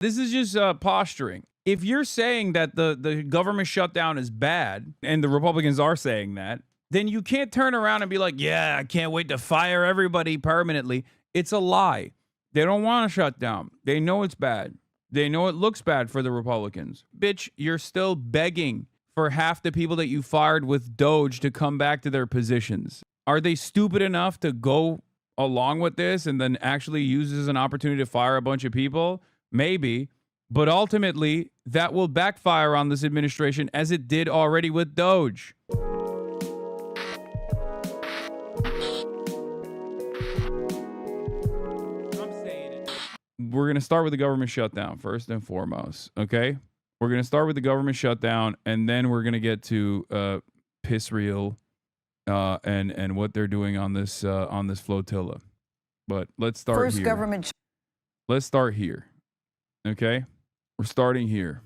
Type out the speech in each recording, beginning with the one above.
This is just posturing. If you're saying that the government shutdown is bad, and the Republicans are saying that, then you can't turn around and be like, yeah, I can't wait to fire everybody permanently. It's a lie. They don't want to shut down. They know it's bad. They know it looks bad for the Republicans. Bitch, you're still begging for half the people that you fired with Doge to come back to their positions. Are they stupid enough to go along with this and then actually use this as an opportunity to fire a bunch of people? Maybe. But ultimately, that will backfire on this administration as it did already with Doge. We're going to start with the government shutdown first and foremost, okay? We're going to start with the government shutdown, and then we're going to get to piss real and what they're doing on this flotilla. But let's start first here. Government. Let's start here, okay? We're starting here.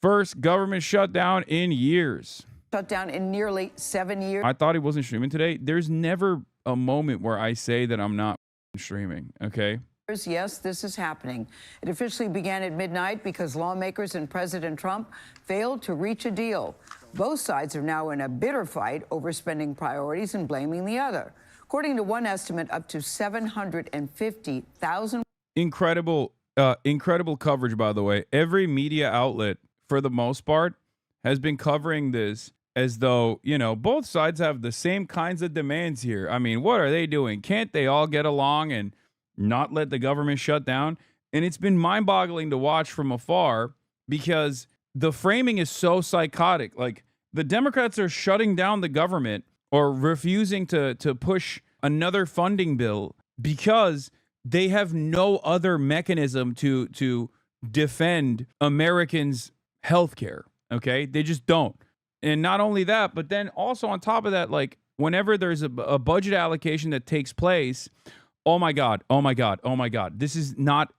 First government shutdown in years. Shutdown in nearly 7 years. I thought he wasn't streaming today. There's never a moment where I say that I'm not streaming, okay? Yes, this is happening. It officially began at midnight because lawmakers and President Trump failed to reach a deal. Both sides are now in a bitter fight over spending priorities and blaming the other. According to one estimate, up to 750,000. Incredible coverage, by the way. Every media outlet, for the most part, has been covering this as though, you know, both sides have the same kinds of demands here. I mean, what are they doing? Can't they all get along and not let the government shut down? And it's been mind-boggling to watch from afar because the framing is so psychotic. Like, the Democrats are shutting down the government or refusing to push another funding bill because they have no other mechanism to defend Americans' health care. Okay? They just don't. And not only that, but then also on top of that, like, whenever there's a budget allocation that takes place, oh my God. This is not,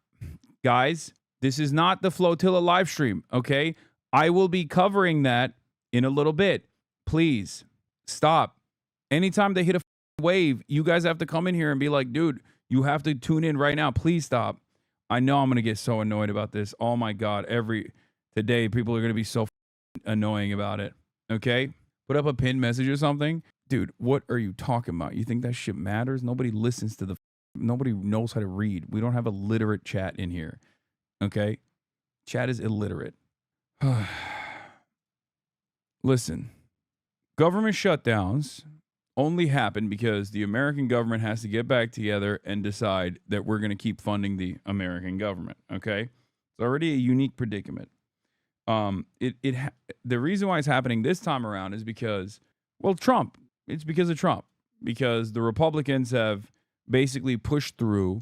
guys, this is not the Flotilla live stream, okay? I will be covering that in a little bit. Please, stop. Anytime they hit a wave, you guys have to come in here and be like, dude, you have to tune in right now. Please stop. I know I'm going to get so annoyed about this. Oh my God. Today, people are going to be so annoying about it, okay? Put up a pinned message or something. Dude, what are you talking about? You think that shit matters? Nobody listens to nobody knows how to read. We don't have a literate chat in here. Okay? Chat is illiterate. Listen, government shutdowns only happen because the American government has to get back together and decide that we're going to keep funding the American government. Okay? It's already a unique predicament. The reason why it's happening this time around is because, well, Trump. It's because of Trump. Because the Republicans have basically pushed through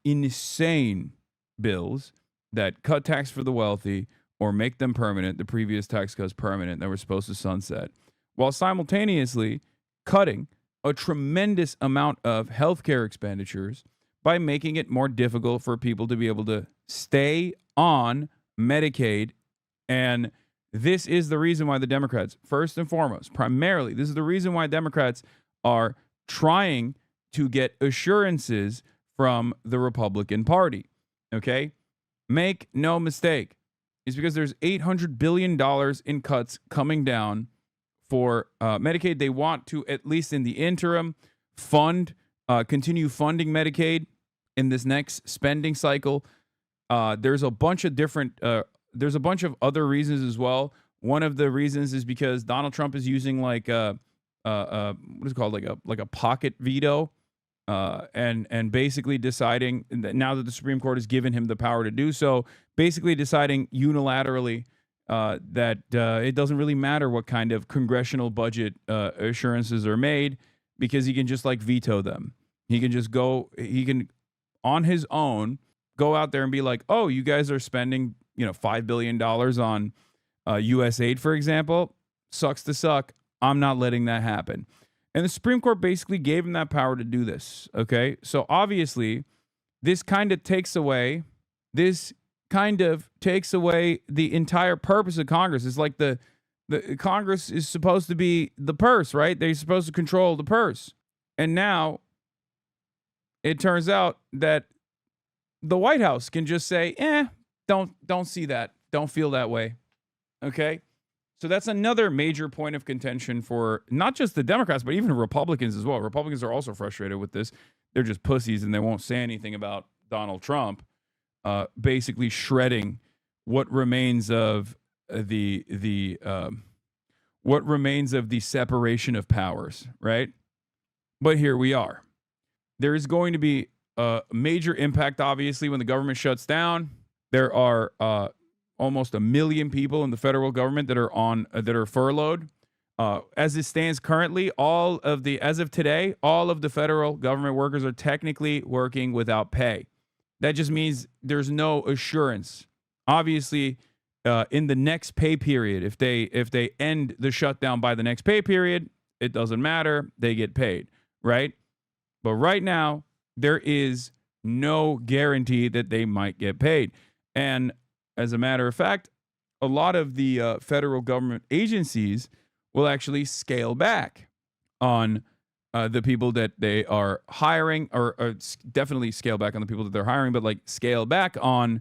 insane bills that cut tax for the wealthy or make them permanent, the previous tax cuts permanent that were supposed to sunset, while simultaneously cutting a tremendous amount of healthcare expenditures by making it more difficult for people to be able to stay on Medicaid. And this is the reason why the Democrats, first and foremost, primarily, this is the reason why Democrats are trying to get assurances from the Republican Party. Okay? Make no mistake. It's because there's $800 billion in cuts coming down for Medicaid. They want to, at least in the interim, continue funding Medicaid in this next spending cycle. There's a bunch of other reasons as well. One of the reasons is because Donald Trump is using what is it called, like a pocket veto, and basically deciding that now that the Supreme Court has given him the power to do so, basically deciding unilaterally that it doesn't really matter what kind of congressional budget assurances are made, because he can just veto them. He can on his own go out there and be like, oh, you guys are spending $5 billion on U.S. aid, for example. Sucks to suck. I'm not letting that happen. And the Supreme Court basically gave him that power to do this. Okay. So obviously this kind of takes away the entire purpose of Congress. It's like the Congress is supposed to be the purse, right? They're supposed to control the purse. And now it turns out that the White House can just say, don't see that. Don't feel that way. Okay? So that's another major point of contention for not just the Democrats, but even Republicans as well. Republicans are also frustrated with this. They're just pussies and they won't say anything about Donald Trump basically shredding what remains of what remains of the separation of powers, right? But here we are. There is going to be a major impact, obviously, when the government shuts down. There are almost 1 million people in the federal government that are furloughed. As it stands currently, as of today, all of the federal government workers are technically working without pay. That just means there's no assurance. Obviously, in the next pay period, if they end the shutdown by the next pay period, it doesn't matter. They get paid, right? But right now, there is no guarantee that they might get paid. And as a matter of fact, a lot of the federal government agencies will actually scale back on the people that they are hiring, or definitely scale back on the people that they're hiring, but like scale back on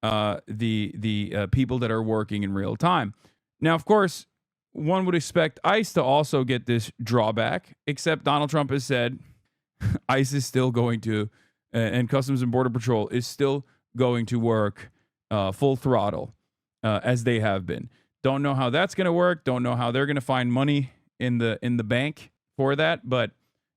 the people that are working in real time. Now, of course, one would expect ICE to also get this drawback, except Donald Trump has said ICE is still going to, and Customs and Border Patrol is still going to work full throttle as they have been. Don't know how that's going to work. Don't know how they're going to find money in the bank for that. But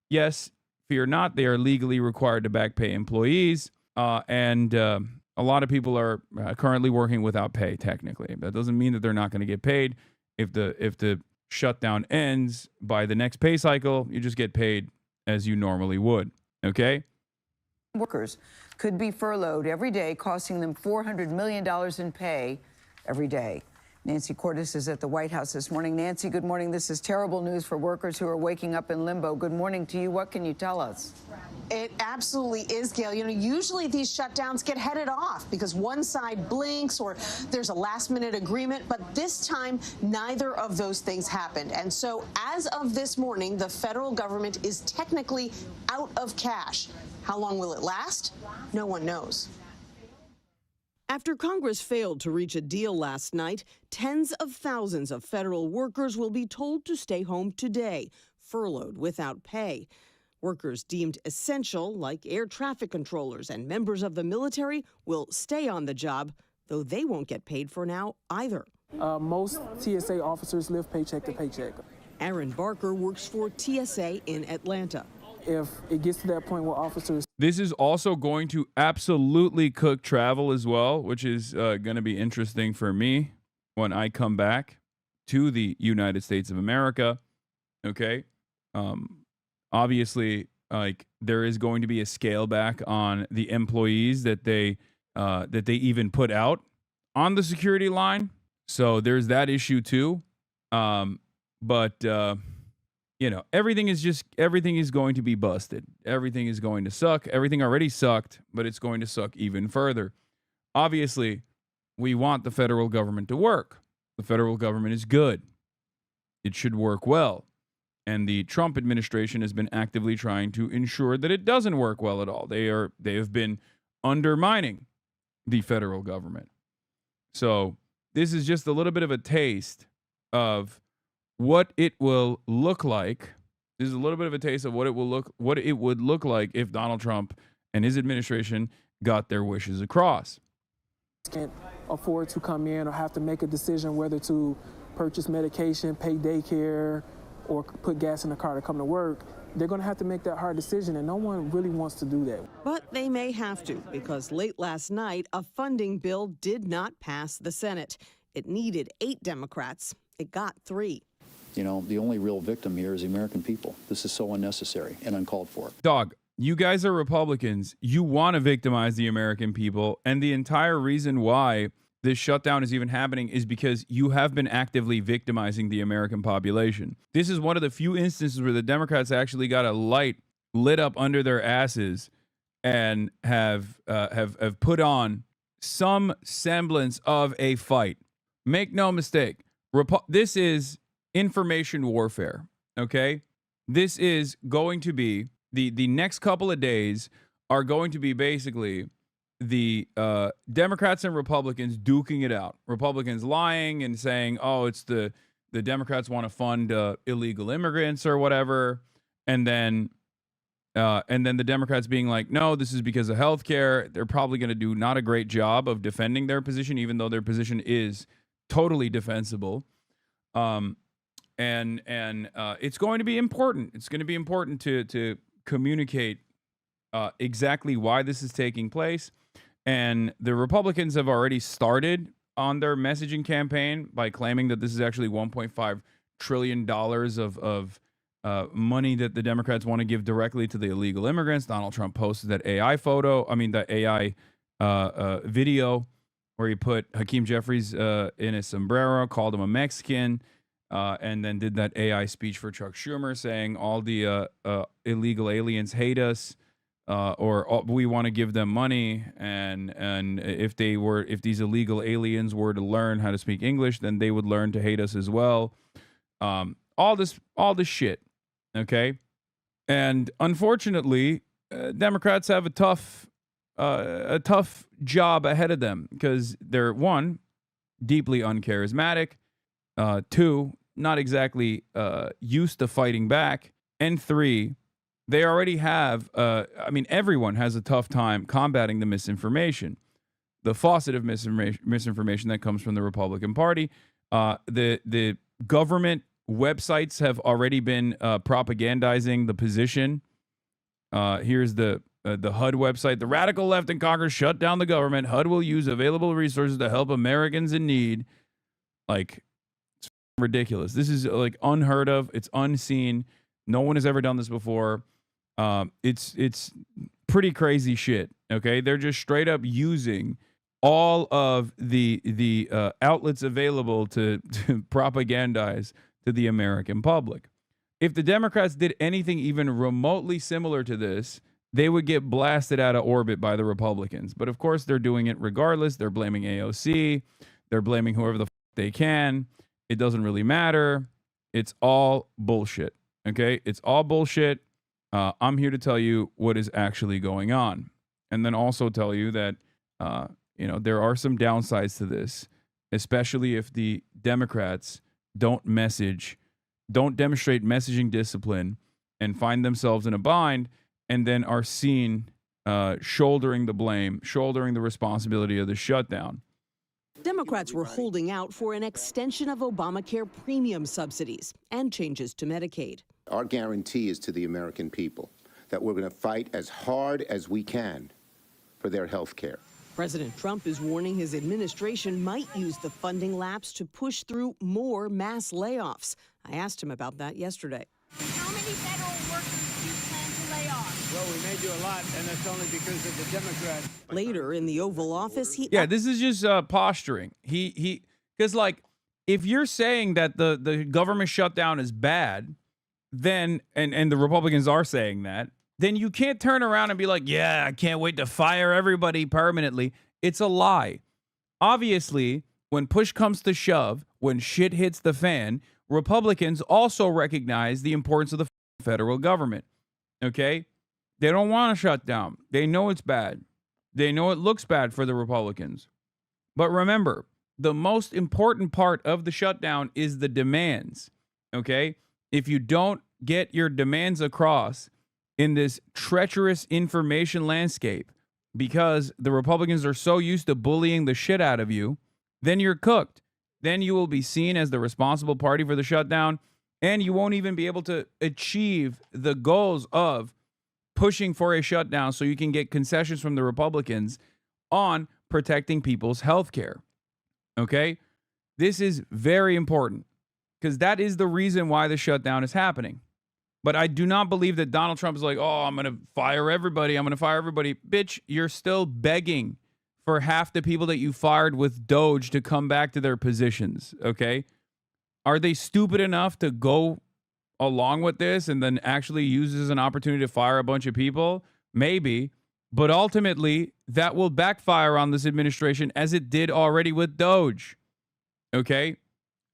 yes, fear not, they are legally required to back pay employees. And a lot of people are currently working without pay, technically. That doesn't mean that they're not going to get paid. If the shutdown ends by the next pay cycle, you just get paid as you normally would. Okay? Workers could be furloughed every day, costing them $400 million in pay every day. Nancy Cordes is at the White House this morning. Nancy, good morning. This is terrible news for workers who are waking up in limbo. Good morning to you. What can you tell us? It absolutely is, Gail. You know, usually these shutdowns get headed off because one side blinks or there's a last-minute agreement, but this time neither of those things happened. And so as of this morning, the federal government is technically out of cash. How long will it last? No one knows. After Congress failed to reach a deal last night, tens of thousands of federal workers will be told to stay home today, furloughed without pay. Workers deemed essential, like air traffic controllers and members of the military, will stay on the job, though they won't get paid for now either. Most TSA officers live paycheck to paycheck. Aaron Barker works for TSA in Atlanta. If it gets to that point where officers... This is also going to absolutely cook travel as well, which is going to be interesting for me when I come back to the United States of America. Okay. Obviously, like, there is going to be a scale back on the employees that they even put out on the security line. So there's that issue too. You know, everything is going to be busted. Everything is going to suck. Everything already sucked, but it's going to suck even further. Obviously, we want the federal government to work. The federal government is good. It should work well. And the Trump administration has been actively trying to ensure that it doesn't work well at all. They have been undermining the federal government. So this is just a little bit of a taste of what it will look like. This is a little bit of a taste of what it would look like if Donald Trump and his administration got their wishes across. Can't afford to come in or have to make a decision whether to purchase medication, pay daycare, or put gas in the car to come to work. They're going to have to make that hard decision, and no one really wants to do that. But they may have to, because late last night, a funding bill did not pass the Senate. It needed 8 Democrats. It got 3. You know, the only real victim here is the American people. This is so unnecessary and uncalled for. Dog, you guys are Republicans. You want to victimize the American people. And the entire reason why this shutdown is even happening is because you have been actively victimizing the American population. This is one of the few instances where the Democrats actually got a light lit up under their asses and have put on some semblance of a fight. Make no mistake. This is information warfare, okay? This is going to be, the next couple of days are going to be basically the Democrats and Republicans duking it out. Republicans lying and saying, "Oh, it's the Democrats want to fund illegal immigrants or whatever," and then the Democrats being like, "No, this is because of health care." They're probably going to do not a great job of defending their position, even though their position is totally defensible. And it's going to be important. It's going to be important to communicate exactly why this is taking place. And the Republicans have already started on their messaging campaign by claiming that this is actually $1.5 trillion of money that the Democrats want to give directly to the illegal immigrants. Donald Trump posted that that AI video where he put Hakeem Jeffries in a sombrero, called him a Mexican, and then did that AI speech for Chuck Schumer saying all the illegal aliens hate us. Or we want to give them money, and if these illegal aliens were to learn how to speak English, then they would learn to hate us as well. All this shit, okay? And unfortunately, Democrats have a tough job ahead of them because they're, one, deeply uncharismatic, two, not exactly used to fighting back, and three, they already have, everyone has a tough time combating the misinformation, the faucet of misinformation that comes from the Republican Party. The government websites have already been propagandizing the position. Here's the HUD website. The radical left in Congress shut down the government. HUD will use available resources to help Americans in need. Like, it's ridiculous. This is like unheard of. It's unseen. No one has ever done this before. It's pretty crazy shit. Okay, they're just straight up using all of the outlets available to propagandize to the American public. If the Democrats did anything even remotely similar to this, they would get blasted out of orbit by the Republicans. But of course, they're doing it regardless. They're blaming AOC. They're blaming whoever the they can. It doesn't really matter. It's all bullshit. Okay, it's all bullshit. I'm here to tell you what is actually going on, and then also tell you that there are some downsides to this, especially if the Democrats don't demonstrate messaging discipline and find themselves in a bind, and then are seen shouldering the blame, shouldering the responsibility of the shutdown. Democrats were holding out for an extension of Obamacare premium subsidies and changes to Medicaid. Our guarantee is to the American people that we're going to fight as hard as we can for their health care. President Trump is warning his administration might use the funding lapse to push through more mass layoffs. I asked him about that yesterday. How many federal workers do you plan to lay off? Well, we may do a lot, and that's only because of the Democrats. Later in the Oval Office, this is just posturing. Because like, if you're saying that the government shutdown is bad, then and the Republicans are saying that, then you can't turn around and be like, yeah, I can't wait to fire everybody permanently. It's a lie. Obviously, when push comes to shove, when shit hits the fan, Republicans also recognize the importance of the federal government. Okay? They don't want to shut down. They know it's bad. They know it looks bad for the Republicans. But remember, the most important part of the shutdown is the demands. Okay? If you don't get your demands across in this treacherous information landscape because the Republicans are so used to bullying the shit out of you, then you're cooked. Then you will be seen as the responsible party for the shutdown, and you won't even be able to achieve the goals of pushing for a shutdown so you can get concessions from the Republicans on protecting people's health care. Okay? This is very important because that is the reason why the shutdown is happening. But I do not believe that Donald Trump is like, oh, I'm going to fire everybody. I'm going to fire everybody. Bitch, you're still begging for half the people that you fired with Doge to come back to their positions, okay? Are they stupid enough to go along with this and then actually use this as an opportunity to fire a bunch of people? Maybe. But ultimately, that will backfire on this administration as it did already with Doge, okay?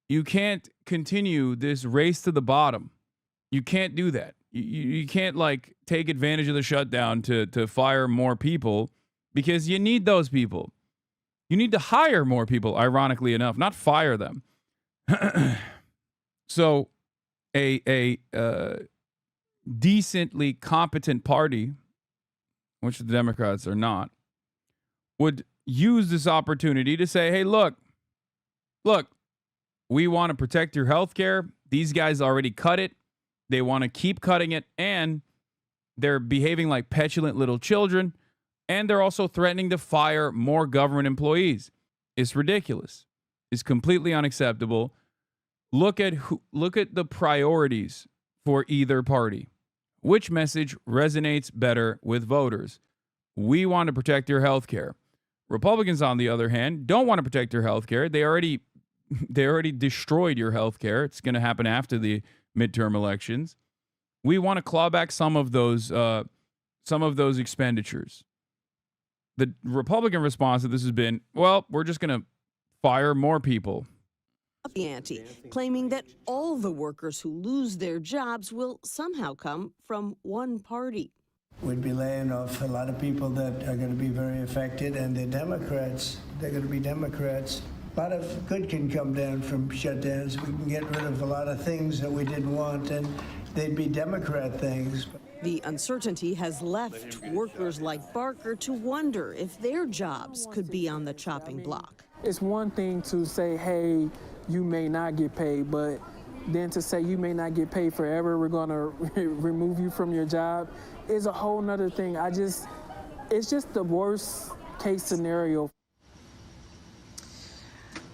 You can't continue this race to the bottom. You can't do that. You can't like take advantage of the shutdown to fire more people because you need those people. You need to hire more people, ironically enough, not fire them. So a decently competent party, which the Democrats are not, would use this opportunity to say, hey, look, we want to protect your health care. These guys already cut it. They want to keep cutting it, and they're behaving like petulant little children, and they're also threatening to fire more government employees. It's ridiculous. It's completely unacceptable. Look at the priorities for either party. Which message resonates better with voters? We want to protect your health care. Republicans, on the other hand, don't want to protect your health care. They already destroyed your health care. It's going to happen after the midterm elections. We want to claw back some of those expenditures. The Republican response to this has been, well, we're just going to fire more people. The ante, claiming that all the workers who lose their jobs will somehow come from one party. We'd be laying off a lot of people that are going to be very affected, and they're Democrats. They're going to be Democrats. A lot of good can come down from shutdowns. We can get rid of a lot of things that we didn't want, and they'd be Democrat things. The uncertainty has left workers like Barker to wonder if their jobs could be on the chopping block. It's one thing to say, hey, you may not get paid, but then to say you may not get paid forever, we're going to remove you from your job, is a whole nother thing. It's just the worst case scenario.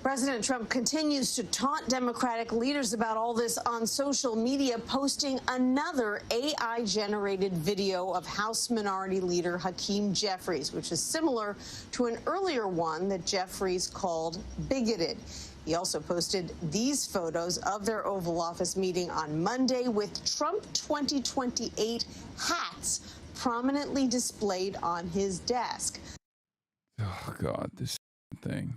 President Trump continues to taunt Democratic leaders about all this on social media, posting another AI-generated video of House Minority Leader Hakeem Jeffries, which is similar to an earlier one that Jeffries called bigoted. He also posted these photos of their Oval Office meeting on Monday with Trump 2028 hats prominently displayed on his desk. Oh, God, this thing.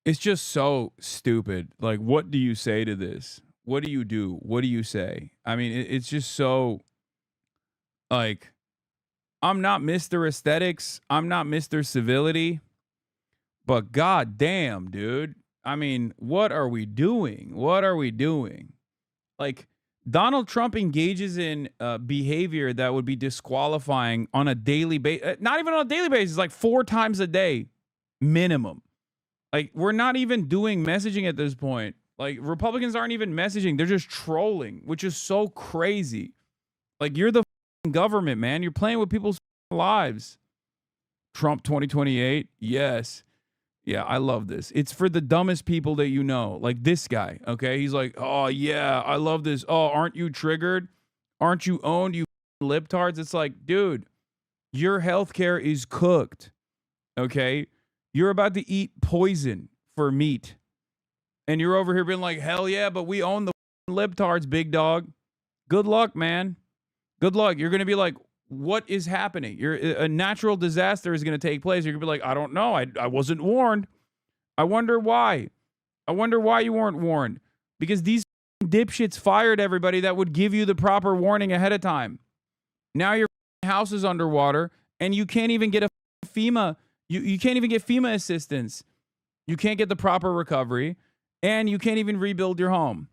It's just so stupid. Like, what do you say to this? What do you do? What do you say? I mean, it's just so, like, I'm not Mr. Aesthetics. I'm not Mr. Civility. But God damn, dude. I mean, what are we doing? What are we doing? Like, Donald Trump engages in behavior that would be disqualifying on a daily basis. Not even on a daily basis, like 4 times a day minimum. Like, we're not even doing messaging at this point. Like, Republicans aren't even messaging. They're just trolling, which is so crazy. Like, you're the government, man. You're playing with people's lives. Trump 2028, yes. Yeah, I love this. It's for the dumbest people that you know. Like this guy, okay? He's like, oh, yeah, I love this. Oh, aren't you triggered? Aren't you owned, you libtards? It's like, dude, your healthcare is cooked, okay? You're about to eat poison for meat. And you're over here being like, hell yeah, but we own the libtards, big dog. Good luck, man. Good luck. You're going to be like, what is happening? A natural disaster is going to take place. You're going to be like, I don't know. I wasn't warned. I wonder why. I wonder why you weren't warned. Because these dipshits fired everybody that would give you the proper warning ahead of time. Now your house is underwater and you can't even get a FEMA. You can't even get FEMA assistance. You can't get the proper recovery, and you can't even rebuild your home.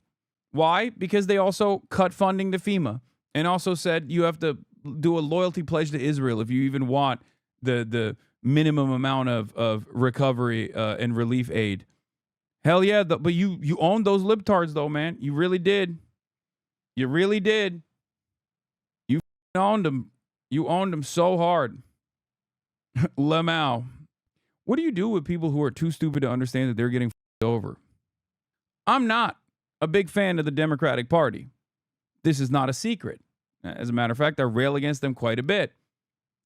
Why? Because they also cut funding to FEMA and also said you have to do a loyalty pledge to Israel if you even want the minimum amount of recovery and relief aid. Hell yeah, but you owned those libtards though, man. You really did. You really did. You owned them. You owned them so hard. Lamau. What do you do with people who are too stupid to understand that they're getting over? I'm not a big fan of the Democratic Party. This is not a secret. As a matter of fact, I rail against them quite a bit.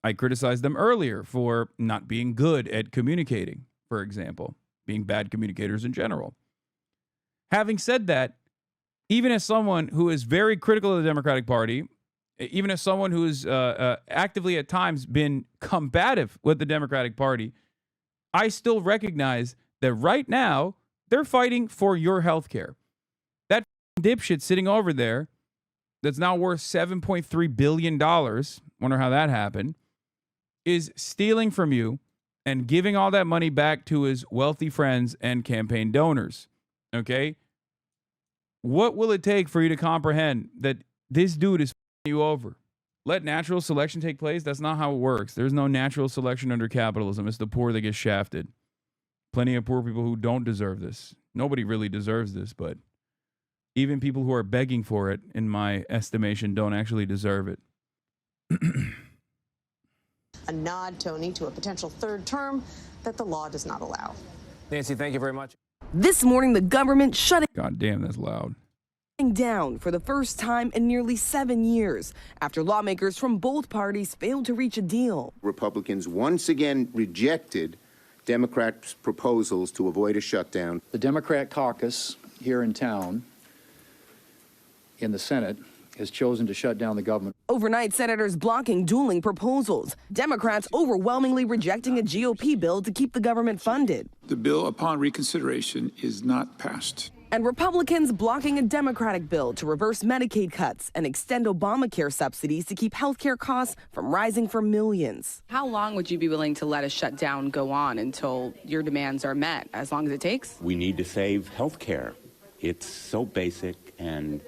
I criticized them earlier for not being good at communicating, for example, being bad communicators in general. Having said that, even as someone who is very critical of the Democratic Party, even as someone who's actively at times been combative with the Democratic Party, I still recognize that right now they're fighting for your health care. That dipshit sitting over there that's now worth $7.3 billion, wonder how that happened, is stealing from you and giving all that money back to his wealthy friends and campaign donors. Okay? What will it take for you to comprehend that this dude is f***ing you over? Let natural selection take place? That's not how it works. There's no natural selection under capitalism. It's the poor that get shafted. Plenty of poor people who don't deserve this. Nobody really deserves this, but even people who are begging for it, in my estimation, don't actually deserve it. A nod, Tony, to a potential third term that the law does not allow. Nancy, thank you very much. This morning, the government shutting God damn, that's loud. down for the first time in nearly 7 years after lawmakers from both parties failed to reach a deal. Republicans once again rejected Democrats' proposals to avoid a shutdown. The Democrat caucus here in town, in the Senate, has chosen to shut down the government. Overnight, senators blocking dueling proposals. Democrats overwhelmingly rejecting a GOP bill to keep the government funded. The bill, upon reconsideration, is not passed. And Republicans blocking a Democratic bill to reverse Medicaid cuts and extend Obamacare subsidies to keep healthcare costs from rising for millions. How long would you be willing to let a shutdown go on until your demands are met? As long as it takes? We need to save healthcare. It's so basic and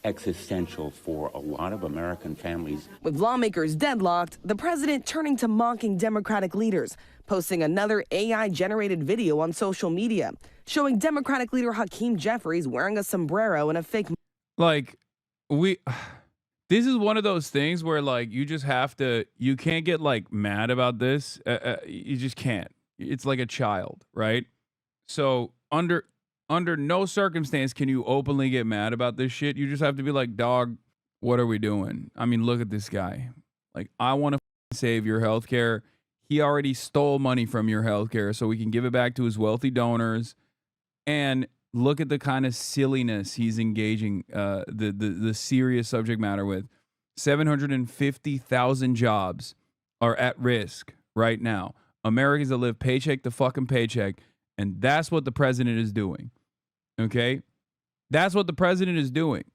existential for a lot of American families. With lawmakers deadlocked, the president turning to mocking Democratic leaders, posting another AI-generated video on social media, showing Democratic leader Hakeem Jeffries wearing a sombrero and a fake... Like, this is one of those things where, like, you just have to, you can't get, like, mad about this. You just can't. It's like a child, right? So, under no circumstance can you openly get mad about this shit. You just have to be like, dog, what are we doing? I mean, look at this guy. Like, I want to save your healthcare. He already stole money from your healthcare so we can give it back to his wealthy donors. And look at the kind of silliness he's engaging the serious subject matter with. 750,000 jobs are at risk right now. Americans that live paycheck to fucking paycheck. And that's what the president is doing. Okay? That's what the president is doing.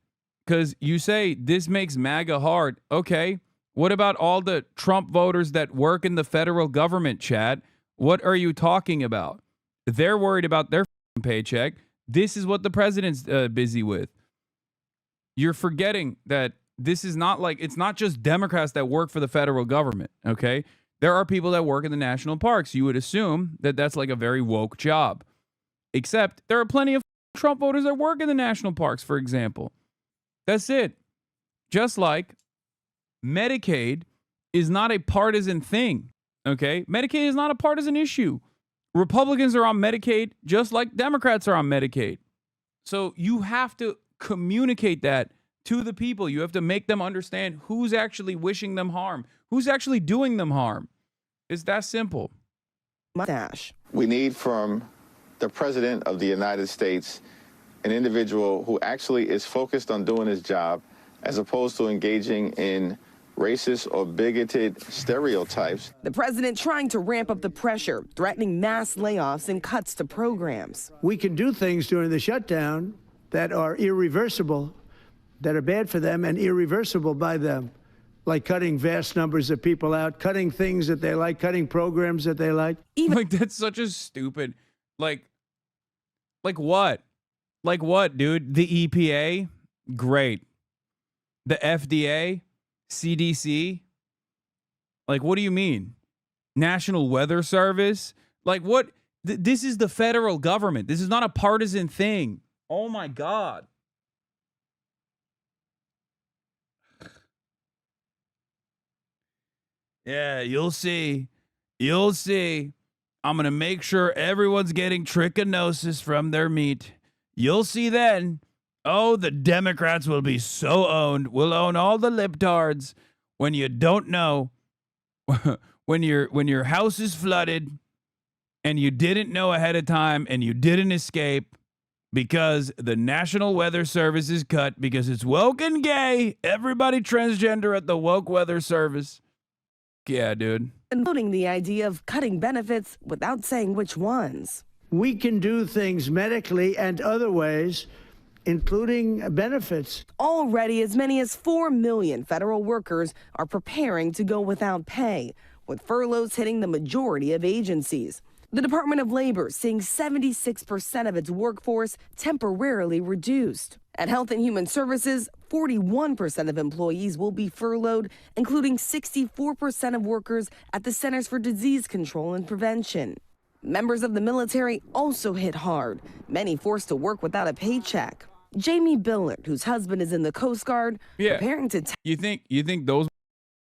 Because you say this makes MAGA hard. Okay. What about all the Trump voters that work in the federal government, Chad? What are you talking about? They're worried about their paycheck. This is what the president's busy with. You're forgetting that this is not like, it's not just Democrats that work for the federal government. Okay? There are people that work in the national parks. You would assume that that's like a very woke job. Except there are plenty of Trump voters that work in the national parks, for example. That's it. Just like Medicaid is not a partisan thing. Okay? Medicaid is not a partisan issue. Republicans are on Medicaid just like Democrats are on Medicaid. So you have to communicate that to the people. You have to make them understand who's actually wishing them harm, who's actually doing them harm. It's that simple. We need from the President of the United States an individual who actually is focused on doing his job as opposed to engaging in racist or bigoted stereotypes. The president trying to ramp up the pressure, threatening mass layoffs and cuts to programs. We can do things during the shutdown that are irreversible, that are bad for them and irreversible by them, like cutting vast numbers of people out, cutting things that they like, cutting programs that they like. Even like, that's such a stupid, like what? Like what, dude? The EPA? Great. The FDA? CDC? Like, what do you mean? National Weather Service? Like, what? This is the federal government. This is not a partisan thing. Oh, my God. Yeah, you'll see. You'll see. I'm going to make sure everyone's getting trichinosis from their meat. You'll see then. Oh, the Democrats will be so owned. We'll own all the libtards when you don't know, when your house is flooded and you didn't know ahead of time and you didn't escape because the National Weather Service is cut because it's woke and gay. Everybody transgender at the woke weather service. Yeah, dude. Including the idea of cutting benefits without saying which ones. We can do things medically and other ways, including benefits. Already, as many as 4 million federal workers are preparing to go without pay, with furloughs hitting the majority of agencies. The Department of Labor seeing 76% of its workforce temporarily reduced. At Health and Human Services, 41% of employees will be furloughed, including 64% of workers at the Centers for Disease Control and Prevention. Members of the military also hit hard, many forced to work without a paycheck. Jamie Billard, whose husband is in the Coast Guard, preparing to... You think those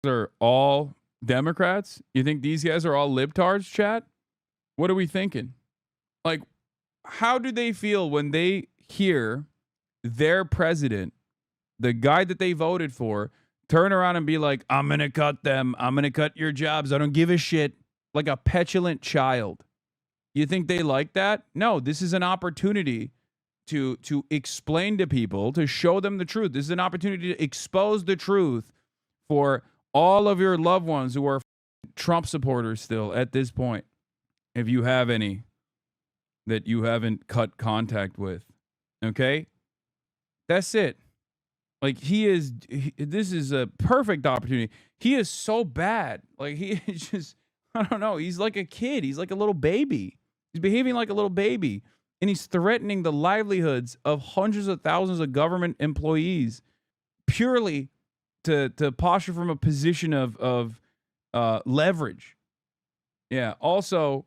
are all Democrats? You think these guys are all libtards, chat? What are we thinking? Like, how do they feel when they hear their president, the guy that they voted for, turn around and be like, I'm going to cut them. I'm going to cut your jobs. I don't give a shit. Like a petulant child. You think they like that? No, this is an opportunity to explain to people, to show them the truth. This is an opportunity to expose the truth for all of your loved ones who are Trump supporters still at this point. If you have any that you haven't cut contact with. Okay? That's it. Like, this is a perfect opportunity. He is so bad. Like, he is just, I don't know. He's like a kid. He's like a little baby. He's behaving like a little baby. And he's threatening the livelihoods of hundreds of thousands of government employees purely to posture from a position of leverage. Yeah. Also,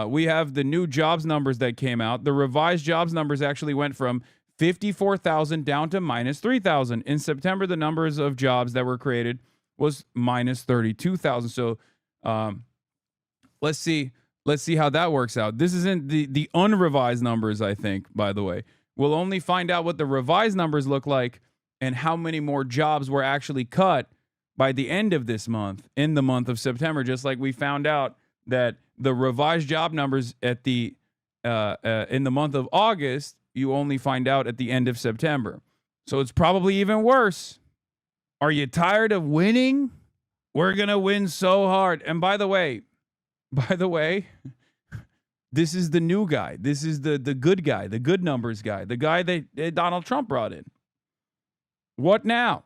we have the new jobs numbers that came out. The revised jobs numbers actually went from 54,000 down to minus 3,000. In September, the numbers of jobs that were created was minus 32,000. So let's see how that works out. This isn't the unrevised numbers, I think, by the way. We'll only find out what the revised numbers look like and how many more jobs were actually cut by the end of this month, in the month of September, just like we found out that the revised job numbers at the in the month of August, you only find out at the end of September. So it's probably even worse. Are you tired of winning? We're going to win so hard. And by the way, this is the new guy. This is the good guy, the good numbers guy, the guy that Donald Trump brought in. What now?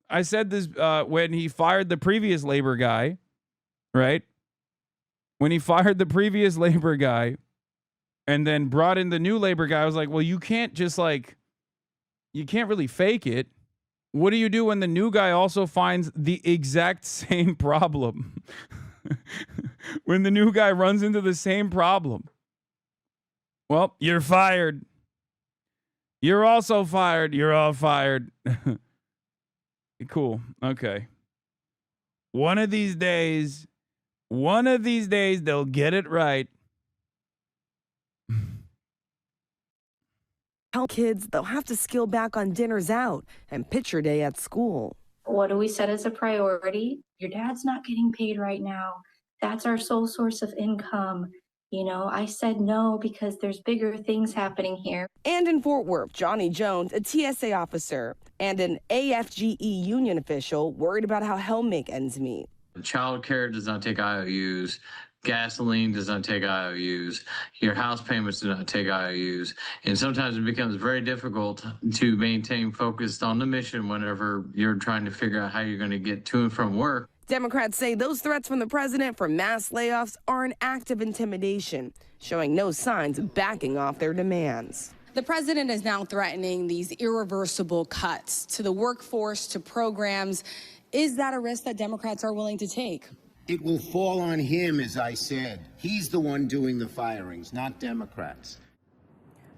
I said this when he fired the previous labor guy, right? When he fired the previous labor guy and then brought in the new labor guy, I was like, well, you can't just you can't really fake it. What do you do when the new guy also finds the exact same problem? When the new guy runs into the same problem. Well, you're fired. You're also fired. You're all fired. Cool. Okay. One of these days, they'll get it right. Tell kids they'll have to scale back on dinners out and picture day at school. What do we set as a priority? Your dad's not getting paid right now. That's our sole source of income. You know, I said no because there's bigger things happening here. And in Fort Worth, Johnny Jones, a TSA officer, and an AFGE union official worried about how he'll make ends meet. Child care does not take IOUs. Gasoline does not take IOUs. Your house payments do not take IOUs. And sometimes it becomes very difficult to maintain focus on the mission whenever you're trying to figure out how you're going to get to and from work. Democrats say those threats from the president for mass layoffs are an act of intimidation, showing no signs of backing off their demands. The president is now threatening these irreversible cuts to the workforce, to programs. Is that a risk that Democrats are willing to take? It will fall on him, as I said. He's the one doing the firings, not Democrats.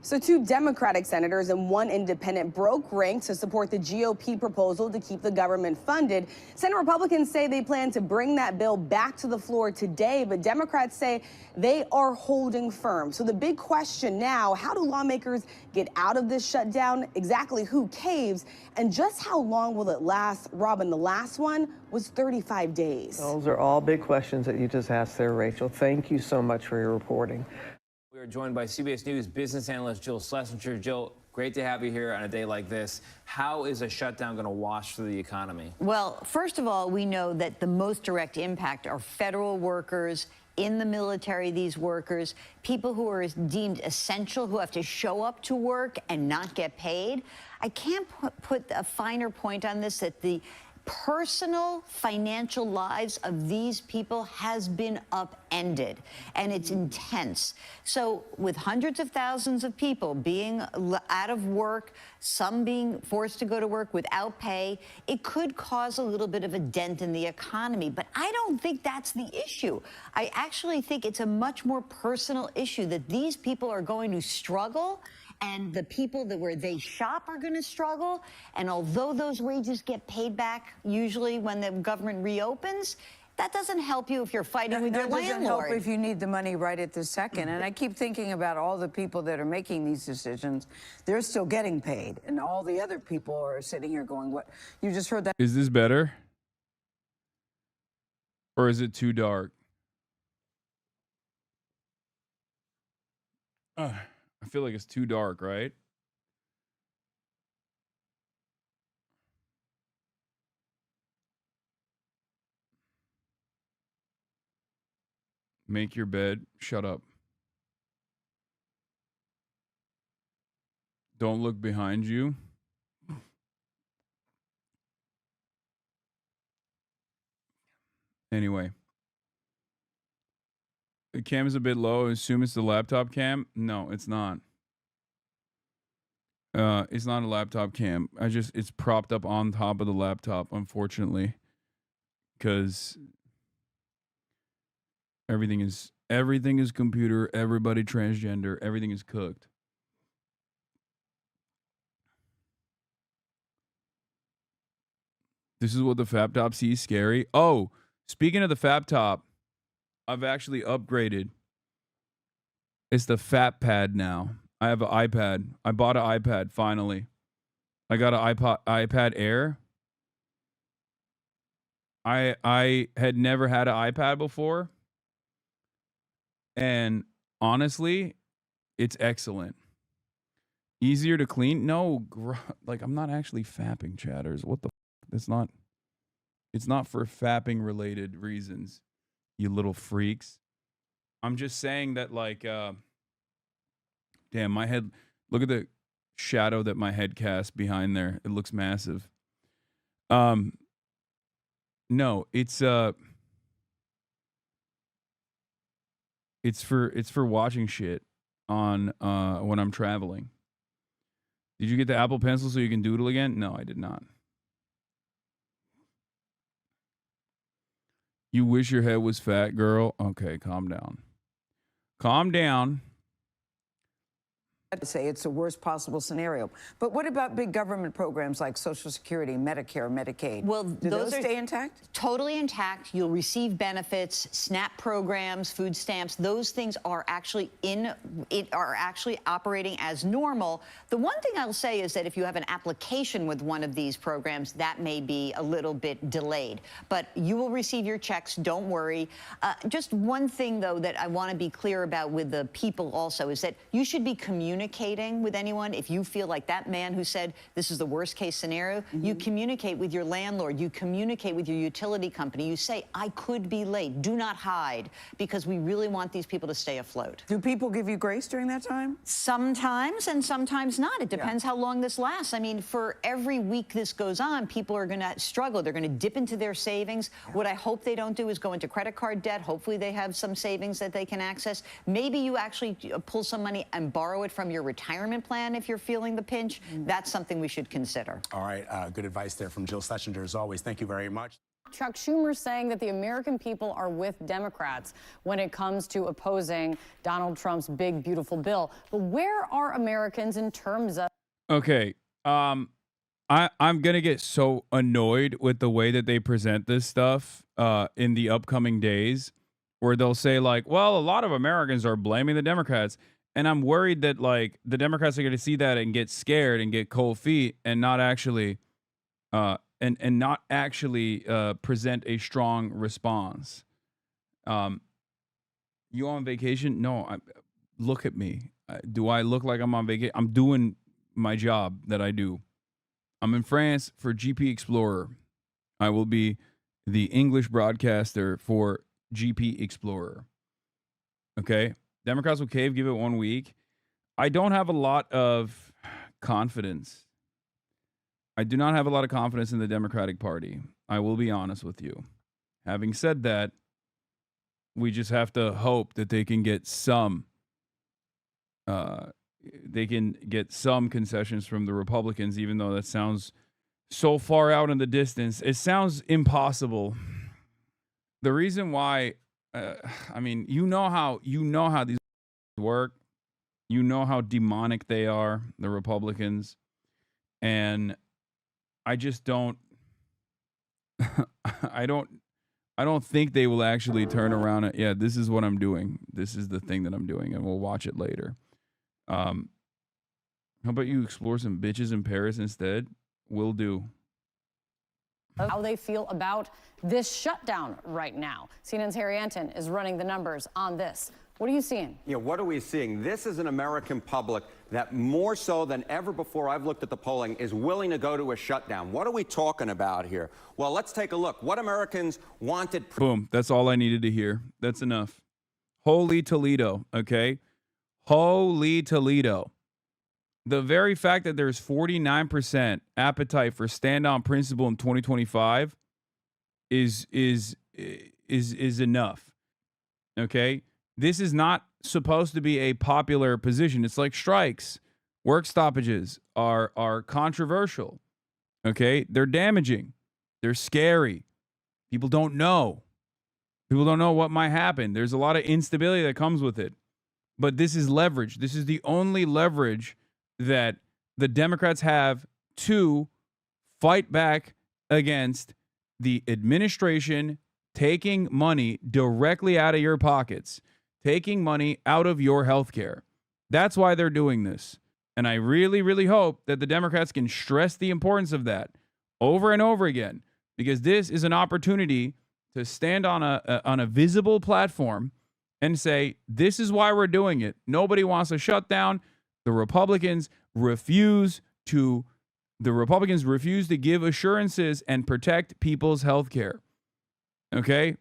So 2 Democratic senators and 1 independent broke ranks to support the GOP proposal to keep the government funded. Senate Republicans say they plan to bring that bill back to the floor today, but Democrats say they are holding firm. So the big question now, how do lawmakers get out of this shutdown? Exactly who caves? And just how long will it last? Robin, the last one was 35 days. Those are all big questions that you just asked there, Rachel. Thank you so much for your reporting. We are joined by CBS News business analyst Jill Schlesinger. Jill, great to have you here on a day like this. How is a shutdown going to wash through the economy? Well, first of all, we know that the most direct impact are federal workers, in the military, these workers, people who are deemed essential, who have to show up to work and not get paid. I can't put a finer point on this, that the personal financial lives of these people has been upended, and it's intense. So with hundreds of thousands of people being out of work, some being forced to go to work without pay, it could cause a little bit of a dent in the economy. But I don't think that's the issue. I actually think it's a much more personal issue that these people are going to struggle, and the people where they shop are going to struggle. And although those wages get paid back usually when the government reopens, that doesn't help you if you're fighting with your landlord. That doesn't help if you need the money right at this second. And I keep thinking about all the people that are making these decisions. They're still getting paid. And all the other people are sitting here going, what? You just heard that. Is this better? Or is it too dark? I feel like it's too dark, right? Make your bed. Shut up. Don't look behind you. Anyway. The cam is a bit low. I assume it's the laptop cam. No, it's not. It's not a laptop cam. It's propped up on top of the laptop, unfortunately. Because everything is computer, everybody transgender, everything is cooked. This is what the Fab Top sees scary. Oh, speaking of the Fab Top, I've actually upgraded. It's the Fat Pad now. I have an iPad. I bought an iPad finally. I got an iPad Air. I had never had an iPad before. And honestly, it's excellent. Easier to clean? No, like I'm not actually fapping, chatters. What the it's not for fapping related reasons, you little freaks. I'm just saying that, like, damn, my head, look at the shadow that my head casts behind there. It looks massive. No, it's for watching shit on when I'm traveling. Did you get the Apple Pencil so you can doodle again? No, I did not. You wish your head was fat, girl? Okay, calm down. Calm down. To say it's the worst possible scenario. But what about big government programs like Social Security, Medicare, Medicaid? Well, do those stay intact? Totally intact. You'll receive benefits, SNAP programs, food stamps. Those things are actually operating as normal. The one thing I'll say is that if you have an application with one of these programs, that may be a little bit delayed. But you will receive your checks. Don't worry. Just one thing, though, that I want to be clear about with the people also is that you should be communicating with anyone. If you feel like that man who said this is the worst case scenario, you communicate with your landlord, you communicate with your utility company, you say, I could be late. Do not hide, because we really want these people to stay afloat. Do people give you grace during that time? Sometimes, and sometimes not. It depends how long this lasts. I mean, for every week this goes on, people are going to struggle. They're going to dip into their savings. What I hope they don't do is go into credit card debt. Hopefully they have some savings that they can access. Maybe you actually pull some money and borrow it from your retirement plan if you're feeling the pinch. That's something we should consider. All right. Good advice there from Jill Schlesinger, as always. Thank you very much. Chuck Schumer saying that the American people are with Democrats when it comes to opposing Donald Trump's big, beautiful bill. But where are Americans in terms of... Okay. I'm going to get so annoyed with the way that they present this stuff in the upcoming days, where they'll say, like, well, a lot of Americans are blaming the Democrats. And I'm worried that, like, the Democrats are going to see that and get scared and get cold feet and not actually present a strong response. You on vacation? No. Look at me. Do I look like I'm on vacation? I'm doing my job that I do. I'm in France for GP Explorer. I will be the English broadcaster for GP Explorer. Okay? Democrats will cave, give it 1 week. I don't have a lot of confidence I do not have a lot of confidence in the Democratic Party. I will be honest with you. Having said that, we just have to hope that they can get some concessions from the Republicans, even though that sounds so far out in the distance. It sounds impossible. The reason why, I mean, you know how these work. You know how demonic they are, the Republicans. And I just don't I don't think they will actually turn around and, yeah, this is what I'm doing. This is the thing that I'm doing, and we'll watch it later. How about you explore some bitches in Paris instead? Will do. How they feel about this shutdown right now. CNN's Harry Anton is running the numbers on this. What are you seeing? Yeah, what are we seeing? This is an American public that more so than ever before I've looked at the polling is willing to go to a shutdown. What are we talking about here? Well, let's take a look. What Americans wanted. Boom. That's all I needed to hear. That's enough. Holy Toledo. Okay. Holy Toledo. The very fact that there's 49% appetite for stand-on principle in 2025 is enough. Okay. This is not supposed to be a popular position. It's like strikes. Work stoppages are controversial. Okay? They're damaging. They're scary. People don't know. People don't know what might happen. There's a lot of instability that comes with it. But this is leverage. This is the only leverage that the Democrats have to fight back against the administration taking money directly out of your pockets. Taking money out of your health care. That's why they're doing this. And I really, really hope that the Democrats can stress the importance of that over and over again, because this is an opportunity to stand on a visible platform and say, this is why we're doing it. Nobody wants a shutdown. The Republicans refuse to give assurances and protect people's health care. Okay?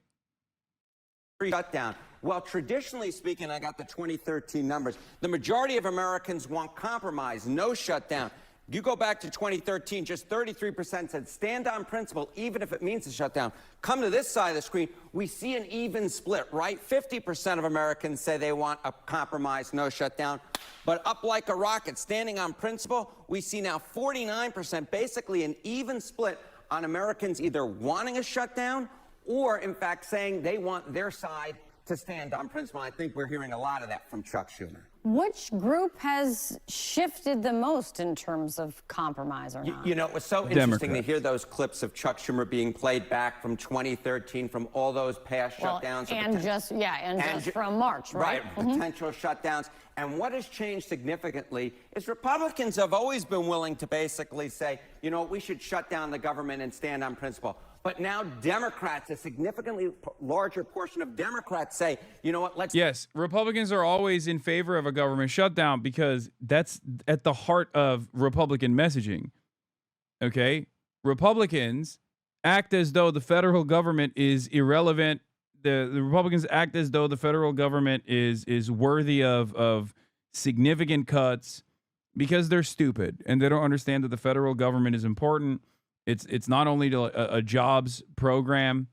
Shutdown. Well, traditionally speaking, I got the 2013 numbers. The majority of Americans want compromise, no shutdown. You go back to 2013, just 33% said stand on principle, even if it means a shutdown. Come to this side of the screen, we see an even split, right? 50% of Americans say they want a compromise, no shutdown. But up like a rocket, standing on principle, we see now 49%, basically an even split on Americans either wanting a shutdown or, in fact, saying they want their side to stand on principle. I think we're hearing a lot of that from Chuck Schumer. Which group has shifted the most in terms of compromise or not? You know, it was so interesting to hear those clips of Chuck Schumer being played back from 2013, from all those past shutdowns. And just from March, right? Potential shutdowns. And what has changed significantly is Republicans have always been willing to basically say, you know, we should shut down the government and stand on principle. But now Democrats, a significantly larger portion of Democrats say, you know what, let's... Yes, Republicans are always in favor of a government shutdown because that's at the heart of Republican messaging. Okay? Republicans act as though the federal government is irrelevant. The Republicans act as though the federal government is worthy of significant cuts because they're stupid and they don't understand that the federal government is important. It's not only a jobs program,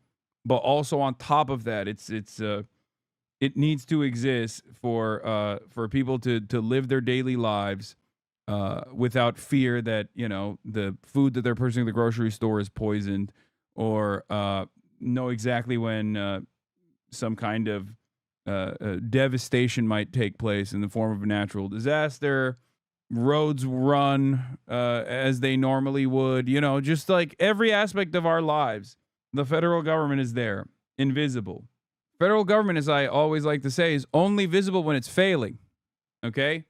but also on top of that, it needs to exist for people to live their daily lives without fear that, you know, the food that they're purchasing at the grocery store is poisoned, or know exactly when some kind of devastation might take place in the form of a natural disaster. Roads run as they normally would, you know, just like every aspect of our lives. The federal government is there, invisible. Federal government, as I always like to say, is only visible when it's failing. Okay?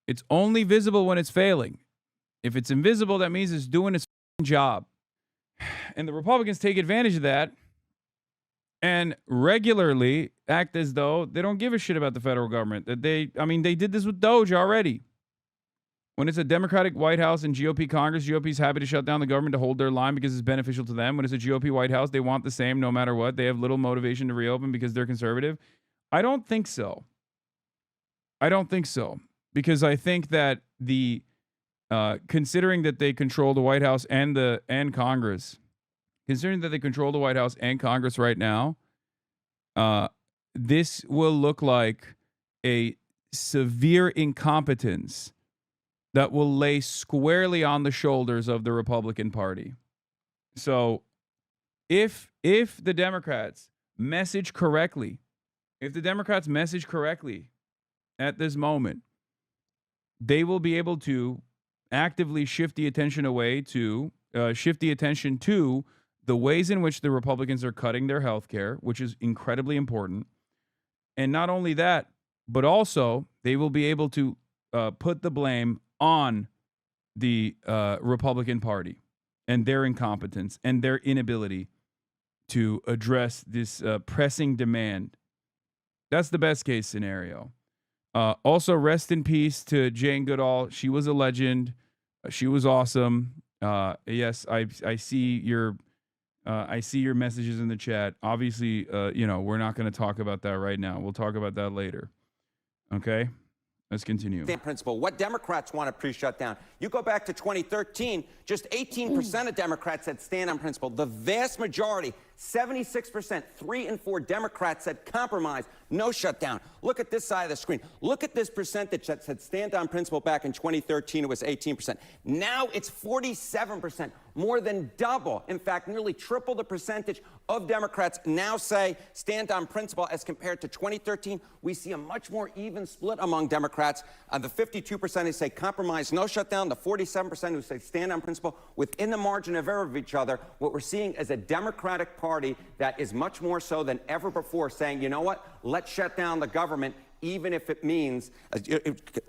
It's only visible when it's failing. If it's invisible, that means it's doing its job. And the Republicans take advantage of that and regularly act as though they don't give a shit about the federal government. That they did this with Doge already. When it's a Democratic White House and GOP Congress, GOP is happy to shut down the government to hold their line because it's beneficial to them. When it's a GOP White House, they want the same no matter what. They have little motivation to reopen because they're conservative. I don't think so. Because I think that the considering that they control the White House and Congress, considering that they control the White House and Congress right now, this will look like a severe incompetence that will lay squarely on the shoulders of the Republican Party. So if the Democrats message correctly, at this moment, they will be able to actively shift the attention to the ways in which the Republicans are cutting their health care, which is incredibly important. And not only that, but also they will be able to put the blame on the Republican Party and their incompetence and their inability to address this pressing demand. That's the best case scenario. Also, rest in peace to Jane Goodall. She was a legend. She was awesome. Yes, I see your messages in the chat. Obviously, we're not going to talk about that right now. We'll talk about that later. Okay, let's continue. Principle. What Democrats want to pre-shutdown. You go back to 2013, just 18% of Democrats said stand on principle. The vast majority, 76%, 3 in 4 Democrats said compromise, no shutdown. Look at this side of the screen. Look at this percentage that said stand on principle back in 2013. It was 18%. Now it's 47%, more than double. In fact, nearly triple the percentage of Democrats now say stand on principle as compared to 2013. We see a much more even split among Democrats. The 52% who say compromise, no shutdown, the 47% who say stand on principle, within the margin of error of each other. What we're seeing is a Democratic Party that is much more so than ever before saying, you know what, let's shut down the government, even if it means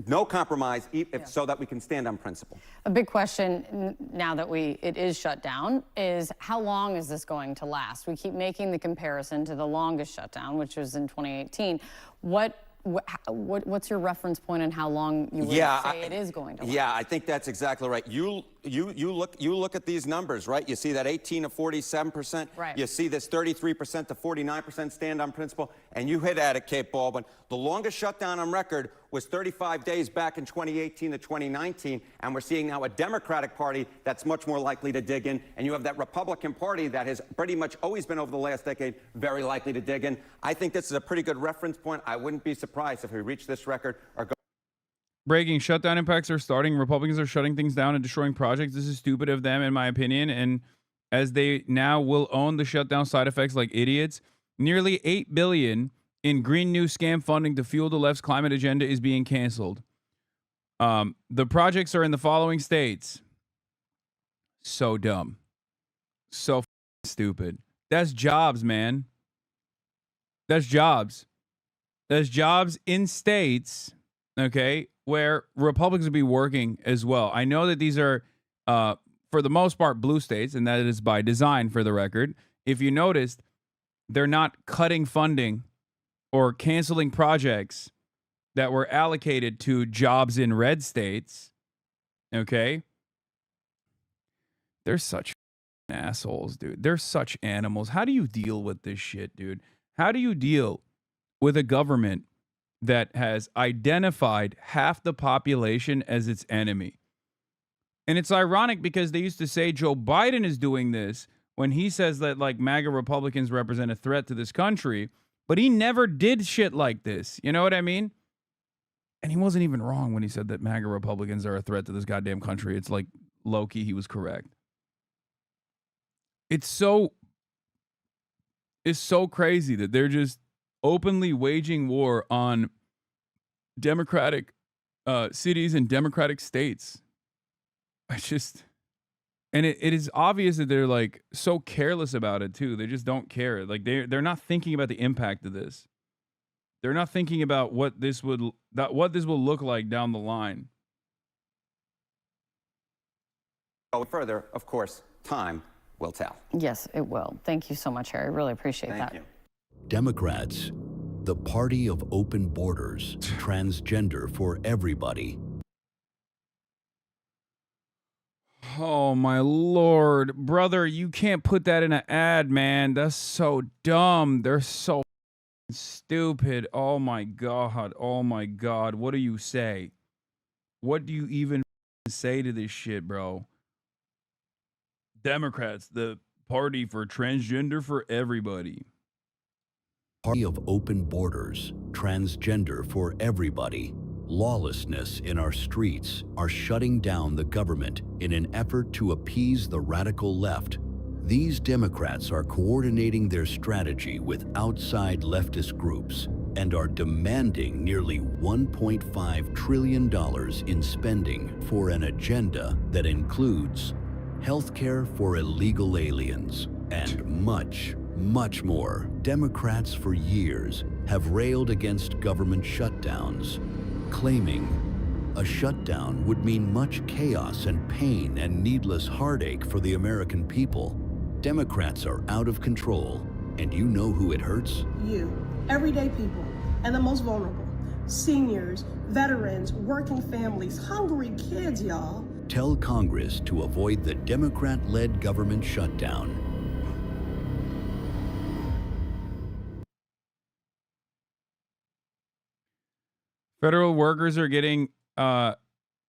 no compromise, so that we can stand on principle. A big question now that it is shut down is how long is this going to last? We keep making the comparison to the longest shutdown, which was in 2018. What's your reference point on how long you would say it is going to last? Yeah, I think that's exactly right. You look at these numbers, right? You see that 18 to 47%. Right. You see this 33% to 49% stand on principle, and you hit at it, Kate Baldwin. The longest shutdown on record was 35 days back in 2018 to 2019, and we're seeing now a Democratic Party that's much more likely to dig in, and you have that Republican Party that has pretty much always been over the last decade very likely to dig in. I think this is a pretty good reference point. I wouldn't be surprised if we reach this record or go. Breaking shutdown impacts are starting. Republicans are shutting things down and destroying projects. This is stupid of them, in my opinion. And as they now will own the shutdown side effects like idiots, nearly $8 billion in green new scam funding to fuel the left's climate agenda is being canceled. The projects are in the following states. So dumb. So stupid. That's jobs, man. That's jobs. That's jobs in states, okay, where Republicans will be working as well. I know that these are, for the most part, blue states, and that is by design, for the record. If you noticed, they're not cutting funding or canceling projects that were allocated to jobs in red states, okay? They're such assholes, dude. They're such animals. How do you deal with this shit, dude? How do you deal with a government that has identified half the population as its enemy? And it's ironic because they used to say Joe Biden is doing this when he says that, like, MAGA Republicans represent a threat to this country, but he never did shit like this. You know what I mean? And he wasn't even wrong when he said that MAGA Republicans are a threat to this goddamn country. It's like, low-key, he was correct. It's so crazy that they're just openly waging war on Democratic cities and Democratic states. And it is obvious that they're like so careless about it too. They just don't care. Like they're not thinking about the impact of this. They're not thinking about what this will look like down the line. Further, of course, time will tell. Yes, it will. Thank you so much, Harry. Really appreciate that. Thank you. Democrats, the party of open borders, transgender for everybody. Oh, my Lord. Brother, you can't put that in an ad, man. That's so dumb. They're so stupid. Oh, my God. Oh, my God. What do you say? What do you even say to this shit, bro? Democrats, the party for transgender for everybody. Party of open borders, transgender for everybody. Lawlessness in our streets are shutting down the government in an effort to appease the radical left. These Democrats are coordinating their strategy with outside leftist groups and are demanding nearly $1.5 trillion in spending for an agenda that includes healthcare for illegal aliens and much, much more. Democrats for years have railed against government shutdowns, claiming a shutdown would mean much chaos and pain and needless heartache for the American people. Democrats are out of control, and you know who it hurts? You, everyday people, and the most vulnerable, seniors, veterans, working families, hungry kids, y'all. Tell Congress to avoid the Democrat-led government shutdown. Federal workers are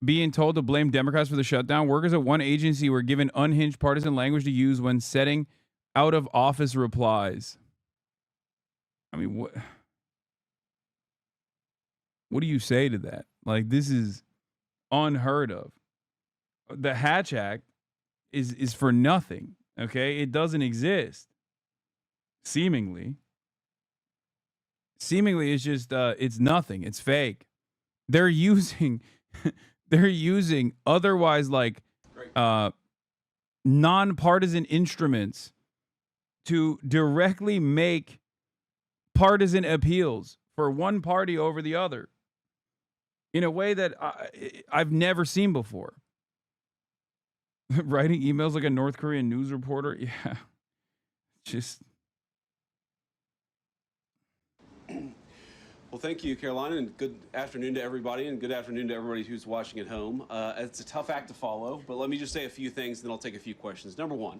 being told to blame Democrats for the shutdown. Workers at one agency were given unhinged partisan language to use when setting out of office replies. I mean, what do you say to that? Like, this is unheard of. The Hatch Act is for nothing. Okay, it doesn't exist. Seemingly, it's just it's nothing. It's fake. They're using otherwise like nonpartisan instruments to directly make partisan appeals for one party over the other in a way that I've never seen before. Writing emails like a North Korean news reporter. Yeah. Just. Well, thank you, Carolina, and good afternoon to everybody, and good afternoon to everybody who's watching at home. It's a tough act to follow, but let me just say a few things, then I'll take a few questions. Number one,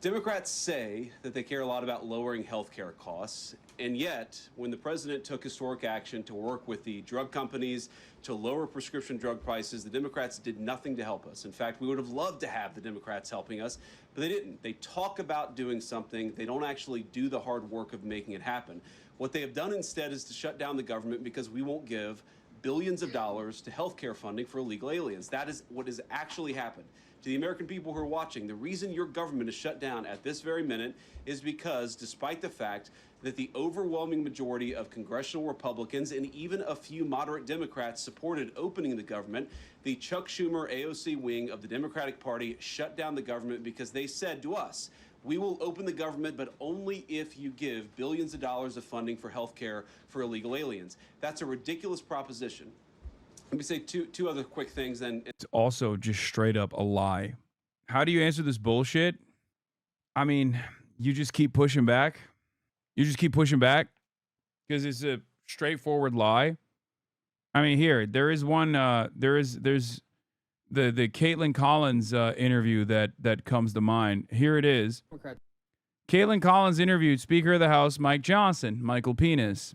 Democrats say that they care a lot about lowering health care costs, and yet, when the president took historic action to work with the drug companies to lower prescription drug prices, the Democrats did nothing to help us. In fact, we would have loved to have the Democrats helping us, but they didn't. They talk about doing something. They don't actually do the hard work of making it happen. What they have done instead is to shut down the government because we won't give billions of dollars to health care funding for illegal aliens. That is what has actually happened. To the American people who are watching, the reason your government is shut down at this very minute is because, despite the fact that the overwhelming majority of congressional Republicans and even a few moderate Democrats supported opening the government, the Chuck Schumer AOC wing of the Democratic Party shut down the government because they said to us, we will open the government, but only if you give billions of dollars of funding for health care for illegal aliens. That's a ridiculous proposition. Let me say two other quick things then. It's also just straight up a lie. How do you answer this bullshit? I mean, you just keep pushing back. You just keep pushing back because it's a straightforward lie. I mean, here, there is one, there's the Caitlin Collins interview that comes to mind. Here it is. Caitlin Collins interviewed Speaker of the House Mike Johnson, Michael Penis,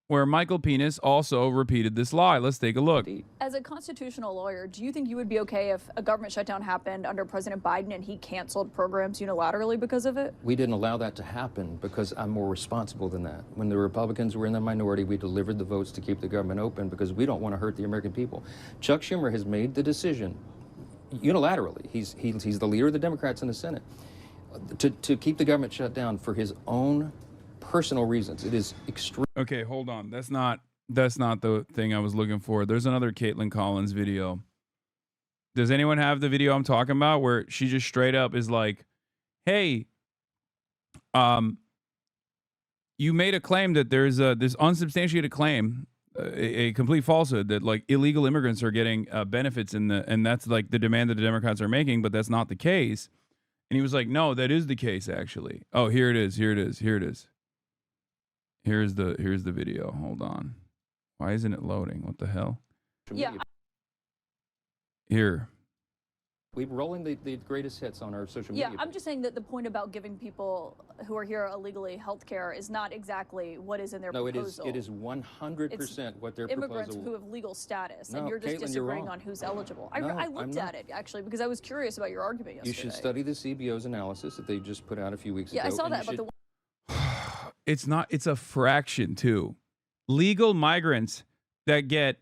where Michael Penis also repeated this lie. Let's take a look. As a constitutional lawyer, do you think you would be okay if a government shutdown happened under President Biden and he canceled programs unilaterally because of it? We didn't allow that to happen because I'm more responsible than that. When the Republicans were in the minority, we delivered the votes to keep the government open because we don't want to hurt the American people. Chuck Schumer has made the decision unilaterally. He's the leader of the Democrats in the Senate to keep the government shut down for his own personal reasons. It is extreme. Okay, hold on. That's not the thing I was looking for. There's another Caitlin Collins video. Does anyone have the video I'm talking about where she just straight up is like, "Hey, you made a claim that there's this unsubstantiated claim, a complete falsehood that like illegal immigrants are getting benefits and that's like the demand that the Democrats are making, but that's not the case." And he was like, "No, that is the case actually." Oh, here it is. Here it is. Here it is. Here's the video. Hold on. Why isn't it loading? What the hell? Yeah. Here. We're rolling the greatest hits on our social media. Yeah, I'm just saying that the point about giving people who are here illegally health care is not exactly what is in their proposal. No, it is 100% what their immigrants proposal. who have legal status, No, and you're just Caitlin, disagreeing you're on wrong. who's eligible. No, I I'm looked not. at it, actually, because I was curious about your argument yesterday. You should study the CBO's analysis that they just put out a few weeks ago. Yeah, I saw and that, you but should- It's a fraction too. Legal migrants that get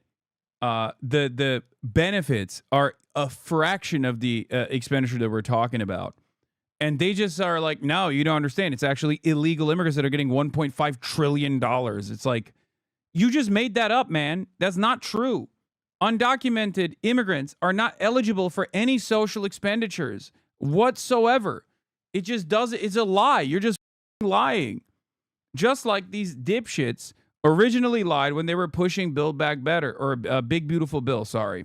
the benefits are a fraction of the expenditure that we're talking about. And they just are like, no, you don't understand. It's actually illegal immigrants that are getting $1.5 trillion. It's like, you just made that up, man. That's not true. Undocumented immigrants are not eligible for any social expenditures whatsoever. It just doesn't. It's a lie. You're just lying. Just like these dipshits originally lied when they were pushing Build Back Better, or Big Beautiful Bill, sorry.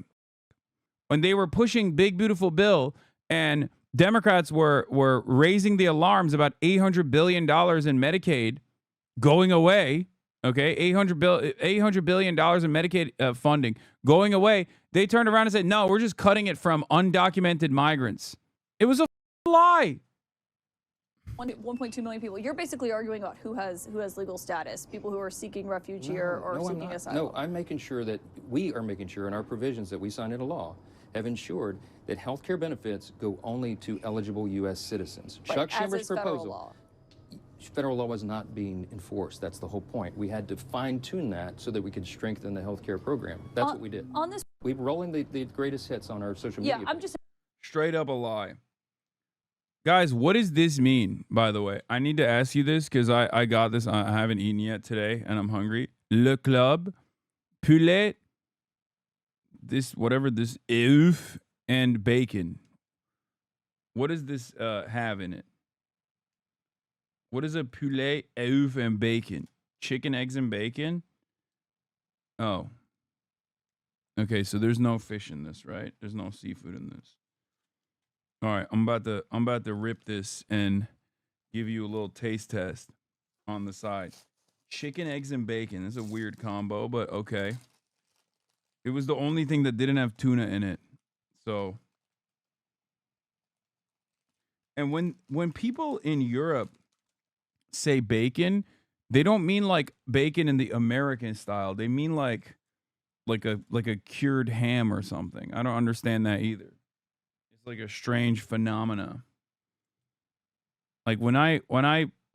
When they were pushing Big Beautiful Bill and Democrats were raising the alarms about $800 billion in Medicaid going away, okay? $800 billion in Medicaid funding going away. They turned around and said, no, we're just cutting it from undocumented migrants. It was a lie. 1.2 million people. You're basically arguing about who has legal status, people who are seeking refuge here or I'm seeking not. asylum. No, I'm making sure that we are making sure in our provisions that we sign into law have ensured that health care benefits go only to eligible U.S. citizens. Right, Chuck as Schumer's is federal proposal. law. Federal law was not being enforced. That's the whole point. We had to fine-tune that so that we could strengthen the health care program. That's what we did. On this, We're rolling the greatest hits on our social yeah, media. I'm just Straight up a lie. Guys, what does this mean, by the way? I need to ask you this because I got this. I haven't eaten yet today and I'm hungry. Le Club, poulet, whatever this is, and bacon. What does this have in it? What is a poulet, œuf, and bacon? Chicken, eggs, and bacon? Oh. Okay, so there's no fish in this, right? There's no seafood in this. All right, I'm about to rip this and give you a little taste test on the side. Chicken, eggs, and bacon. This is a weird combo, but okay. It was the only thing that didn't have tuna in it. So, and when people in Europe say bacon, they don't mean like bacon in the American style. They mean like a cured ham or something. I don't understand that either. It's like a strange phenomena. Like when I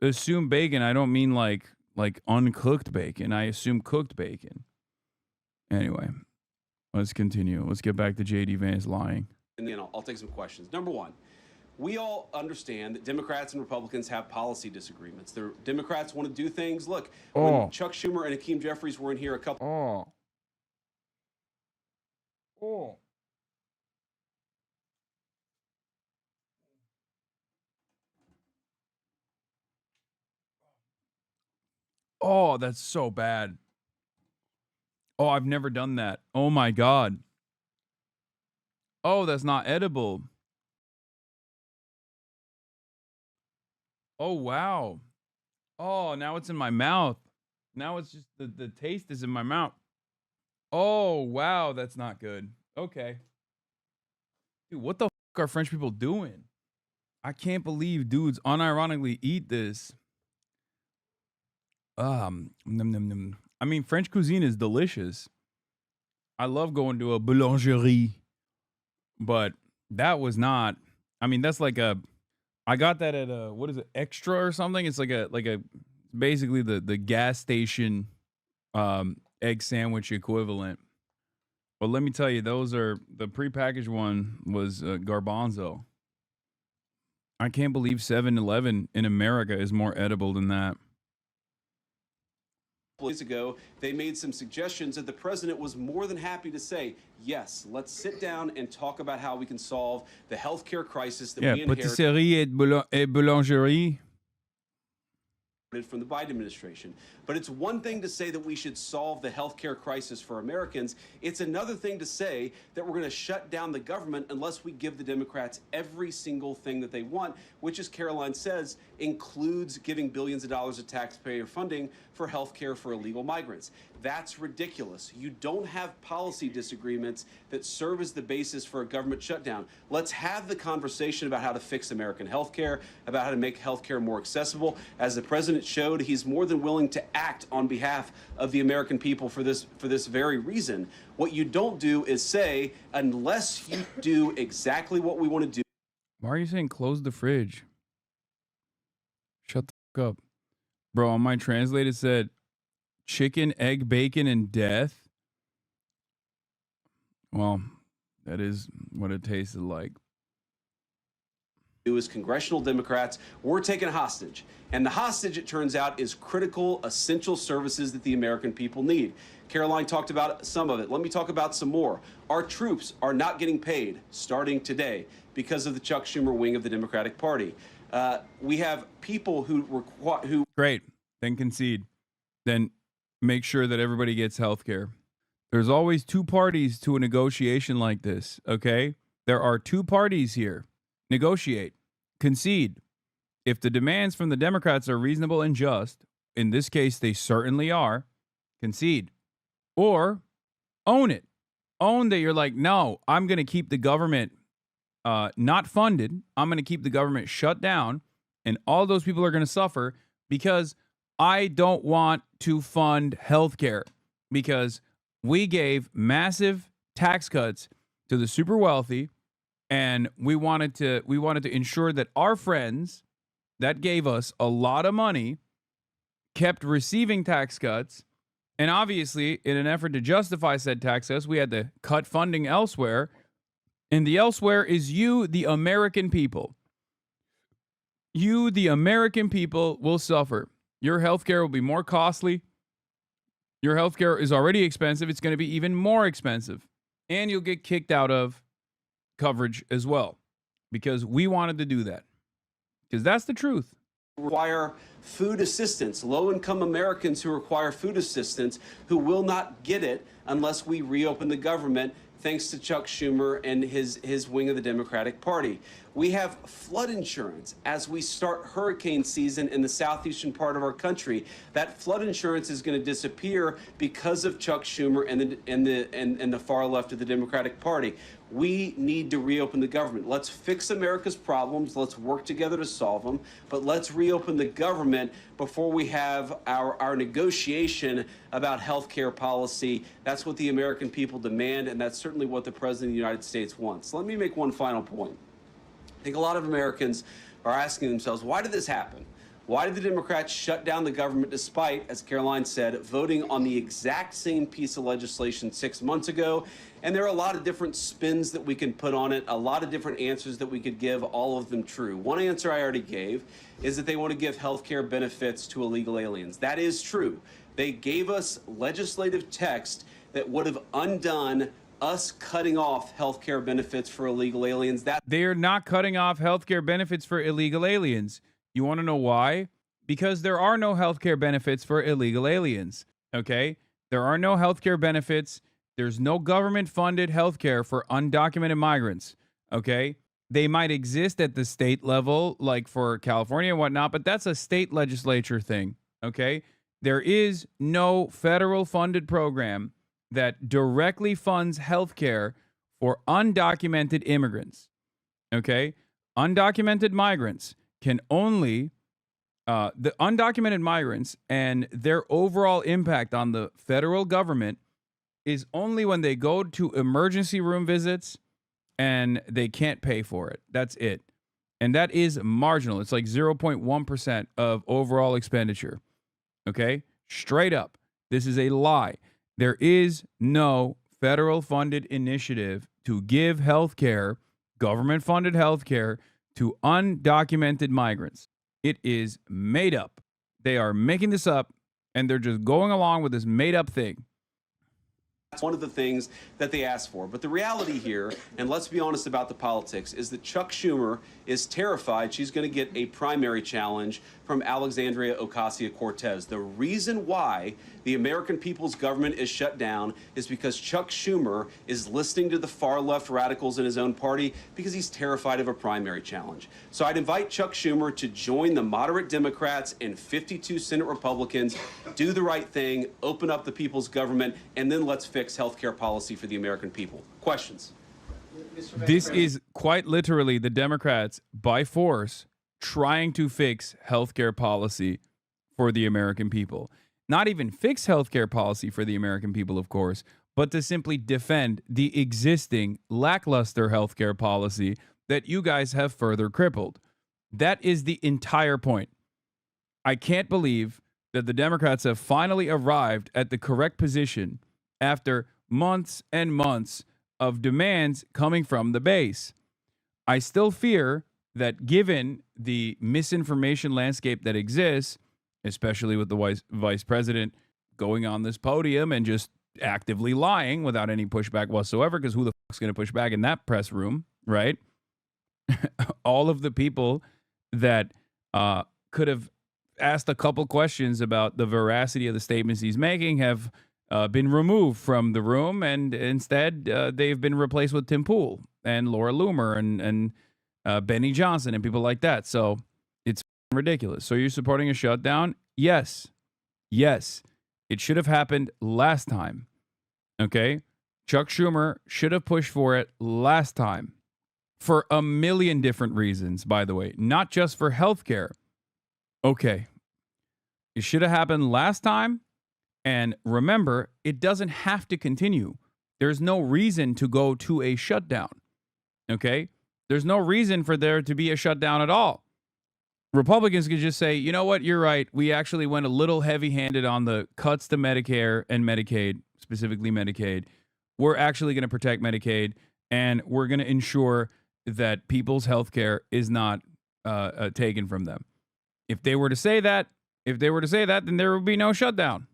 assume bacon, I don't mean like uncooked bacon. I assume cooked bacon. Anyway, let's continue. Let's get back to JD Vance lying. And then I'll take some questions. Number one, we all understand that Democrats and Republicans have policy disagreements. The Democrats want to do things. Look, when Chuck Schumer and Hakeem Jeffries were in here a couple. Oh, that's so bad. Oh, I've never done that. Oh my God. Oh, that's not edible. Oh, wow. Oh, now it's in my mouth. Now it's just the taste is in my mouth. Oh, wow. That's not good. Okay. Dude, what the fuck are French people doing? I can't believe dudes unironically eat this. Num, num, num. I mean, French cuisine is delicious. I love going to a boulangerie, but that was not. I mean, that's like I got that at a, what is it, Extra or something? It's like a basically the gas station egg sandwich equivalent. But let me tell you, those are, the prepackaged one was garbanzo. I can't believe 7-Eleven in America is more edible than that. Days ago, they made some suggestions that the president was more than happy to say, yes, let's sit down and talk about how we can solve the healthcare crisis that we inherited Patisserie et boulangerie. from the Biden administration. But it's one thing to say that we should solve the healthcare crisis for Americans. It's another thing to say that we're going to shut down the government unless we give the Democrats every single thing that they want, which, as Caroline says, includes giving billions of dollars of taxpayer funding for healthcare for illegal migrants. That's ridiculous. You don't have policy disagreements that serve as the basis for a government shutdown. Let's have the conversation about how to fix American healthcare, about how to make healthcare more accessible. As the president showed, he's more than willing to act on behalf of the American people for this very reason. What you don't do is say, unless you do exactly what we want to do. Why are you saying close the fridge? Shut the fuck up. Bro, on my translate it said chicken, egg, bacon, and death. Well, that is what it tasted like. As congressional Democrats, we're taken hostage. And the hostage, it turns out, is critical, essential services that the American people need. Caroline talked about some of it. Let me talk about some more. Our troops are not getting paid starting today because of the Chuck Schumer wing of the Democratic Party. We have people who Great. Then concede. Then make sure that everybody gets health care. There's always two parties to a negotiation like this, okay? There are two parties here. Negotiate. Concede. If the demands from the Democrats are reasonable and just, in this case they certainly are, concede. Or own it. Own that you're like, no, I'm going to keep the government not funded. I'm going to keep the government shut down, and all those people are going to suffer because I don't want to fund healthcare, because we gave massive tax cuts to the super wealthy, and we wanted to ensure that our friends that gave us a lot of money kept receiving tax cuts. And obviously, in an effort to justify said tax cuts, we had to cut funding elsewhere. And the elsewhere is you, the American people. You, the American people, will suffer. Your healthcare will be more costly. Your healthcare is already expensive. It's going to be even more expensive. And you'll get kicked out of coverage as well, because we wanted to do that. Because that's the truth. Require food assistance, low-income Americans who require food assistance, who will not get it unless we reopen the government, thanks to Chuck Schumer and his wing of the Democratic Party. We have flood insurance as we start hurricane season in the southeastern part of our country. That flood insurance is going to disappear because of Chuck Schumer and the far left of the Democratic Party. We need to reopen the government. Let's fix America's problems. Let's work together to solve them. But let's reopen the government before we have our negotiation about health care policy. That's what the American people demand, and that's certainly what the President of the United States wants. Let me make one final point. I think a lot of Americans are asking themselves, why did this happen? Why did the Democrats shut down the government despite, as Caroline said, voting on the exact same piece of legislation 6 months ago? And there are a lot of different spins that we can put on it, a lot of different answers that we could give, all of them true. One answer I already gave is that they want to give health care benefits to illegal aliens. That is true. They gave us legislative text that would have undone us cutting off health care benefits for illegal aliens. They're not cutting off health care benefits for illegal aliens. You want to know why? Because there are no health care benefits for illegal aliens, okay? There are no health care benefits. There's no government-funded health care for undocumented migrants, okay? They might exist at the state level, like for California and whatnot, but that's a state legislature thing, okay? There is no federal-funded program that directly funds health care for undocumented immigrants, okay? Undocumented migrants can only, the undocumented migrants and their overall impact on the federal government is only when they go to emergency room visits and they can't pay for it. That's it. And that is marginal. It's like 0.1% of overall expenditure. Okay? Straight up. This is a lie. There is no federal funded initiative to give health care, government funded health care, to undocumented migrants. It is made up. They are making this up, and they're just going along with this made up thing. That's one of the things that they asked for. But the reality here, and let's be honest about the politics, is that Chuck Schumer is terrified she's going to get a primary challenge from from Alexandria Ocasio-Cortez. The reason why the American people's government is shut down is because Chuck Schumer is listening to the far-left radicals in his own party because he's terrified of a primary challenge. So I'd invite Chuck Schumer to join the moderate Democrats and 52 Senate Republicans, do the right thing, open up the people's government, and then let's fix health care policy for the American people. Questions? This is quite literally the Democrats, by force, trying to fix healthcare policy for the American people. Not even fix healthcare policy for the American people, of course, but to simply defend the existing lackluster healthcare policy that you guys have further crippled. That is the entire point. I can't believe that the Democrats have finally arrived at the correct position after months and months of demands coming from the base. I still fear that given the misinformation landscape that exists, especially with the vice president going on this podium and just actively lying without any pushback whatsoever, because who the fuck's going to push back in that press room, right? All of the people that could have asked a couple questions about the veracity of the statements he's making have been removed from the room, and instead they've been replaced with Tim Pool and Laura Loomer and Benny Johnson and people like that. So it's ridiculous. So you're supporting a shutdown? Yes. Yes. It should have happened last time. Okay? Chuck Schumer should have pushed for it last time for a million different reasons, by the way, not just for healthcare. Okay. It should have happened last time. And remember, it doesn't have to continue. There's no reason to go to a shutdown. Okay? There's no reason for there to be a shutdown at all. Republicans could just say, you know what, you're right. We actually went a little heavy-handed on the cuts to Medicare and Medicaid, specifically Medicaid. We're actually going to protect Medicaid, and we're going to ensure that people's health care is not taken from them. If they were to say that, then there would be no shutdown.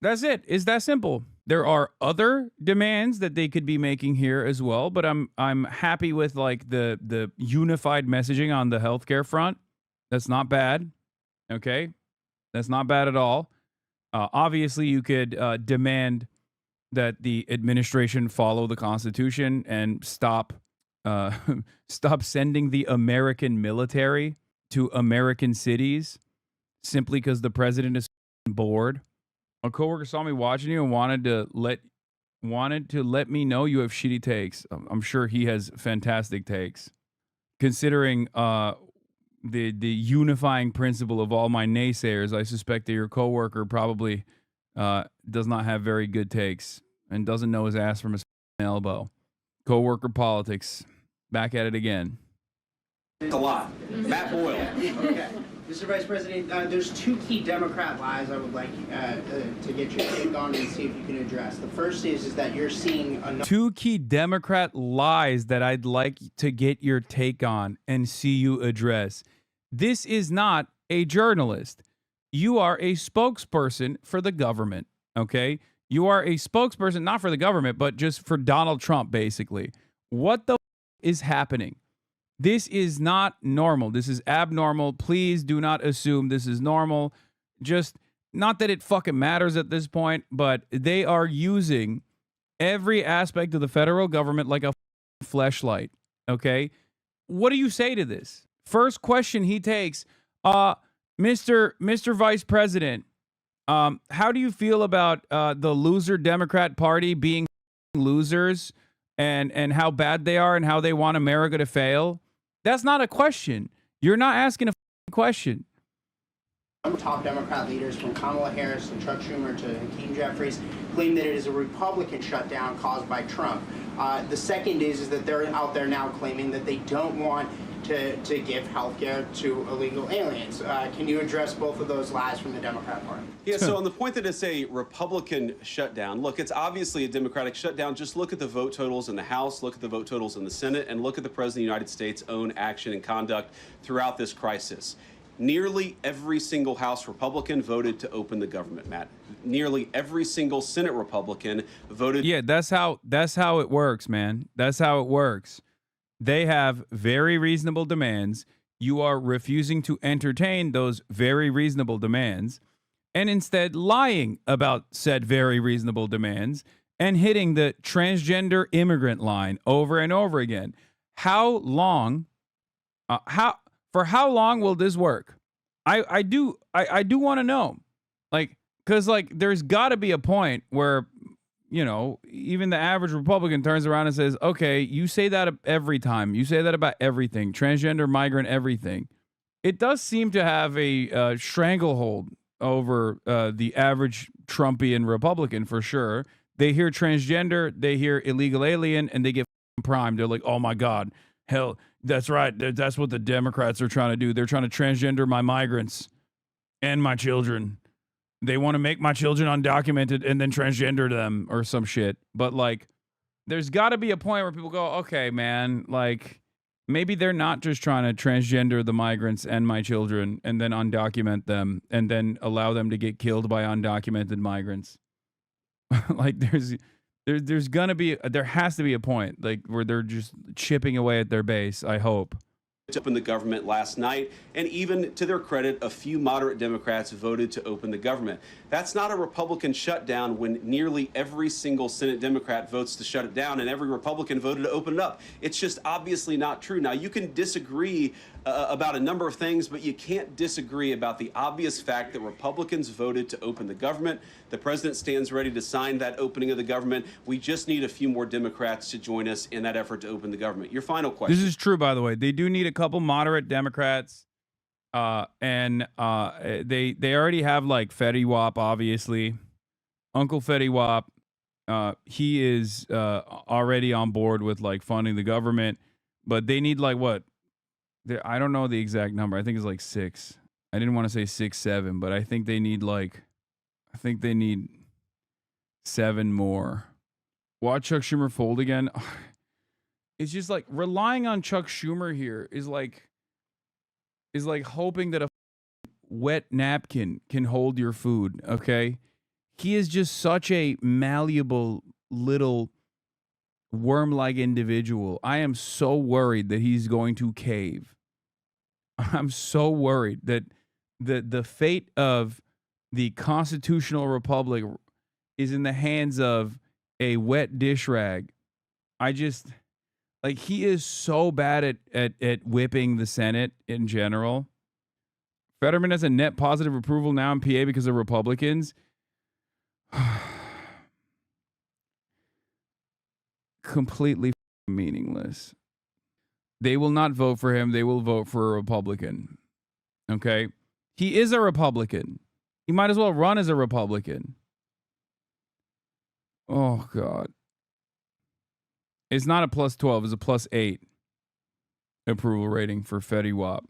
That's it. It's that simple. There are other demands that they could be making here as well, but I'm happy with like the unified messaging on the healthcare front. That's not bad. Okay? That's not bad at all. Obviously, you could demand that the administration follow the Constitution and stop sending the American military to American cities simply because the president is bored. A coworker saw me watching you and wanted to let me know you have shitty takes. I'm sure he has fantastic takes. Considering the unifying principle of all my naysayers, I suspect that your coworker probably does not have very good takes and doesn't know his ass from his elbow. Coworker politics. Back at it again. It's a lot. Matt Boyle. Okay. Mr. Vice President, there's two key Democrat lies I would like to get your take on and see if you can address. The first is that you're seeing two key Democrat lies that I'd like to get your take on and see you address. This is not a journalist. You are a spokesperson for the government, okay? You are a spokesperson, not for the government, but just for Donald Trump, basically. What the is happening? This is not normal. This is abnormal. Please do not assume this is normal. Just not that it fucking matters at this point, but they are using every aspect of the federal government like a fleshlight. Okay? What do you say to this? First question he takes, Mr. Vice President, how do you feel about the loser Democrat Party being losers and how bad they are and how they want America to fail? That's not a question. You're not asking a question. Top Democrat leaders from Kamala Harris and Chuck Schumer to Hakeem Jeffries claim that it is a Republican shutdown caused by Trump. The second is that they're out there now claiming that they don't want to give health care to illegal aliens. Can you address both of those lies from the Democrat Party? Yeah, so on the point that it's a Republican shutdown, look, it's obviously a Democratic shutdown. Just look at the vote totals in the House, look at the vote totals in the Senate, and look at the President of the United States' own action and conduct throughout this crisis. Nearly every single House Republican voted to open the government, Matt. Nearly every single Senate Republican voted. Yeah, that's how it works, man. That's how it works. They have very reasonable demands. you are refusing to entertain those very reasonable demands and instead lying about said very reasonable demands and hitting the transgender immigrant line over and over again. How long, for how long will this work? I do want to know, like, because like there's got to be a point where, you know, even the average Republican turns around and says, okay, you say that every time, you say that about everything, transgender, migrant, everything. It does seem to have a stranglehold over the average Trumpian Republican for sure. They hear transgender, they hear illegal alien, and they get primed. They're like, oh my God, hell, that's right. That's what the Democrats are trying to do. They're trying to transgender my migrants and my children. They want to make my children undocumented and then transgender them or some shit. But like, there's got to be a point where people go, okay, man, like maybe they're not just trying to transgender the migrants and my children and then undocument them and then allow them to get killed by undocumented migrants. Like there's gonna be, there has to be a point like where they're just chipping away at their base, I hope. To open the government last night, and even to their credit, a few moderate Democrats voted to open the government. That's not a Republican shutdown when nearly every single Senate Democrat votes to shut it down and every Republican voted to open it up. It's just obviously not true. Now, you can disagree about a number of things, but you can't disagree about the obvious fact that Republicans voted to open the government. The president stands ready to sign that opening of the government. We just need a few more Democrats to join us in that effort to open the government. Your final question. This is true, by the way. They do need a couple moderate Democrats, and they already have like Fetty Wap, obviously. Uncle Fetty Wap, he is already on board with like funding the government, but they need like what? I don't know the exact number. I think it's like 6. I didn't want to say 6, 7, but I think they need 7 more. Watch Chuck Schumer fold again. It's just like relying on Chuck Schumer here is like hoping that a wet napkin can hold your food, okay? He is just such a malleable little worm-like individual. I am so worried that he's going to cave. I'm so worried that the fate of the constitutional republic is in the hands of a wet dish rag. I just, like, he is so bad at whipping the Senate in general. Fetterman has a net positive approval now in PA because of Republicans. Completely meaningless. They will not vote for him. They will vote for a Republican. Okay? He is a Republican. He might as well run as a Republican. Oh, God. It's not a plus 12. It's a plus 8 approval rating for Fetty Wap.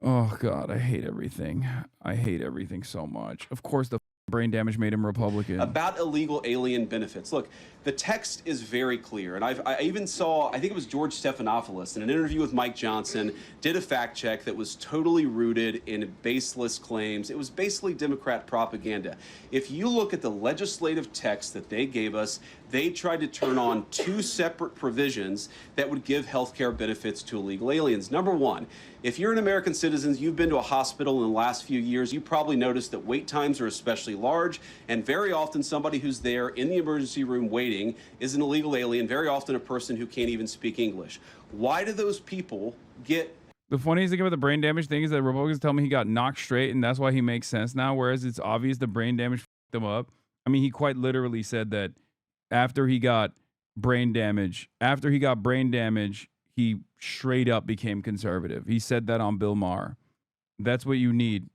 Oh, God. I hate everything. I hate everything so much. Of course, the brain damage made him Republican. About illegal alien benefits. Look, the text is very clear. And I even saw, I think it was George Stephanopoulos in an interview with Mike Johnson, did a fact check that was totally rooted in baseless claims. It was basically Democrat propaganda. If you look at the legislative text that they gave us, they tried to turn on 2 separate provisions that would give health care benefits to illegal aliens. Number one, if you're an American citizen, you've been to a hospital in the last few years, you probably noticed that wait times are especially large, and very often somebody who's there in the emergency room waiting is an illegal alien, very often a person who can't even speak English. Why do those people get... The funniest thing about the brain damage thing is that Republicans tell me he got knocked straight, and that's why he makes sense now, whereas it's obvious the brain damage fucked him up. I mean, he quite literally said that after he got brain damage, he straight up became conservative. He said that on Bill Maher. That's what you need.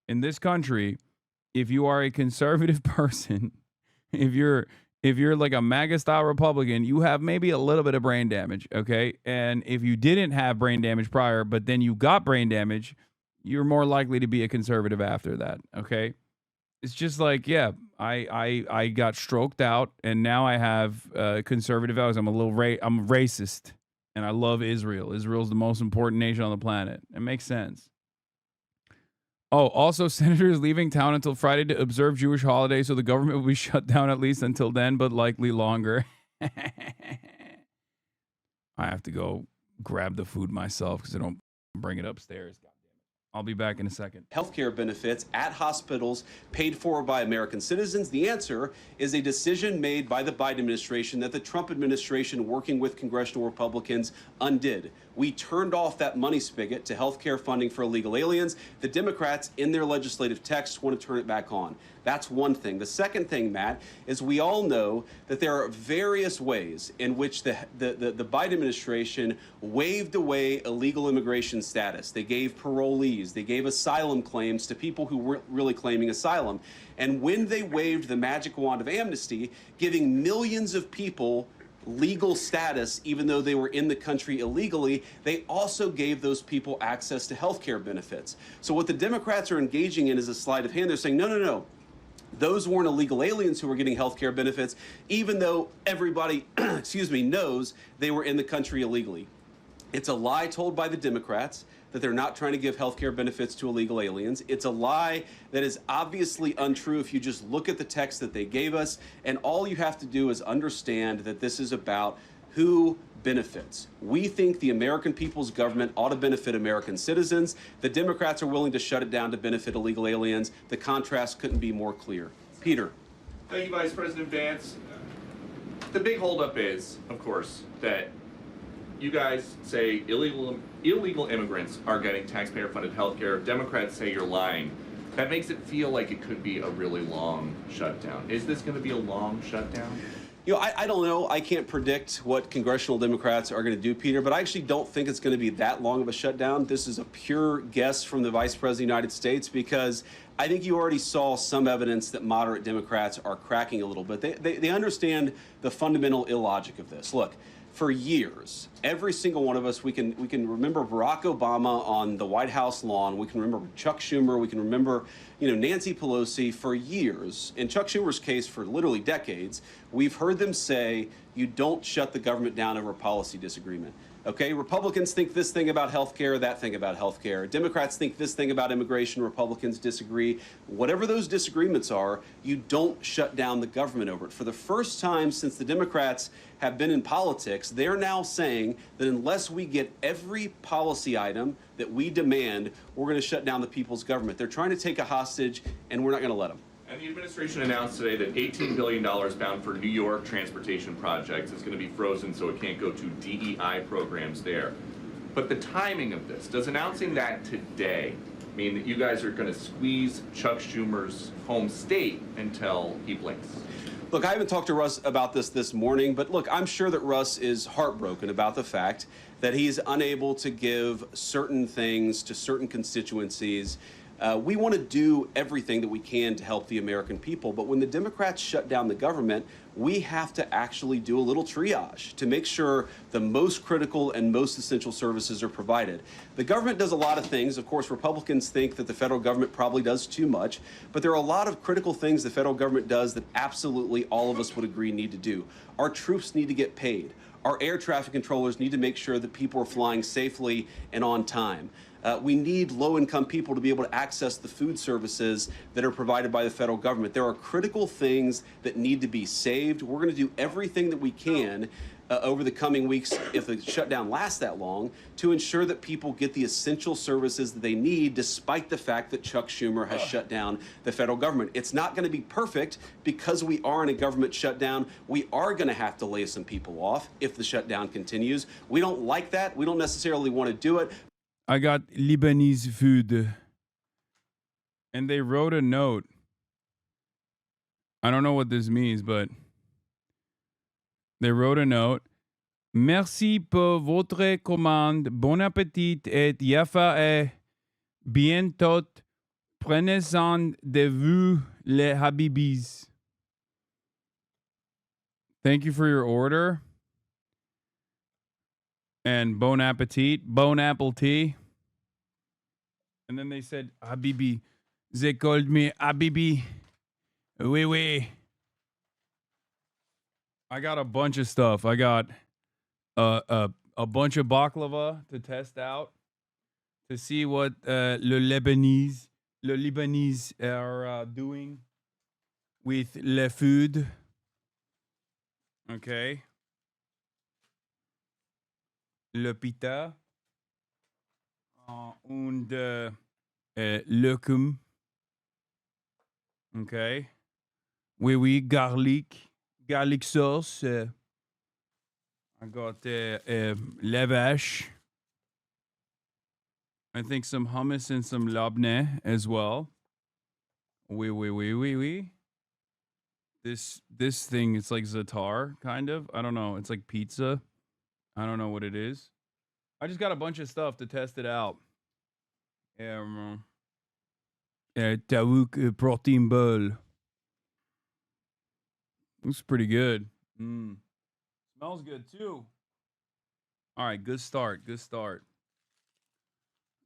In this country, if you are a conservative person, if you're like a MAGA-style Republican, you have maybe a little bit of brain damage, okay? And if you didn't have brain damage prior, but then you got brain damage, you're more likely to be a conservative after that, okay? It's just like, yeah, I got stroked out, and now I have conservative values. I'm I'm racist, and I love Israel. Israel's the most important nation on the planet. It makes sense. Oh, also, senators leaving town until Friday to observe Jewish holidays, so the government will be shut down at least until then, but likely longer. I have to go grab the food myself because I don't bring it upstairs. I'll be back in a second. Healthcare benefits at hospitals paid for by American citizens? The answer is a decision made by the Biden administration that the Trump administration, working with congressional Republicans, undid. We turned off that money spigot to healthcare funding for illegal aliens. The Democrats, in their legislative text, want to turn it back on. That's one thing. The second thing, Matt, is we all know that there are various ways in which the Biden administration waved away illegal immigration status. They gave parolees, they gave asylum claims to people who weren't really claiming asylum. And when they waved the magic wand of amnesty, giving millions of people legal status, even though they were in the country illegally, they also gave those people access to health care benefits. So what the Democrats are engaging in is a sleight of hand. They're saying, no, no, no. Those weren't illegal aliens who were getting health care benefits, even though everybody, knows they were in the country illegally. It's a lie told by the Democrats that they're not trying to give health care benefits to illegal aliens. It's a lie that is obviously untrue if you just look at the text that they gave us. And all you have to do is understand that this is about who benefits. We think the American people's government ought to benefit American citizens. The Democrats are willing to shut it down to benefit illegal aliens. The contrast couldn't be more clear. Peter. Thank you, Vice President Vance. The big holdup is, of course, that you guys say illegal immigrants are getting taxpayer-funded health care. Democrats say you're lying. That makes it feel like it could be a really long shutdown. Is this going to be a long shutdown? You know, I don't know. I can't predict what congressional Democrats are going to do, Peter, but I actually don't think it's going to be that long of a shutdown. This is a pure guess from the Vice President of the United States because I think you already saw some evidence that moderate Democrats are cracking a little bit. They understand the fundamental illogic of this. Look, for years, every single one of us, we can remember Barack Obama on the White House lawn. We can remember Chuck Schumer. We can remember, Nancy Pelosi for years. In Chuck Schumer's case, for literally decades, we've heard them say, you don't shut the government down over a policy disagreement. Okay, Republicans think this thing about health care, that thing about health care. Democrats think this thing about immigration. Republicans disagree. Whatever those disagreements are, you don't shut down the government over it. For the first time since the Democrats have been in politics, they're now saying that unless we get every policy item that we demand, we're going to shut down the people's government. They're trying to take a hostage, and we're not going to let them. And the administration announced today that $18 billion bound for New York transportation projects is going to be frozen so it can't go to DEI programs there. But the timing of this, does announcing that today mean that you guys are going to squeeze Chuck Schumer's home state until he blinks? Look, I haven't talked to Russ about this morning, but look, I'm sure that Russ is heartbroken about the fact that he's unable to give certain things to certain constituencies. We want to do everything that we can to help the American people, but when the Democrats shut down the government, we have to actually do a little triage to make sure the most critical and most essential services are provided. The government does a lot of things. Of course, Republicans think that the federal government probably does too much, but there are a lot of critical things the federal government does that absolutely all of us would agree need to do. Our troops need to get paid. Our air traffic controllers need to make sure that people are flying safely and on time. We need low-income people to be able to access the food services that are provided by the federal government. There are critical things that need to be saved. We're going to do everything that we can over the coming weeks, if the shutdown lasts that long, to ensure that people get the essential services that they need, despite the fact that Chuck Schumer has shut down the federal government. It's not going to be perfect because we are in a government shutdown. We are going to have to lay some people off if the shutdown continues. We don't like that. We don't necessarily want to do it. I got Lebanese food. And they wrote a note. I don't know what this means, but they wrote a note. Merci pour votre commande. Bon appétit et yafa et bientôt. Prenez soin de vous, les Habibis. Thank you for your order. And bon appetit, bon apple tea. And then they said, Habibi. They called me Habibi. Oui, oui. I got a bunch of stuff. I got a bunch of baklava to test out to see what le Lebanese are doing with le food. Okay. Le pita. Und Leucum. Okay. Oui, garlic sauce. I got lavash. I think some hummus and some labneh as well. Oui. This thing, it's like za'atar, kind of. I don't know. It's like pizza. I don't know what it is. I just got a bunch of stuff to test it out. Tawuk protein bowl. Looks pretty good. Smells good too. All right, good start.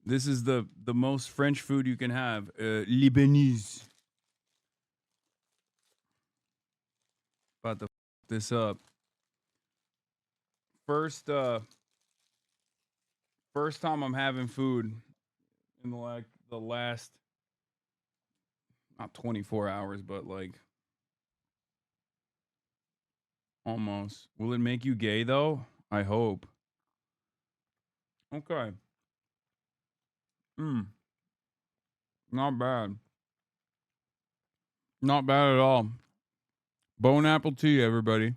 This is the most French food you can have. Lebanese. About to f this up. First time I'm having food in the last, not 24 hours, but like almost. Will it make you gay though? I hope. Okay. Not bad. Not bad at all. Bone apple tea, everybody.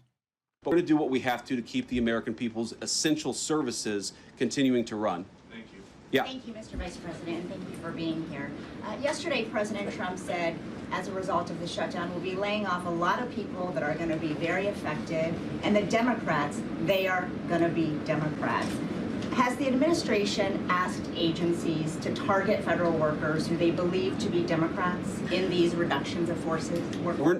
But we're going to do what we have to keep the American people's essential services continuing to run. Thank you. Yeah. Thank you, Mr. Vice President, and thank you for being here. Yesterday, President Trump said, as a result of the shutdown, we'll be laying off a lot of people that are going to be very affected, and the Democrats, they are going to be Democrats. Has the administration asked agencies to target federal workers who they believe to be Democrats in these reductions of forces?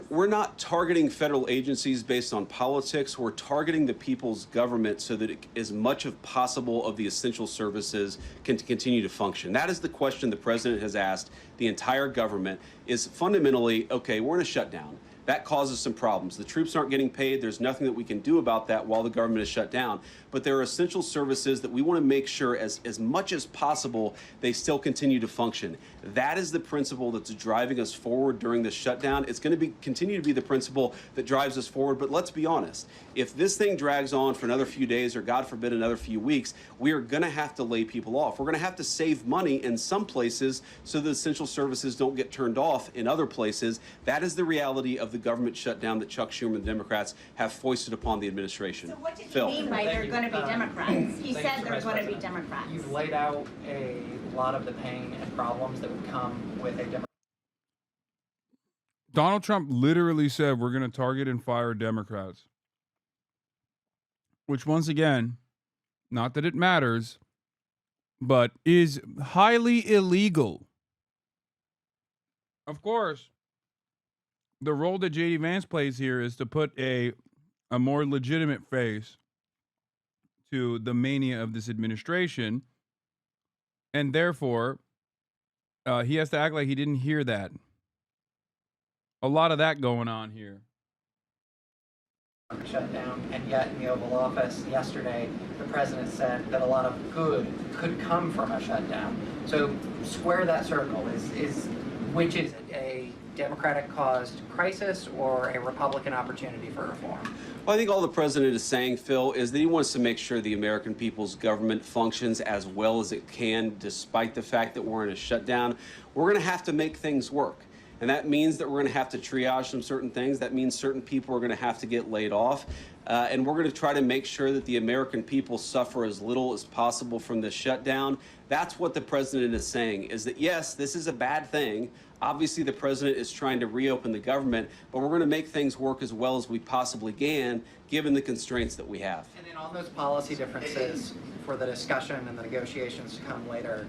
We're not targeting federal agencies based on politics. We're targeting the people's government so that as much as possible of the essential services can continue to function. That is the question the president has asked the entire government, is fundamentally, okay, we're in a shutdown. That causes some problems. The troops aren't getting paid. There's nothing that we can do about that while the government is shut down. But there are essential services that we want to make sure as much as possible they still continue to function. That is the principle that's driving us forward during this shutdown. It's going to continue to be the principle that drives us forward. But let's be honest. If this thing drags on for another few days or, God forbid, another few weeks, we are going to have to lay people off. We're going to have to save money in some places so the essential services don't get turned off in other places. That is the reality of the government shutdown that Chuck Schumer and the Democrats have foisted upon the administration. So what did he mean by they're going to be Democrats? He said they're going to be Democrats. You've laid out a lot of the pain and problems that would come with a Democrat. Donald Trump literally said we're going to target and fire Democrats. Which, once again, not that it matters, but is highly illegal. Of course, the role that J.D. Vance plays here is to put a more legitimate face to the mania of this administration, and therefore, he has to act like he didn't hear that. A lot of that going on here. Shutdown, and yet in the Oval Office yesterday, the president said that a lot of good could come from a shutdown. So square that circle. Which is it, a Democratic-caused crisis or a Republican opportunity for reform? Well, I think all the president is saying, Phil, is that he wants to make sure the American people's government functions as well as it can, despite the fact that we're in a shutdown. We're going to have to make things work. And that means that we're going to have to triage some certain things. That means certain people are going to have to get laid off. And we're going to try to make sure that the American people suffer as little as possible from this shutdown. That's what the president is saying, is that, yes, this is a bad thing. Obviously, the president is trying to reopen the government, but we're going to make things work as well as we possibly can, given the constraints that we have. And then on those policy differences for the discussion and the negotiations to come later,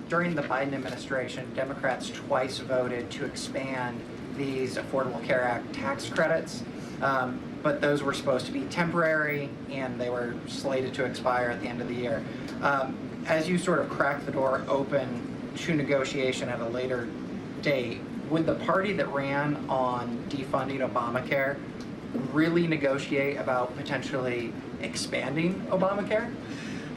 during the Biden administration, Democrats twice voted to expand these Affordable Care Act tax credits, but those were supposed to be temporary and they were slated to expire at the end of the year. As you sort of crack the door open to negotiation at a later date, would the party that ran on defunding Obamacare really negotiate about potentially expanding Obamacare?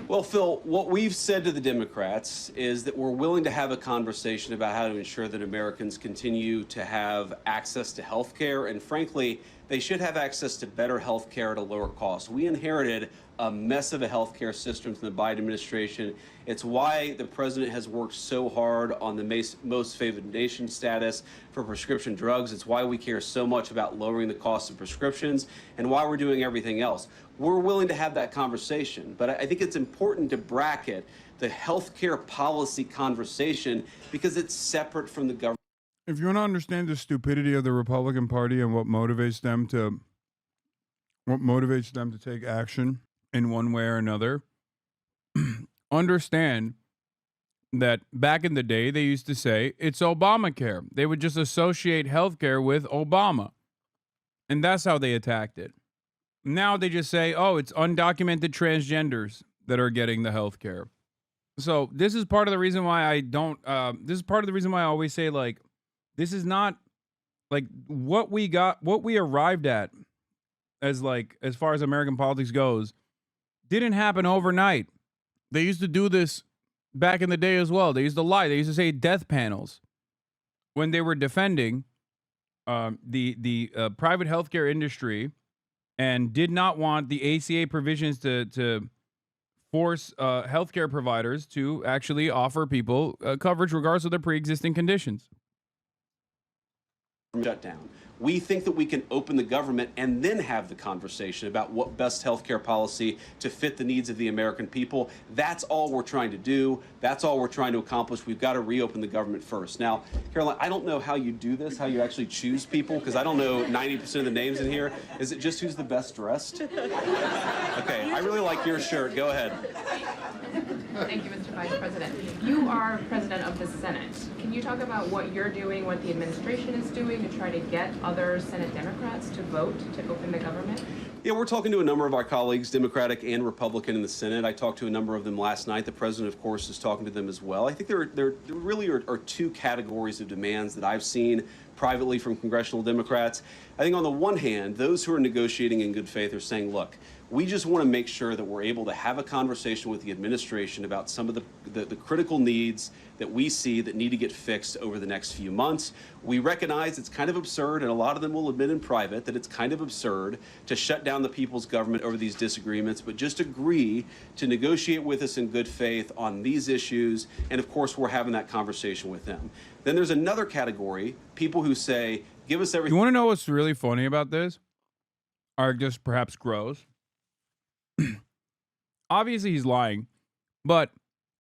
Well, Phil, what we've said to the Democrats is that we're willing to have a conversation about how to ensure that Americans continue to have access to health care and, frankly, they should have access to better health care at a lower cost. We inherited a mess of a healthcare system from the Biden administration. It's why the president has worked so hard on the most favored nation status for prescription drugs. It's why we care so much about lowering the cost of prescriptions and why we're doing everything else. We're willing to have that conversation, but I think it's important to bracket the healthcare policy conversation because it's separate from the government. If you want to understand the stupidity of the Republican Party and what motivates them to take action in one way or another, understand that back in the day they used to say it's Obamacare. They would just associate healthcare with Obama. And that's how they attacked it. Now they just say, oh, it's undocumented transgenders that are getting the healthcare. So this is part of the reason why I don't this is part of the reason why I always say, like, this is not like what we arrived at as far as American politics goes didn't happen overnight. They used to do this back in the day as well. They used to lie. They used to say death panels when they were defending the private healthcare industry and did not want the ACA provisions to force healthcare providers to actually offer people coverage regardless of their pre-existing conditions. Shutdown. We think that we can open the government and then have the conversation about what best healthcare policy to fit the needs of the American people. That's all we're trying to do. That's all we're trying to accomplish. We've got to reopen the government first. Now, Caroline, I don't know how you do this, how you actually choose people, because I don't know 90% of the names in here. Is it just who's the best dressed? Okay, I really like your shirt. Go ahead. Thank you, Mr. Vice President. You are president of the Senate. Can you talk about what you're doing, what the administration is doing to try to get other Senate Democrats to vote to open the government? Yeah, we're talking to a number of our colleagues, Democratic and Republican, in the Senate. I talked to a number of them last night. The president, of course, is talking to them as well. I think there really are two categories of demands that I've seen privately from congressional Democrats. I think on the one hand, those who are negotiating in good faith are saying, look, we just want to make sure that we're able to have a conversation with the administration about some of the critical needs that we see that need to get fixed over the next few months. We recognize it's kind of absurd, and a lot of them will admit in private that it's kind of absurd to shut down the people's government over these disagreements, but just agree to negotiate with us in good faith on these issues. And of course, we're having that conversation with them. Then there's another category, people who say, give us everything. You want to know what's really funny about this? Or just perhaps gross? Obviously, he's lying, but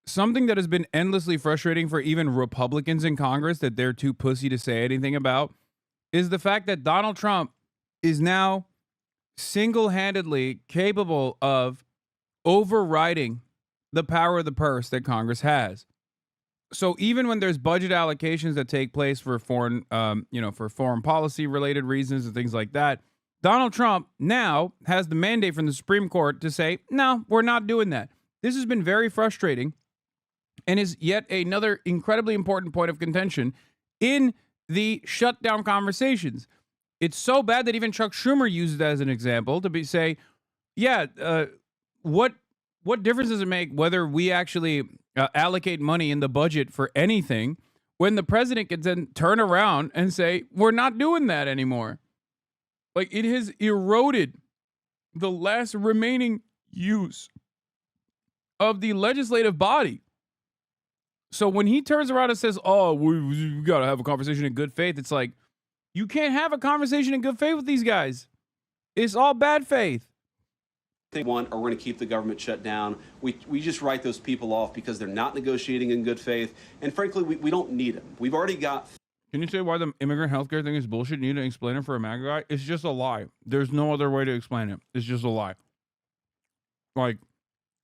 something that has been endlessly frustrating for even Republicans in Congress that they're too pussy to say anything about is the fact that Donald Trump is now single-handedly capable of overriding the power of the purse that Congress has. So even when there's budget allocations that take place for foreign policy related reasons and things like that, Donald Trump now has the mandate from the Supreme Court to say, no, we're not doing that. This has been very frustrating and is yet another incredibly important point of contention in the shutdown conversations. It's so bad that even Chuck Schumer used it as an example to say, what difference does it make whether we actually allocate money in the budget for anything when the president can then turn around and say, we're not doing that anymore? Like, it has eroded the last remaining use of the legislative body. So when he turns around and says, oh, we got to have a conversation in good faith, it's like, you can't have a conversation in good faith with these guys. It's all bad faith. They want, or we're going to keep the government shut down. We just write those people off because they're not negotiating in good faith. And frankly, we don't need them. We've already got. Can you say why the immigrant healthcare thing is bullshit? You need to explain it for a MAGA guy? It's just a lie. There's no other way to explain it. It's just a lie. Like,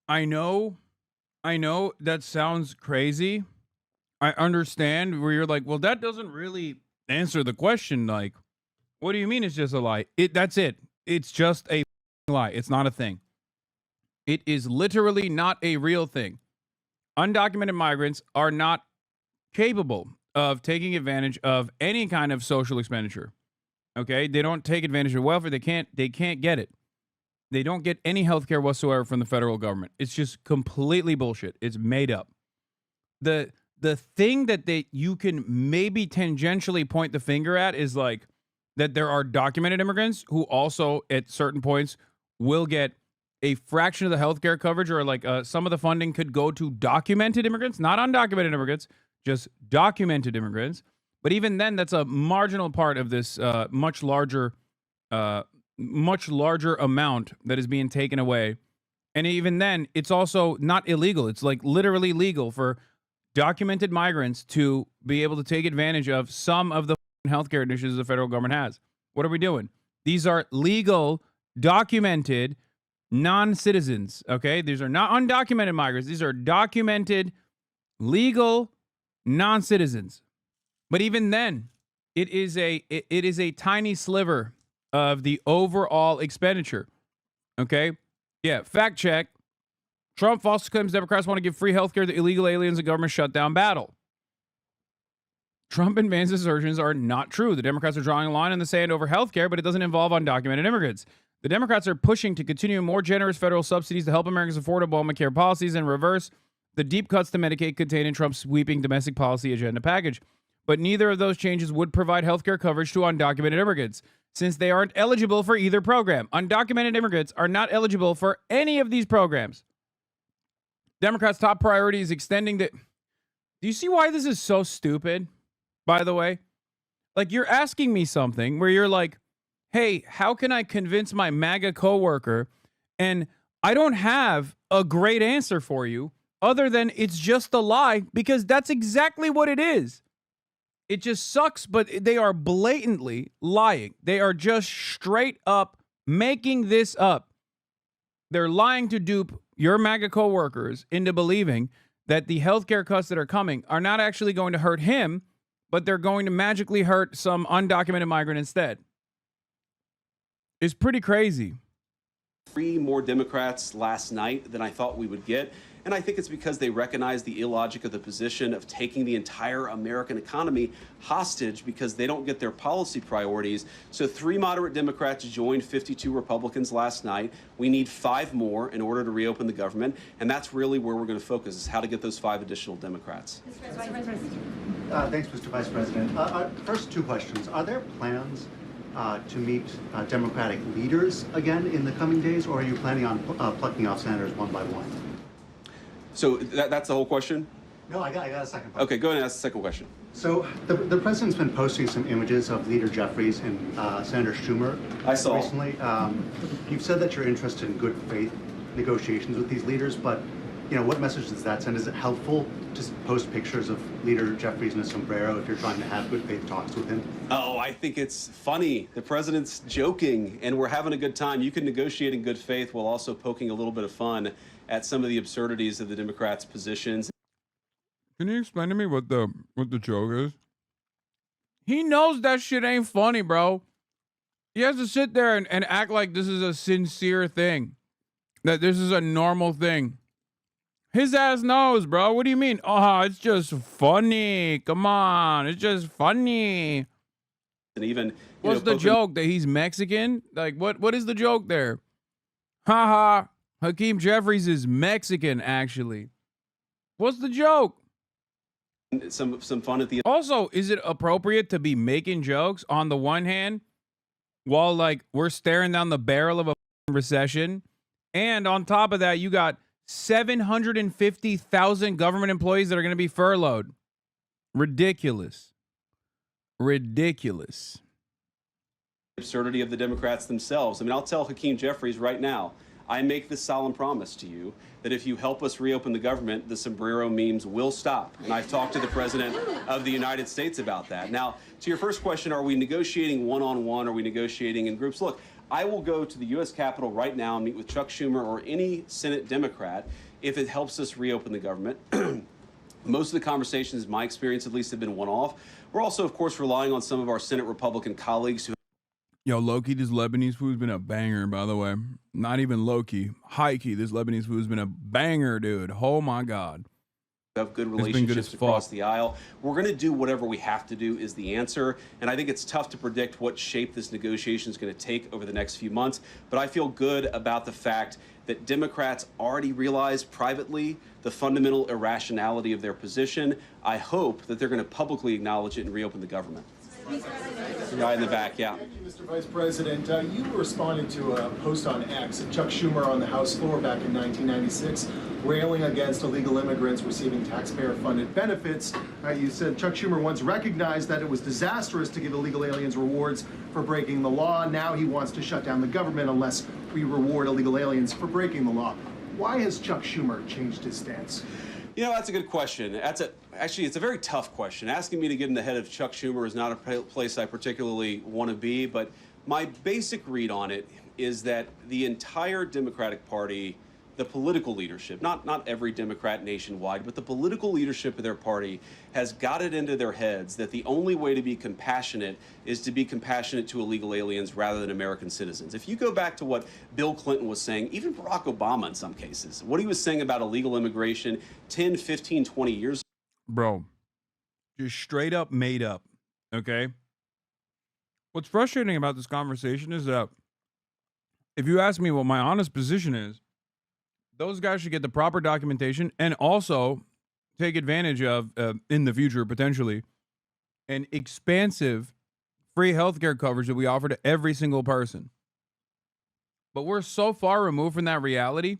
I know that sounds crazy. I understand where you're like, well, that doesn't really answer the question. Like, what do you mean it's just a lie? That's it. It's just a lie. It's not a thing. It is literally not a real thing. Undocumented migrants are not capable of taking advantage of any kind of social expenditure. Okay? They don't take advantage of welfare. They can't get it. They don't get any health care whatsoever from the federal government. It's just completely bullshit. It's made up. The thing that you can maybe tangentially point the finger at is like, that there are documented immigrants who also at certain points will get a fraction of the healthcare coverage, or like some of the funding could go to documented immigrants, not undocumented immigrants, just documented immigrants. But even then, that's a marginal part of this much larger amount that is being taken away. And even then, it's also not illegal. It's like literally legal for documented migrants to be able to take advantage of some of the healthcare initiatives the federal government has. What are we doing? These are legal, documented non-citizens, okay? These are not undocumented migrants. These are documented, legal non-citizens. But even then, it is a tiny sliver of the overall expenditure, okay? Yeah, fact check. Trump falsely claims Democrats want to give free health care to illegal aliens in government shutdown battle. Trump and Vance's assertions are not true. The Democrats are drawing a line in the sand over health care, but it doesn't involve undocumented immigrants. The Democrats are pushing to continue more generous federal subsidies to help Americans afford Obamacare policies and reverse the deep cuts to Medicaid contained in Trump's sweeping domestic policy agenda package. But neither of those changes would provide health care coverage to undocumented immigrants, since they aren't eligible for either program. Undocumented immigrants are not eligible for any of these programs. Democrats' top priority is extending the... Do you see why this is so stupid, by the way? Like, you're asking me something where you're like, hey, how can I convince my MAGA coworker? And I don't have a great answer for you other than it's just a lie, because that's exactly what it is. It just sucks, but they are blatantly lying. They are just straight up making this up. They're lying to dupe your MAGA coworkers into believing that the healthcare cuts that are coming are not actually going to hurt him, but they're going to magically hurt some undocumented migrant instead. It's pretty crazy. 3 more Democrats last night than I thought we would get. And I think it's because they recognize the illogic of the position of taking the entire American economy hostage because they don't get their policy priorities. So 3 moderate Democrats joined 52 Republicans last night. We need 5 more in order to reopen the government. And that's really where we're going to focus, is how to get those 5 additional Democrats. Thanks, Mr. Vice President. First 2 questions. Are there plans to meet Democratic leaders again in the coming days, or are you planning on plucking off senators one by one? So that's the whole question? No, I got a second question. Okay, go ahead and ask the second question. So the president's been posting some images of Leader Jeffries and Senator Schumer. I saw. Recently. You've said that you're interested in good faith negotiations with these leaders, but what message does that send? Is it helpful to post pictures of Leader Jeffries in a sombrero if you're trying to have good faith talks with him? Oh, I think it's funny. The president's joking, and we're having a good time. You can negotiate in good faith while also poking a little bit of fun at some of the absurdities of the Democrats' positions. Can you explain to me what the joke is? He knows that shit ain't funny, bro. He has to sit there and act like this is a sincere thing, that this is a normal thing. His ass knows, bro. What do you mean? Oh, it's just funny. Come on. It's just funny. And even what's the joke? That he's Mexican? Like, what is the joke there? Haha. Hakeem Jeffries is Mexican, actually. What's the joke? Some fun at the end. Also, is it appropriate to be making jokes on the one hand while like we're staring down the barrel of a recession? And on top of that, you got 750,000 government employees that are going to be furloughed. Ridiculous. Ridiculous. Absurdity of the Democrats themselves. I mean, I'll tell Hakeem Jeffries right now, I make this solemn promise to you that if you help us reopen the government, the sombrero memes will stop. And I've talked to the President of the United States about that. Now, to your first question, are we negotiating one-on-one? Are we negotiating in groups? Look, I will go to the U.S. Capitol right now and meet with Chuck Schumer or any Senate Democrat if it helps us reopen the government. Most of the conversations, in my experience at least, have been one-off. We're also, of course, relying on some of our Senate Republican colleagues who... Yo, low-key, this Lebanese food's been a banger, by the way. Not even low-key. High-key, this Lebanese food's been a banger, dude. Oh, my God. Have good relationships across the aisle. We're going to do whatever we have to do is the answer. And I think it's tough to predict what shape this negotiation is going to take over the next few months. But I feel good about the fact that Democrats already realize privately the fundamental irrationality of their position. I hope that they're going to publicly acknowledge it and reopen the government. Right in the back, yeah. Thank you, Mr. Vice President. You responded to a post on X of Chuck Schumer on the House floor back in 1996, railing against illegal immigrants receiving taxpayer-funded benefits. You said Chuck Schumer once recognized that it was disastrous to give illegal aliens rewards for breaking the law. Now he wants to shut down the government unless we reward illegal aliens for breaking the law. Why has Chuck Schumer changed his stance? You know, that's a good question. Actually, it's a very tough question. Asking me to get in the head of Chuck Schumer is not a place I particularly want to be, but my basic read on it is that the entire Democratic Party, the political leadership, not every Democrat nationwide, but the political leadership of their party has got it into their heads that the only way to be compassionate is to be compassionate to illegal aliens rather than American citizens. If you go back to what Bill Clinton was saying, even Barack Obama in some cases, what he was saying about illegal immigration 10, 15, 20 years ago. Bro, just straight up made up, okay? What's frustrating about this conversation is that if you ask me what my honest position is, those guys should get the proper documentation and also take advantage of, in the future, potentially, an expansive free healthcare coverage that we offer to every single person. But we're so far removed from that reality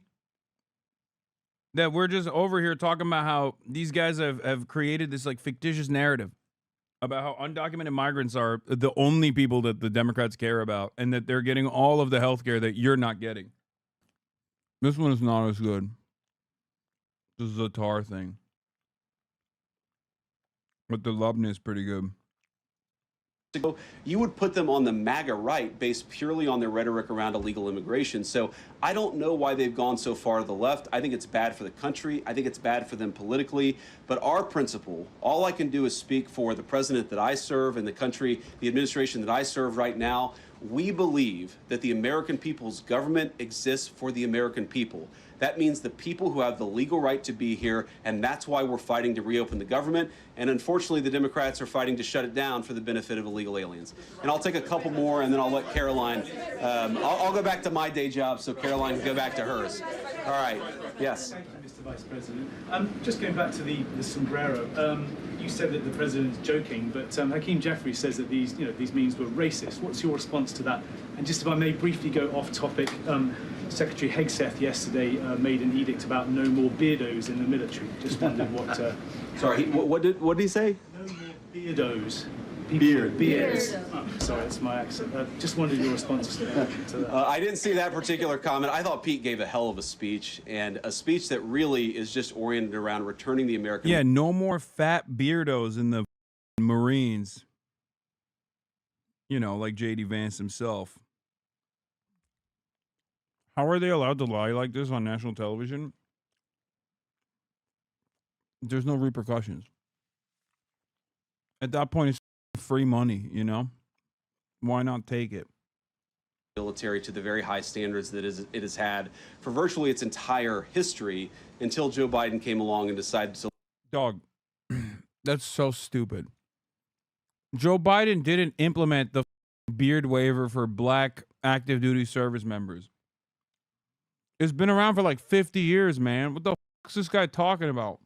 that we're just over here talking about how these guys have created this like fictitious narrative about how undocumented migrants are the only people that the Democrats care about and that they're getting all of the healthcare that you're not getting. This one is not as good. This is a tar thing. But the Lubna is pretty good. You would put them on the MAGA right based purely on their rhetoric around illegal immigration. So I don't know why they've gone so far to the left. I think it's bad for the country. I think it's bad for them politically. But our principle, all I can do is speak for the president that I serve and the country, the administration that I serve right now. We believe that the American people's government exists for the American people. That means the people who have the legal right to be here, and that's why we're fighting to reopen the government. And unfortunately, the Democrats are fighting to shut it down for the benefit of illegal aliens. And I'll take a couple more, and then I'll let Caroline. I'll go back to my day job so Caroline can go back to hers. All right. Yes. Thank you, Mr. Vice President. Just going back to the sombrero, you said that the president's joking, but Hakeem Jeffries says that these memes were racist. What's your response to that? And just if I may briefly go off topic, Secretary Hegseth yesterday made an edict about no more beardos in the military. Just wondered what. Sorry, what did he say? No more beardos. Beards. Oh, sorry, that's my accent. Just wondered your response to that. I didn't see that particular comment. I thought Pete gave a hell of a speech, and a speech that really is just oriented around returning the American. Yeah, no more fat beardos in the Marines. You know, like J.D. Vance himself. How are they allowed to lie like this on national television? There's no repercussions. At that point, it's free money, you know? Why not take it? Military to the very high standards that it has had for virtually its entire history until Joe Biden came along and decided to. Dog, that's so stupid. Joe Biden didn't implement the beard waiver for black active duty service members. It's been around for like 50 years, man. What the f is this guy talking about?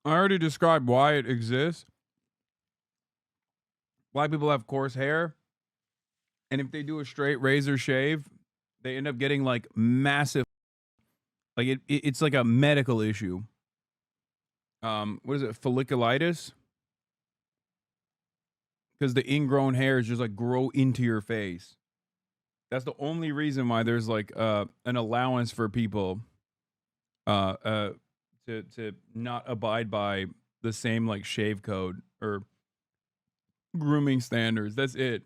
I already described why it exists. Black people have coarse hair. And if they do a straight razor shave, they end up getting like massive, like it's like a medical issue. What is it? Folliculitis? Because the ingrown hairs just like grow into your face. That's the only reason why there's like an allowance for people to not abide by the same like shave code or grooming standards. That's it.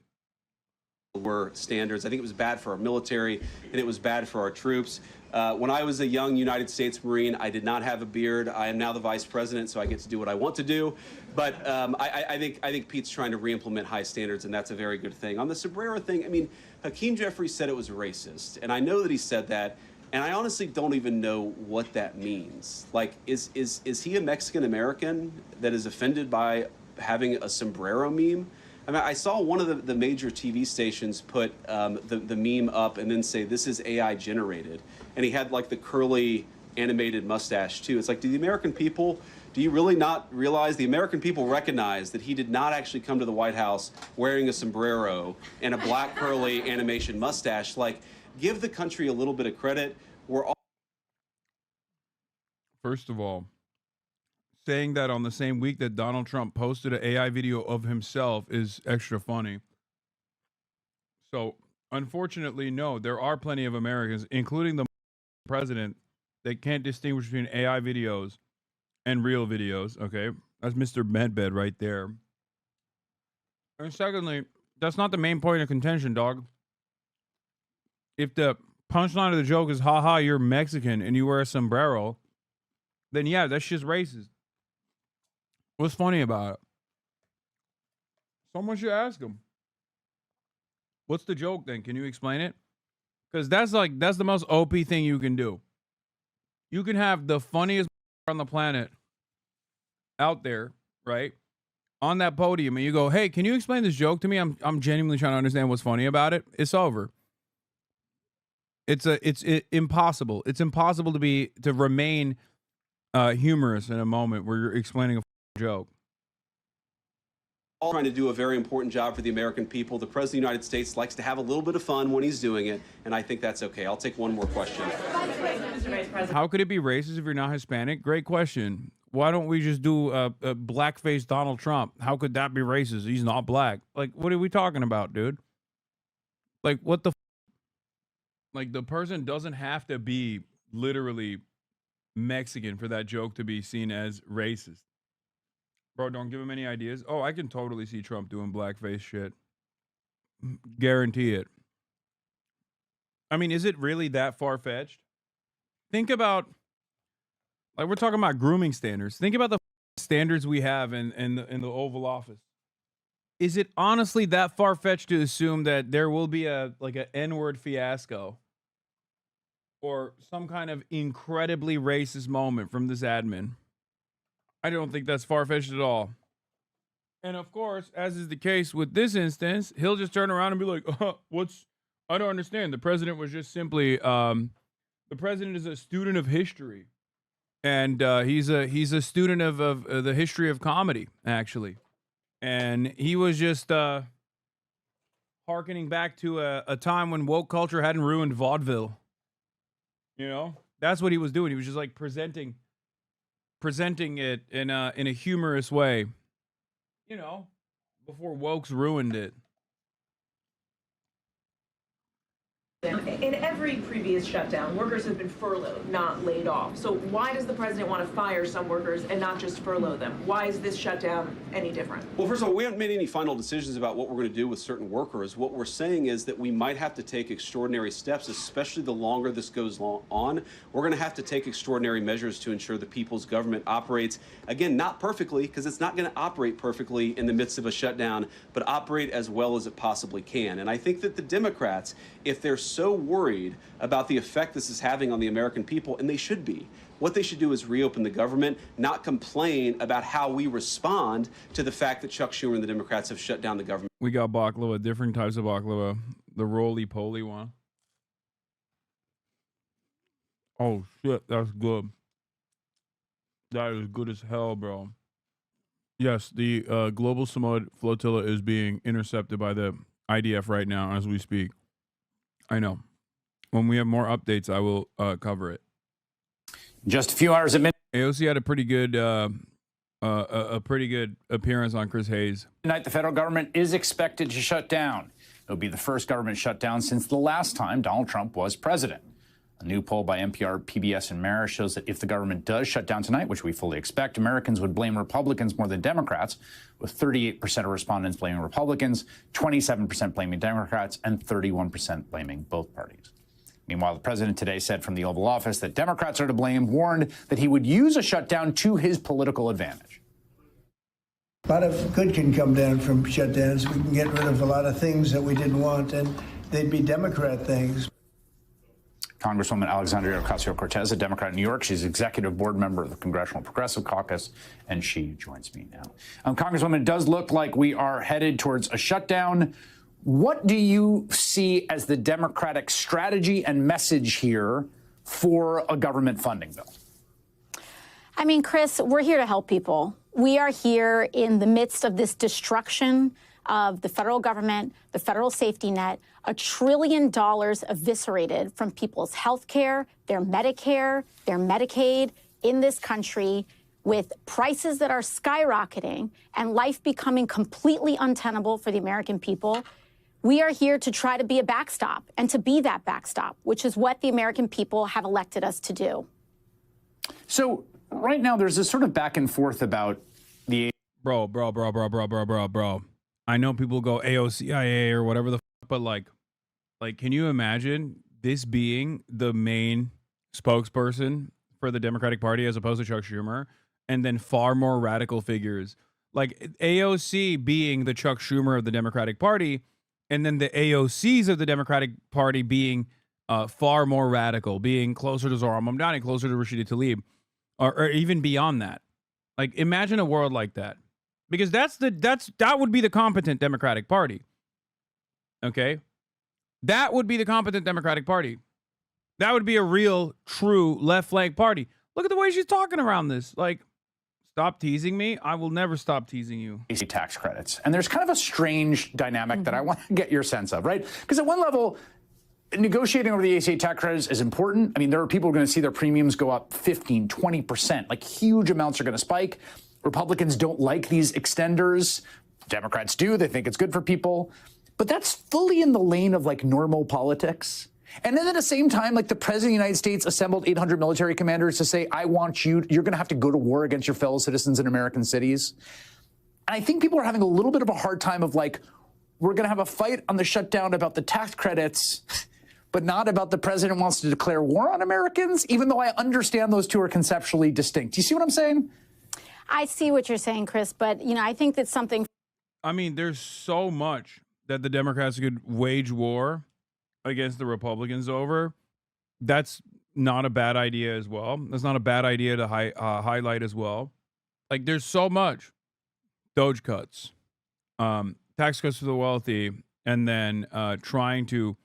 Were standards. I think it was bad for our military and it was bad for our troops. When I was a young United States Marine, I did not have a beard. I am now the vice president, so I get to do what I want to do. But I think Pete's trying to re-implement high standards, and that's a very good thing. On the sombrero thing, I mean, Hakeem Jeffries said it was racist, and I know that he said that, and I honestly don't even know what that means. Like, is he a Mexican American that is offended by having a sombrero meme? I mean, I saw one of the major TV stations put the meme up and then say, this is AI generated. And he had like the curly animated mustache too. It's like, do the American people Do you really not realize the American people recognize that he did not actually come to the White House wearing a sombrero and a black curly animation mustache? Like, give the country a little bit of credit. We're all. First of all, saying that on the same week that Donald Trump posted an AI video of himself is extra funny. So, unfortunately, no, there are plenty of Americans, including the president, that can't distinguish between AI videos and real videos, okay? That's Mr. Medved right there. And secondly, that's not the main point of contention, dog. If the punchline of the joke is, haha, you're Mexican and you wear a sombrero, then yeah, that's just racist. What's funny about it? Someone should ask him. What's the joke then? Can you explain it? Because that's the most OP thing you can do. You can have the funniest on the planet out there, right? On that podium, and you go, hey, can you explain this joke to me? I'm genuinely trying to understand what's funny about it. It's over. It's impossible. It's impossible to remain humorous in a moment where you're explaining a joke. All trying to do a very important job for the American people. The President of the United States likes to have a little bit of fun when he's doing it, and I think that's okay. I'll take one more question. How could it be racist if you're not Hispanic? Great question. Why don't we just do a blackface Donald Trump? How could that be racist? He's not black. Like, what are we talking about, dude? Like, what the like, the person doesn't have to be literally Mexican for that joke to be seen as racist. Bro, don't give him any ideas. Oh, I can totally see Trump doing blackface shit. Guarantee it. I mean, is it really that far-fetched? Think about, like, we're talking about grooming standards. Think about the standards we have in the Oval Office. Is it honestly that far-fetched to assume that there will be an N-word fiasco or some kind of incredibly racist moment from this admin? I don't think that's far-fetched at all. And of course, as is the case with this instance, he'll just turn around and be like, I don't understand. The president was just simply, the president is a student of history. And he's a student of the history of comedy, actually. And he was just hearkening back to a time when woke culture hadn't ruined vaudeville. You know? That's what he was doing. He was just like presenting it in a humorous way, you know, before wokes ruined it. In every previous shutdown, workers have been furloughed, not laid off. So why does the president want to fire some workers and not just furlough them? Why is this shutdown any different? Well, first of all, we haven't made any final decisions about what we're going to do with certain workers. What we're saying is that we might have to take extraordinary steps, especially the longer this goes on. We're going to have to take extraordinary measures to ensure the people's government operates, again, not perfectly, because it's not going to operate perfectly in the midst of a shutdown, but operate as well as it possibly can. And I think that the Democrats, if they're so worried about the effect this is having on the American people, and they should be, what they should do is reopen the government, not complain about how we respond to the fact that Chuck Schumer and the Democrats have shut down the government. We got baklava, different types of baklava. The roly-poly one. Oh, shit, that's good. That is good as hell, bro. Yes, the global Samud flotilla is being intercepted by the IDF right now as we speak. I know. When we have more updates, I will cover it. Just a few hours at midnight. AOC had a pretty good appearance on Chris Hayes. Tonight, the federal government is expected to shut down. It'll be the first government shutdown since the last time Donald Trump was president. A new poll by NPR, PBS, and Marist shows that if the government does shut down tonight, which we fully expect, Americans would blame Republicans more than Democrats, with 38% of respondents blaming Republicans, 27% blaming Democrats, and 31% blaming both parties. Meanwhile, the president today said from the Oval Office that Democrats are to blame, warned that he would use a shutdown to his political advantage. A lot of good can come down from shutdowns. We can get rid of a lot of things that we didn't want, and they'd be Democrat things. Congresswoman Alexandria Ocasio-Cortez, a Democrat in New York. She's executive board member of the Congressional Progressive Caucus, and she joins me now. Congresswoman, it does look like we are headed towards a shutdown. What do you see as the Democratic strategy and message here for a government funding bill? I mean, Chris, we're here to help people. We are here in the midst of this destruction of the federal government, the federal safety net, $1 trillion eviscerated from people's health care, their Medicare, their Medicaid in this country, with prices that are skyrocketing and life becoming completely untenable for the American people. We are here to try to be a backstop and to be that backstop, which is what the American people have elected us to do. So right now there's this sort of back and forth about the bro. I know people go AOCIA or whatever the fuck, but like, can you imagine this being the main spokesperson for the Democratic Party as opposed to Chuck Schumer, and then far more radical figures like AOC being the Chuck Schumer of the Democratic Party, and then the AOCs of the Democratic Party being far more radical, being closer to Zohran Mamdani, closer to Rashida Tlaib, or even beyond that. Like, imagine a world like that, because that would be the competent Democratic Party. Okay, that would be the competent Democratic Party. That would be a real, true left flank party. Look at the way she's talking around this. Like, stop teasing me. I will never stop teasing you. Tax credits. And there's kind of a strange dynamic that I want to get your sense of, right? Because at one level, negotiating over the ACA tax credits is important. I mean, there are people who are going to see their premiums go up 15, 20%. Like, huge amounts are going to spike. Republicans don't like these extenders. Democrats do. They think it's good for people. But that's fully in the lane of, like, normal politics. And then at the same time, like, the president of the United States assembled 800 military commanders to say, I want you're going to have to go to war against your fellow citizens in American cities. And I think people are having a little bit of a hard time of, like, we're going to have a fight on the shutdown about the tax credits, but not about the president wants to declare war on Americans, even though I understand those two are conceptually distinct. Do you see what I'm saying? I see what you're saying, Chris, but, you know, I think that's something. I mean, there's so much that the Democrats could wage war against the Republicans over. That's not a bad idea as well. That's not a bad idea to highlight as well. Like, there's so much. Doge cuts, tax cuts for the wealthy, and then trying to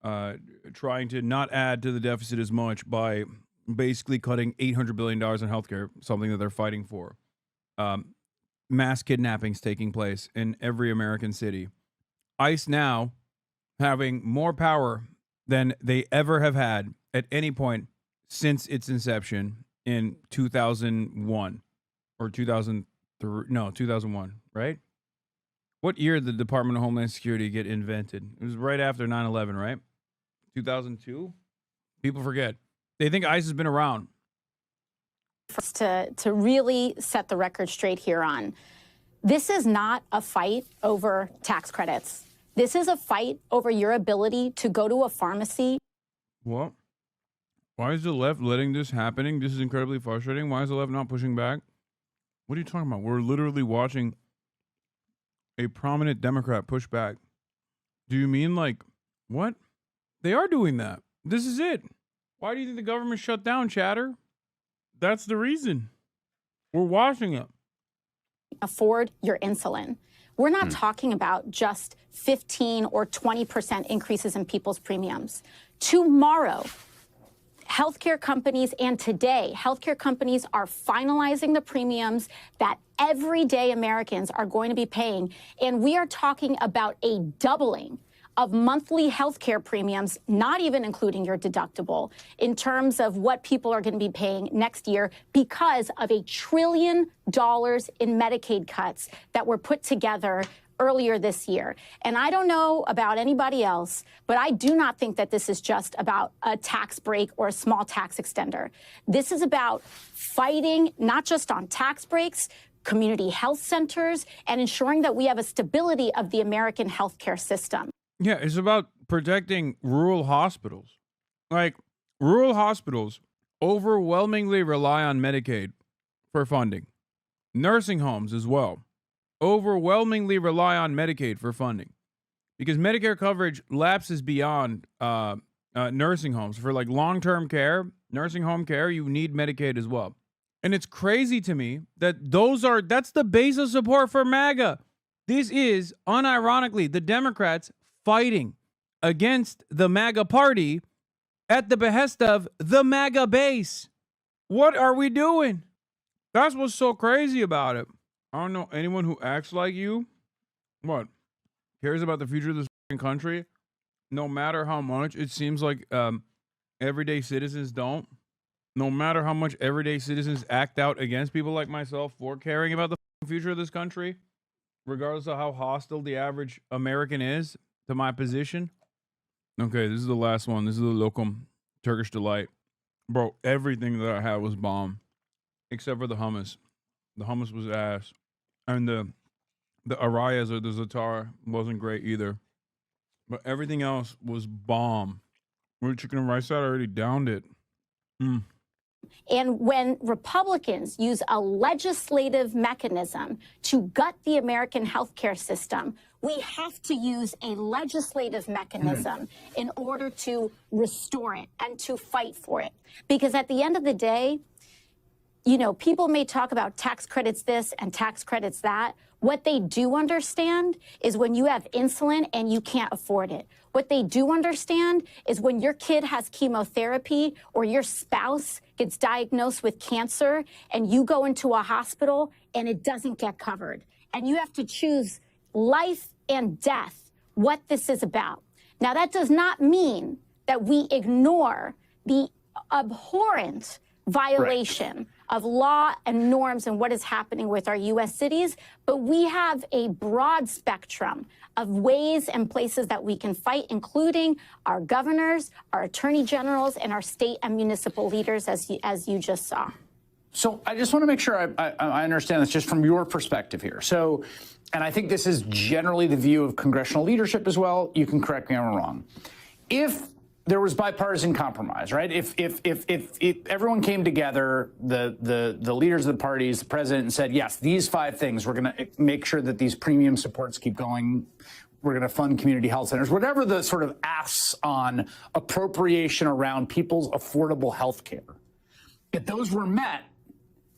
not add to the deficit as much by basically cutting $800 billion in healthcare, something that they're fighting for. Mass kidnappings taking place in every American city. ICE now having more power than they ever have had at any point since its inception in 2001 or 2003. No, 2001, right? What year did the Department of Homeland Security get invented? It was right after 9/11, right? 2002? People forget. They think ICE has been around. To really set the record straight here on, this is not a fight over tax credits. This is a fight over your ability to go to a pharmacy. What? Why is the left letting this happening? This is incredibly frustrating. Why is the left not pushing back? What are you talking about? We're literally watching a prominent Democrat push back. Do you mean, like, what? They are doing that. This is it. Why do you think the government shut down, chatter? That's the reason. We're watching it. Afford your insulin. We're not talking about just 15 or 20% increases in people's premiums. Tomorrow, healthcare companies, and today, healthcare companies are finalizing the premiums that everyday Americans are going to be paying. And we are talking about a doubling of monthly healthcare premiums, not even including your deductible, in terms of what people are going to be paying next year because of $1 trillion in Medicaid cuts that were put together earlier this year. And I don't know about anybody else, but I do not think that this is just about a tax break or a small tax extender. This is about fighting not just on tax breaks, community health centers, and ensuring that we have a stability of the American healthcare system. Yeah, it's about protecting rural hospitals. Like, rural hospitals overwhelmingly rely on Medicaid for funding. Nursing homes as well overwhelmingly rely on Medicaid for funding because Medicare coverage lapses beyond nursing homes. For like long-term care, nursing home care, you need Medicaid as well. And it's crazy to me that that's the base of support for MAGA. This is, unironically, the Democrats fighting against the MAGA party at the behest of the MAGA base. What are we doing? That's what's so crazy about it. I don't know anyone who acts like you. What? Cares about the future of this country, no matter how much it seems like everyday citizens don't. No matter how much everyday citizens act out against people like myself for caring about the future of this country, regardless of how hostile the average American is to my position. Okay, this is the last one. This is the Lokum Turkish Delight. Bro, everything that I had was bomb, except for the hummus. The hummus was ass. And the arayas or the za'atar wasn't great either. But everything else was bomb. With chicken and rice, I already downed it. And when Republicans use a legislative mechanism to gut the American healthcare system, we have to use a legislative mechanism in order to restore it and to fight for it. Because at the end of the day, you know, people may talk about tax credits this and tax credits that. What they do understand is when you have insulin and you can't afford it. What they do understand is when your kid has chemotherapy or your spouse gets diagnosed with cancer and you go into a hospital and it doesn't get covered. And you have to choose life and death, what this is about. Now, that does not mean that we ignore the abhorrent violation of law and norms and what is happening with our U.S. cities, but we have a broad spectrum of ways and places that we can fight, including our governors, our attorney generals, and our state and municipal leaders, as you just saw. So I just want to make sure I understand this just from your perspective here. So, and I think this is generally the view of congressional leadership as well. You can correct me if I'm wrong. If there was bipartisan compromise, right? If everyone came together, the leaders of the parties, the president, and said, yes, these 5 things, we're going to make sure that these premium supports keep going. We're going to fund community health centers, whatever the sort of asks on appropriation around people's affordable health care. If those were met,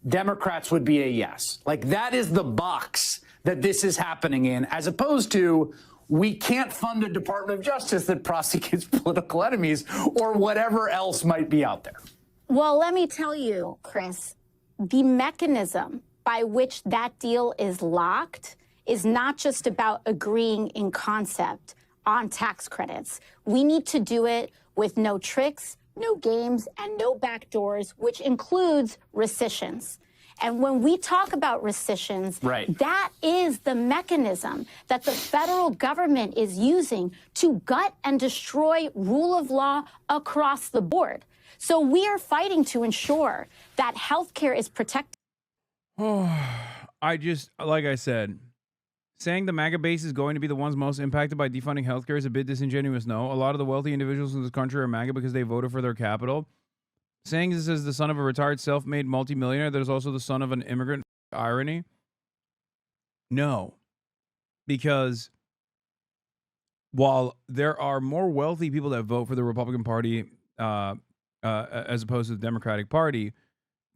Democrats would be a yes. Like, that is the box that this is happening in, as opposed to we can't fund a Department of Justice that prosecutes political enemies or whatever else might be out there. Well, let me tell you, Chris, the mechanism by which that deal is locked is not just about agreeing in concept on tax credits. We need to do it with no tricks, no games, and no backdoors, which includes rescissions. And when we talk about rescissions, that is the mechanism that the federal government is using to gut and destroy rule of law across the board. So we are fighting to ensure that health care is protected. Like I said, saying the MAGA base is going to be the ones most impacted by defunding healthcare is a bit disingenuous. No, a lot of the wealthy individuals in this country are MAGA because they voted for their capital. Saying this is the son of a retired self-made multimillionaire that is also the son of an immigrant, irony? No. Because while there are more wealthy people that vote for the Republican Party as opposed to the Democratic Party,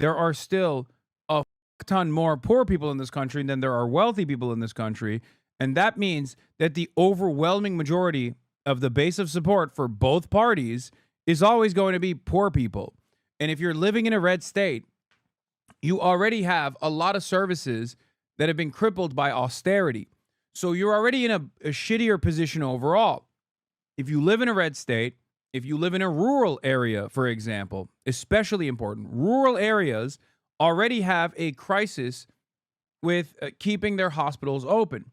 there are still a ton more poor people in this country than there are wealthy people in this country. And that means that the overwhelming majority of the base of support for both parties is always going to be poor people. And if you're living in a red state, you already have a lot of services that have been crippled by austerity. So you're already in a shittier position overall. If you live in a red state, if you live in a rural area, for example, especially important, rural areas already have a crisis with keeping their hospitals open.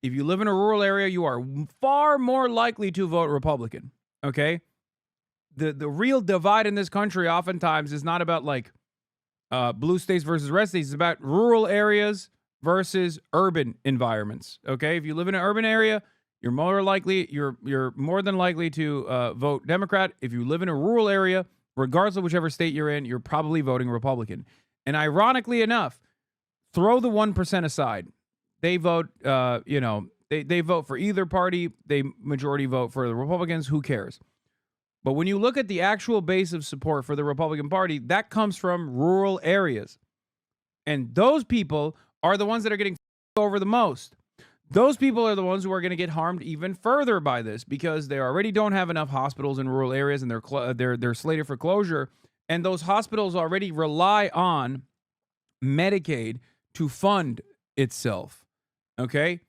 If you live in a rural area, you are far more likely to vote Republican, okay? The real divide in this country oftentimes is not about like blue states versus red states. It's about rural areas versus urban environments. Okay, if you live in an urban area, you're more than likely to vote Democrat. If you live in a rural area, regardless of whichever state you're in, you're probably voting Republican. And ironically enough, throw the 1% aside. They vote, they vote for either party. They majority vote for the Republicans. Who cares? But when you look at the actual base of support for the Republican Party, that comes from rural areas. And those people are the ones that are getting over the most. Those people are the ones who are going to get harmed even further by this because they already don't have enough hospitals in rural areas and they're slated for closure. And those hospitals already rely on Medicaid to fund itself. Okay?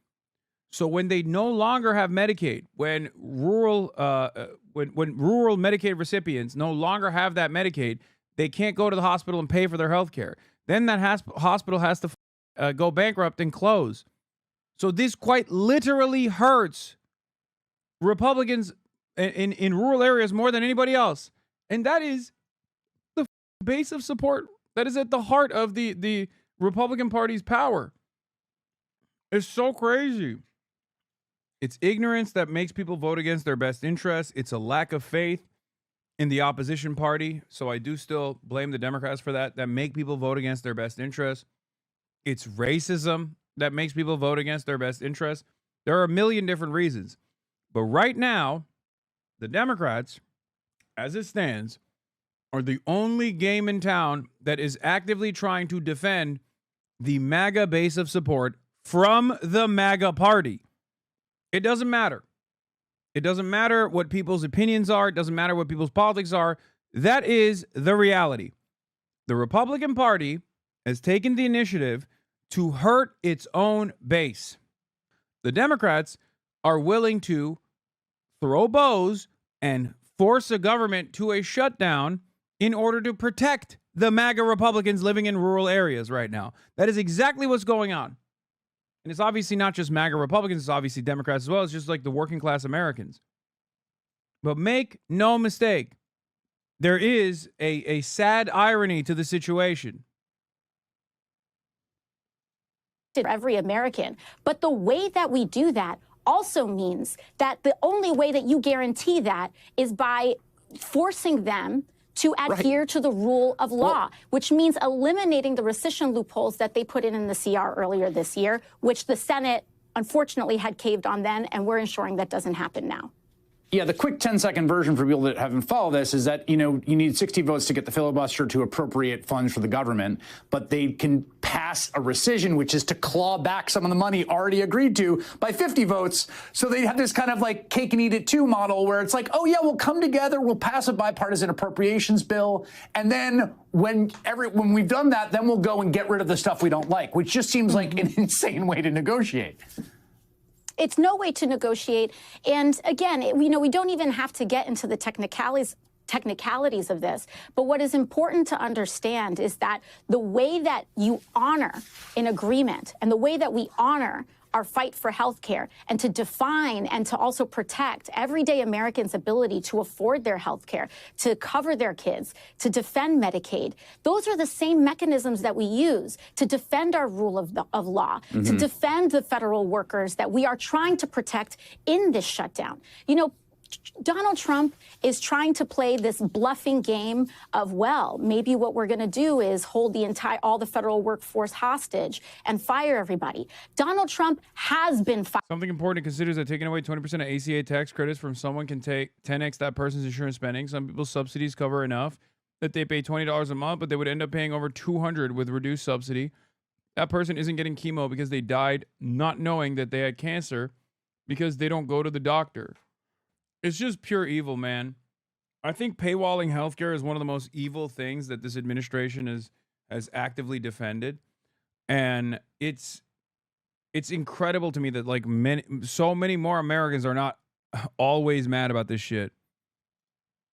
So when they no longer have Medicaid, when rural Medicaid recipients no longer have that Medicaid, they can't go to the hospital and pay for their health care. Then that hospital has to go bankrupt and close. So this quite literally hurts Republicans in rural areas more than anybody else. And that is the base of support that is at the heart of the Republican Party's power. It's so crazy. It's ignorance that makes people vote against their best interests. It's a lack of faith in the opposition party. So I do still blame the Democrats for that make people vote against their best interests. It's racism that makes people vote against their best interests. There are a million different reasons. But right now, the Democrats, as it stands, are the only game in town that is actively trying to defend the MAGA base of support from the MAGA party. It doesn't matter. It doesn't matter what people's opinions are. It doesn't matter what people's politics are. That is the reality. The Republican Party has taken the initiative to hurt its own base. The Democrats are willing to throw bows and force a government to a shutdown in order to protect the MAGA Republicans living in rural areas right now. That is exactly what's going on. And it's obviously not just MAGA Republicans, it's obviously Democrats as well. It's just like the working class Americans. But make no mistake, there is a sad irony to the situation. Every American. But the way that we do that also means that the only way that you guarantee that is by forcing them to adhere to the rule of law, which means eliminating the rescission loopholes that they put in the CR earlier this year, which the Senate unfortunately had caved on then, and we're ensuring that doesn't happen now. Yeah, the quick 10-second version for people that haven't followed this is that, you need 60 votes to get the filibuster to appropriate funds for the government, but they can pass a rescission, which is to claw back some of the money already agreed to by 50 votes. So they have this kind of like cake and eat it too model where it's like, oh yeah, we'll come together, we'll pass a bipartisan appropriations bill, and then when we've done that, then we'll go and get rid of the stuff we don't like, which just seems like an insane way to negotiate. It's no way to negotiate. And again, we don't even have to get into the technicalities of this. But what is important to understand is that the way that you honor an agreement and the way that we honor our fight for health care and to define and to also protect everyday Americans' ability to afford their health care, to cover their kids, to defend Medicaid. Those are the same mechanisms that we use to defend our rule of law, to defend the federal workers that we are trying to protect in this shutdown. Donald Trump is trying to play this bluffing game of, well, maybe what we're going to do is hold all the federal workforce hostage and fire everybody. Donald Trump has been fired. Something important to consider is that taking away 20% of ACA tax credits from someone can take 10x that person's insurance spending. Some people's subsidies cover enough that they pay $20 a month, but they would end up paying over $200 with reduced subsidy. That person isn't getting chemo because they died not knowing that they had cancer because they don't go to the doctor. It's just pure evil, man. I think paywalling healthcare is one of the most evil things that this administration has actively defended. And it's incredible to me that so many more Americans are not always mad about this shit.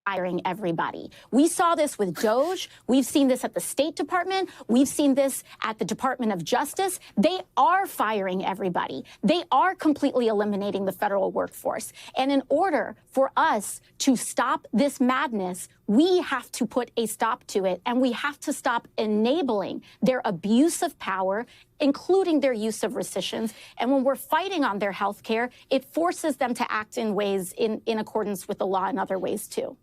Firing everybody. We saw this with DOJ. We've seen this at the State Department. We've seen this at the Department of Justice. They are firing everybody. They are completely eliminating the federal workforce. And in order for us to stop this madness, we have to put a stop to it, and we have to stop enabling their abuse of power, including their use of rescissions. And when we're fighting on their health care, it forces them to act in ways in accordance with the law in other ways, too.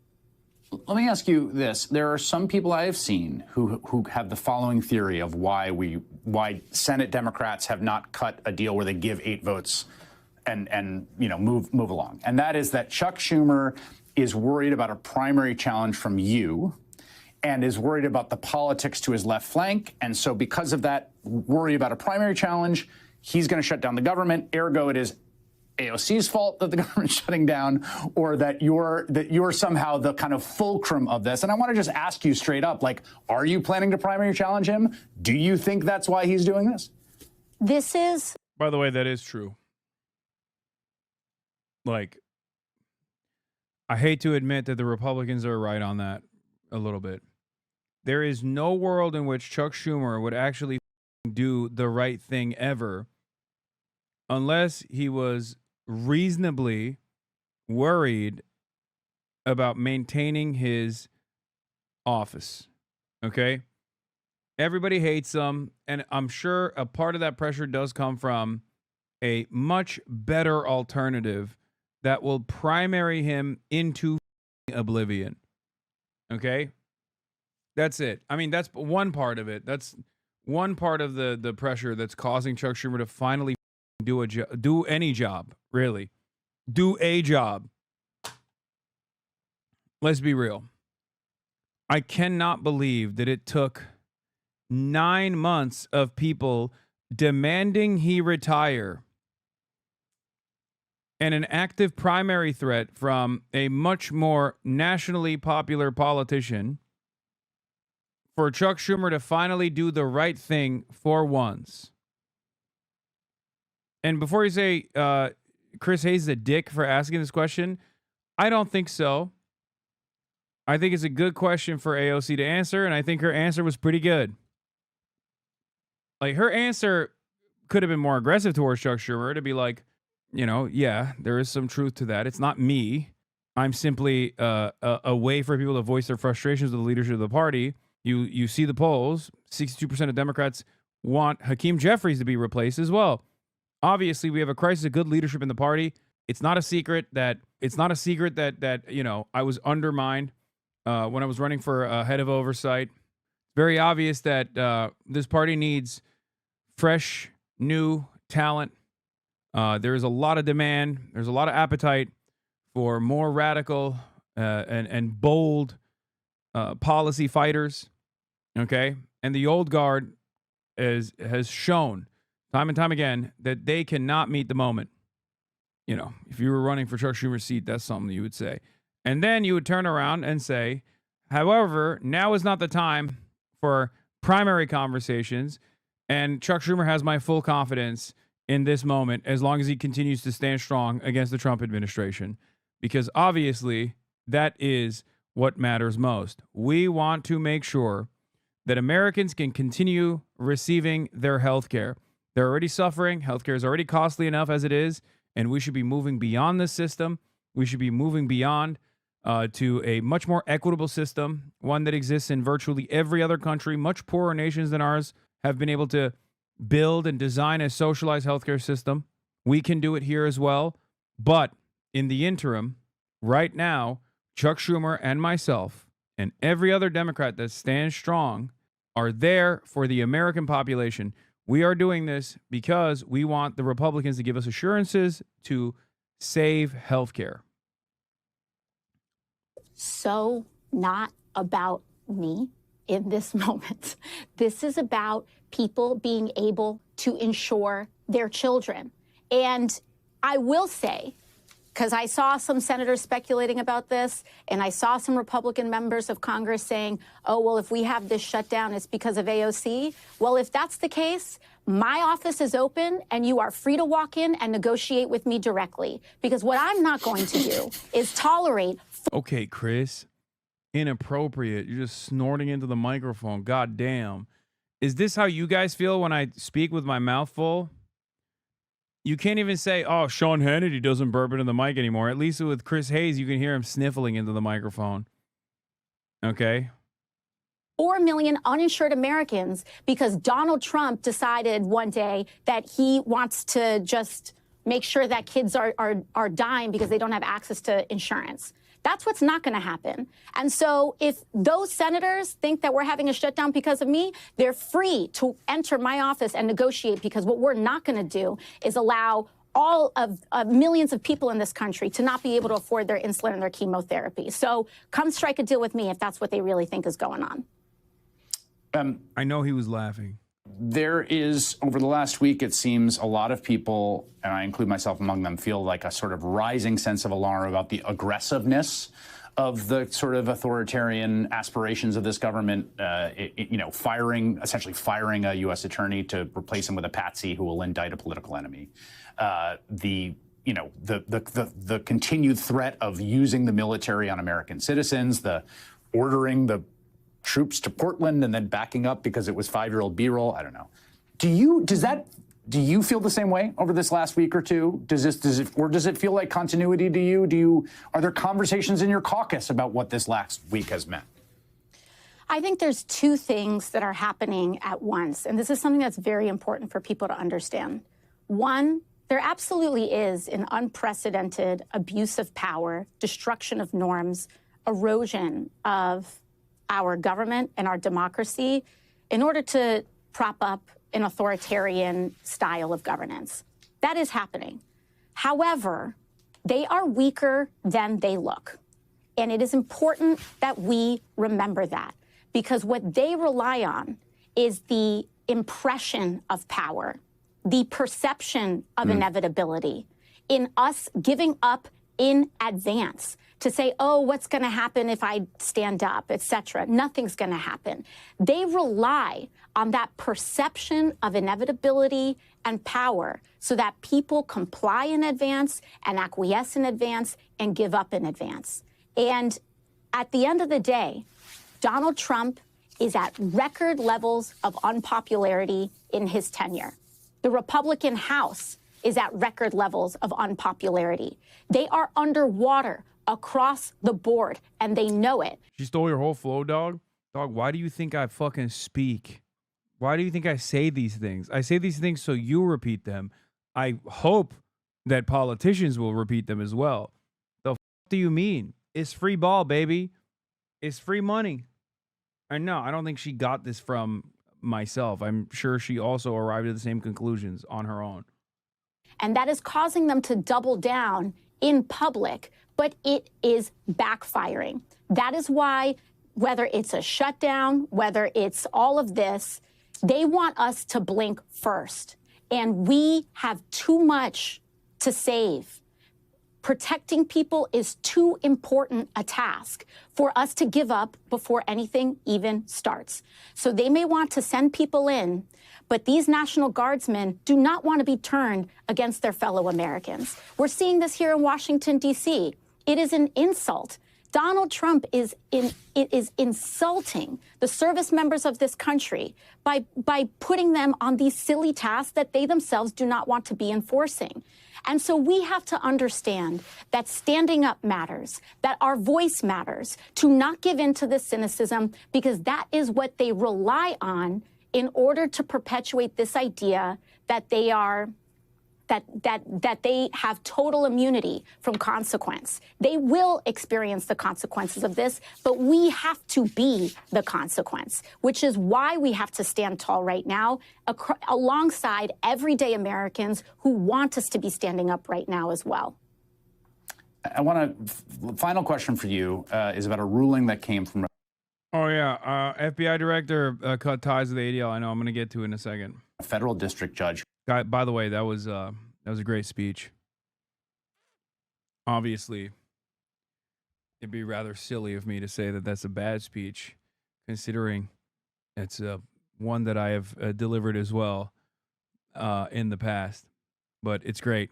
Let me ask you this. There are some people I have seen who have the following theory of why Senate Democrats have not cut a deal where they give 8 votes and move along. And that is that Chuck Schumer is worried about a primary challenge from you and is worried about the politics to his left flank. And so because of that worry about a primary challenge, he's going to shut down the government. Ergo, it is AOC's fault that the government's shutting down, or that you're somehow the kind of fulcrum of this. And I want to just ask you straight up, like, are you planning to primary challenge him? Do you think that's why he's doing this? This is... By the way, that is true. Like, I hate to admit that the Republicans are right on that a little bit. There is no world in which Chuck Schumer would actually do the right thing ever unless he was reasonably worried about maintaining his office. Okay? Everybody hates him, and I'm sure a part of that pressure does come from a much better alternative that will primary him into oblivion. Okay? That's it. I mean, that's one part of it. That's one part of the pressure that's causing Chuck Schumer to finally do any job, really. Do a job. Let's be real. I cannot believe that it took 9 months of people demanding he retire and an active primary threat from a much more nationally popular politician for Chuck Schumer to finally do the right thing for once. And before you say Chris Hayes is a dick for asking this question, I don't think so. I think it's a good question for AOC to answer, and I think her answer was pretty good. Like, her answer could have been more aggressive towards Chuck Schumer to be like, you know, yeah, there is some truth to that. It's not me. I'm simply a way for people to voice their frustrations with the leadership of the party. You see the polls. 62% of Democrats want Hakeem Jeffries to be replaced as well. Obviously, we have a crisis of good leadership in the party. It's not a secret that you know, I was undermined when I was running for head of oversight. Very obvious that this party needs fresh, new talent. There is a lot of demand. There's a lot of appetite for more radical and bold policy fighters. Okay, and the old guard has shown time and time again that they cannot meet the moment. You know, if you were running for Chuck Schumer's seat, that's something you would say. And then you would turn around and say, however, now is not the time for primary conversations, and Chuck Schumer has my full confidence in this moment as long as he continues to stand strong against the Trump administration, because obviously that is what matters most. We want to make sure that Americans can continue receiving their health care. They're already suffering. Healthcare is already costly enough as it is, and we should be moving beyond this system. We should be moving beyond to a much more equitable system, one that exists in virtually every other country. Much poorer nations than ours have been able to build and design a socialized healthcare system. We can do it here as well. But in the interim, right now, Chuck Schumer and myself and every other Democrat that stands strong are there for the American population. We are doing this because we want the Republicans to give us assurances to save healthcare. So not about me in this moment. This is about people being able to insure their children. And I will say, because I saw some senators speculating about this, and I saw some Republican members of Congress saying, oh, well, if we have this shutdown, it's because of AOC. Well, if that's the case, my office is open, and you are free to walk in and negotiate with me directly. Because what I'm not going to do is tolerate... Okay, Chris. Inappropriate. You're just snorting into the microphone. God damn. Is this how you guys feel when I speak with my mouth full? You can't even say, oh, Sean Hannity doesn't burp into the mic anymore. At least with Chris Hayes, you can hear him sniffling into the microphone. Okay? 4 million uninsured Americans because Donald Trump decided one day that he wants to just make sure that kids are dying because they don't have access to insurance. That's what's not going to happen. And so if those senators think that we're having a shutdown because of me, they're free to enter my office and negotiate, because what we're not going to do is allow all of millions of people in this country to not be able to afford their insulin and their chemotherapy. So come strike a deal with me if that's what they really think is going on. I know he was laughing. There is, over the last week, it seems a lot of people, and I include myself among them, feel like a sort of rising sense of alarm about the aggressiveness of the sort of authoritarian aspirations of this government, essentially firing a U.S. attorney to replace him with a patsy who will indict a political enemy. The continued threat of using the military on American citizens, the ordering the troops to Portland and then backing up because it was 5-year-old B-roll. I don't know. Do you feel the same way over this last week or two? Does it feel like continuity to you? Are there conversations in your caucus about what this last week has meant? I think there's two things that are happening at once, and this is something that's very important for people to understand. One, there absolutely is an unprecedented abuse of power, destruction of norms, erosion of our government and our democracy in order to prop up an authoritarian style of governance. That is happening. However, they are weaker than they look. And it is important that we remember that, because what they rely on is the impression of power, the perception of inevitability, in us giving up in advance to say, oh, what's going to happen if I stand up, et cetera. Nothing's going to happen. They rely on that perception of inevitability and power so that people comply in advance and acquiesce in advance and give up in advance. And at the end of the day, Donald Trump is at record levels of unpopularity in his tenure. The Republican House is at record levels of unpopularity. They are underwater across the board, and they know it. She stole your whole flow, dog. Dog, why do you think I fucking speak? Why do you think I say these things? I say these things so you repeat them. I hope that politicians will repeat them as well. The fuck do you mean? It's free ball, baby. It's free money. And no, I don't think she got this from myself. I'm sure she also arrived at the same conclusions on her own. And that is causing them to double down in public, but it is backfiring. That is why, whether it's a shutdown, whether it's all of this, they want us to blink first. And we have too much to save. Protecting people is too important a task for us to give up before anything even starts. So they may want to send people in, but these National Guardsmen do not want to be turned against their fellow Americans. We're seeing this here in Washington, D.C. It is an insult. Donald Trump is insulting the service members of this country by putting them on these silly tasks that they themselves do not want to be enforcing. And so we have to understand that standing up matters, that our voice matters, to not give in to this cynicism, because that is what they rely on in order to perpetuate this idea that they are that they have total immunity from consequence. They will experience the consequences of this, but we have to be the consequence, which is why we have to stand tall right now alongside everyday Americans who want us to be standing up right now as well. I want final question for you is about a ruling that came from. Oh, yeah. FBI director cut ties with the ADL. I know. I'm going to get to it in a second. A federal district judge. By the way, that was a great speech. Obviously, it'd be rather silly of me to say that that's a bad speech, considering it's one that I have delivered as well in the past. But it's great.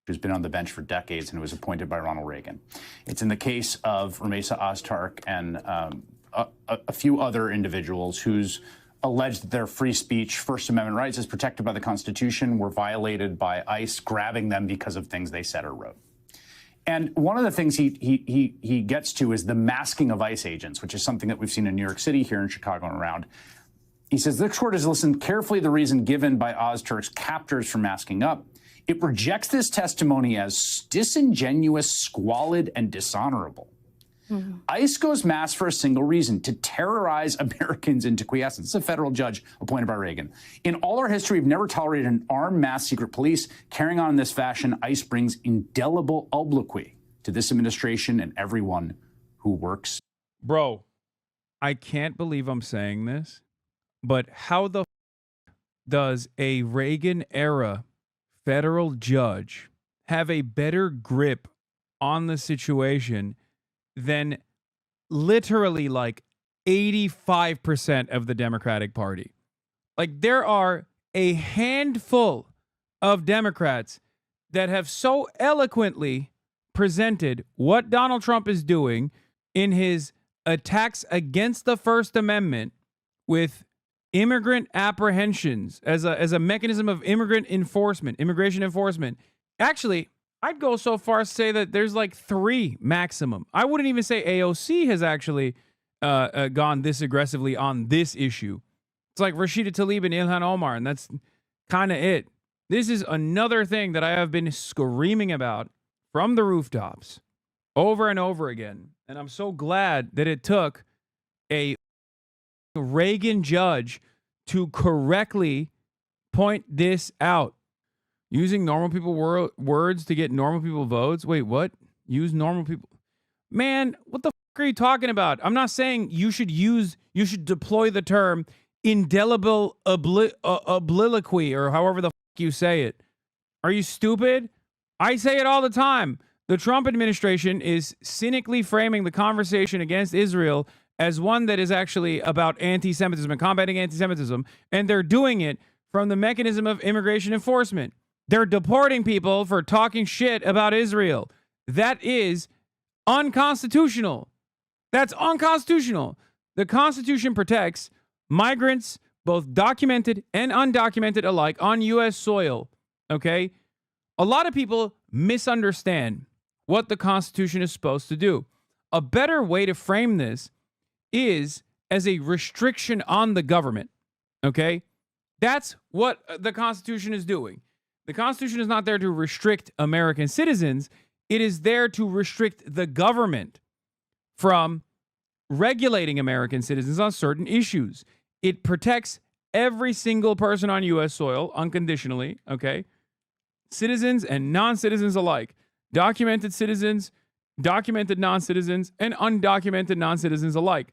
Who's been on the bench for decades and who was appointed by Ronald Reagan. It's in the case of Ramesa Ozturk and a few other individuals whose alleged that their free speech, First Amendment rights as protected by the Constitution were violated by ICE grabbing them because of things they said or wrote. And one of the things he gets to is the masking of ICE agents, which is something that we've seen in New York City, here in Chicago and around. He says, the court has listened carefully to the reason given by Ozturk's captors for masking up. It rejects this testimony as disingenuous, squalid, and dishonorable. Mm-hmm. ICE goes mass for a single reason, to terrorize Americans into quiescence. It's a federal judge appointed by Reagan. In all our history, we've never tolerated an armed mass secret police. Carrying on in this fashion, ICE brings indelible obloquy to this administration and everyone who works. Bro, I can't believe I'm saying this, but how the does a Reagan-era federal judge have a better grip on the situation than literally like 85% of the Democratic Party? Like, there are a handful of Democrats that have so eloquently presented what Donald Trump is doing in his attacks against the First Amendment with immigrant apprehensions as a mechanism of immigration enforcement. Actually, I'd go so far as to say that there's like 3 maximum. I wouldn't even say AOC has actually gone this aggressively on this issue. It's like Rashida Tlaib and Ilhan Omar, and that's kind of it. This is another thing that I have been screaming about from the rooftops over and over again. And I'm so glad that it took a Reagan judge to correctly point this out. Using normal people words to get normal people votes. Wait, what? Use normal people. Man, what the fuck are you talking about? I'm not saying you should deploy the term indelible obliquity or however the fuck you say it. Are you stupid? I say it all the time. The Trump administration is cynically framing the conversation against Israel as one that is actually about anti-Semitism and combating anti-Semitism, and they're doing it from the mechanism of immigration enforcement. They're deporting people for talking shit about Israel. That is unconstitutional. That's unconstitutional. The Constitution protects migrants, both documented and undocumented alike, on U.S. soil. Okay? A lot of people misunderstand what the Constitution is supposed to do. A better way to frame this is as a restriction on the government. Okay? That's what the Constitution is doing. The Constitution is not there to restrict American citizens. It is there to restrict the government from regulating American citizens on certain issues. It protects every single person on U.S. soil unconditionally, okay? Citizens and non-citizens alike. Documented citizens, documented non-citizens, and undocumented non-citizens alike.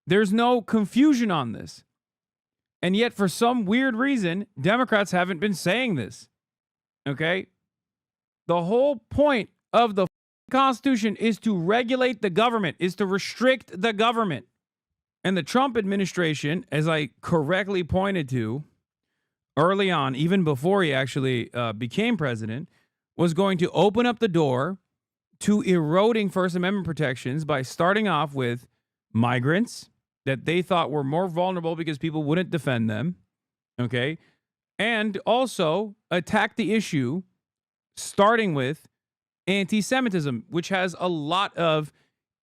There's no confusion on this. And yet, for some weird reason, Democrats haven't been saying this. Okay? The whole point of the Constitution is to regulate the government, is to restrict the government. And the Trump administration, as I correctly pointed to early on, even before he actually became president, was going to open up the door to eroding First Amendment protections by starting off with migrants that they thought were more vulnerable because people wouldn't defend them, okay? And also attack the issue starting with anti-Semitism, which has a lot of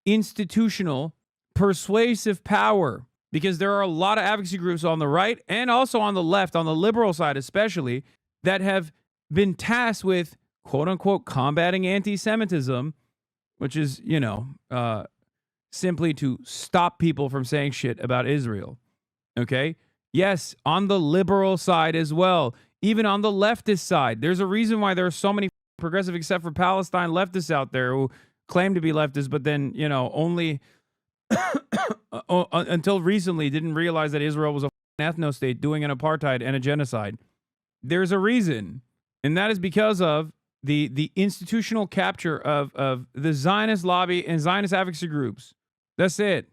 institutional persuasive power because there are a lot of advocacy groups on the right and also on the left, on the liberal side especially, that have been tasked with, quote unquote, combating anti-Semitism, which is, simply to stop people from saying shit about Israel. Okay? Yes, on the liberal side as well. Even on the leftist side. There's a reason why there are so many progressive, except for Palestine, leftists out there who claim to be leftists, but then, only until recently didn't realize that Israel was a ethno-state doing an apartheid and a genocide. There's a reason. And that is because of the institutional capture of the Zionist lobby and Zionist advocacy groups. That's it.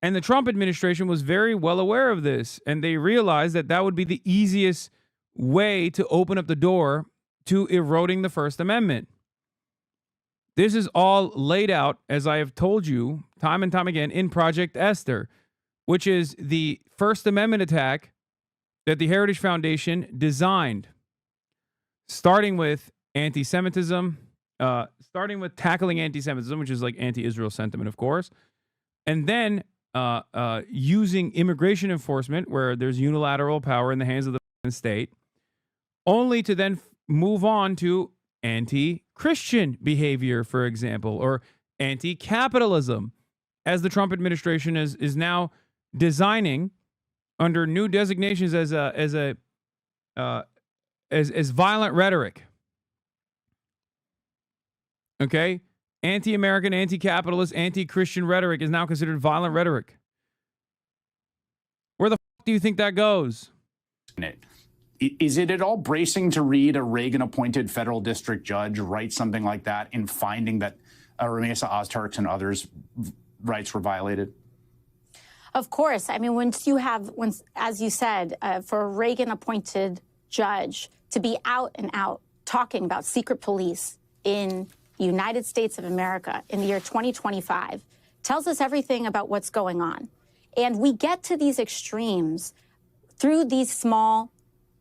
And the Trump administration was very well aware of this, and they realized that that would be the easiest way to open up the door to eroding the First Amendment. This is all laid out, as I have told you time and time again, in Project Esther, which is the First Amendment attack that the Heritage Foundation designed, starting with anti-Semitism, starting with tackling anti-Semitism, which is like anti-Israel sentiment, of course, and then using immigration enforcement, where there's unilateral power in the hands of the state, only to then move on to anti-Christian behavior, for example, or anti-capitalism, as the Trump administration is now designing under new designations as violent rhetoric. Okay? Anti-American, anti-capitalist, anti-Christian rhetoric is now considered violent rhetoric. Where the fuck do you think that goes? Is it at all bracing to read a Reagan-appointed federal district judge write something like that in finding that Ramesa Ozturk's and others' rights were violated? Of course. I mean, once, as you said, for a Reagan-appointed judge to be out and out talking about secret police in the United States of America in the year 2025 tells us everything about what's going on. And we get to these extremes through these small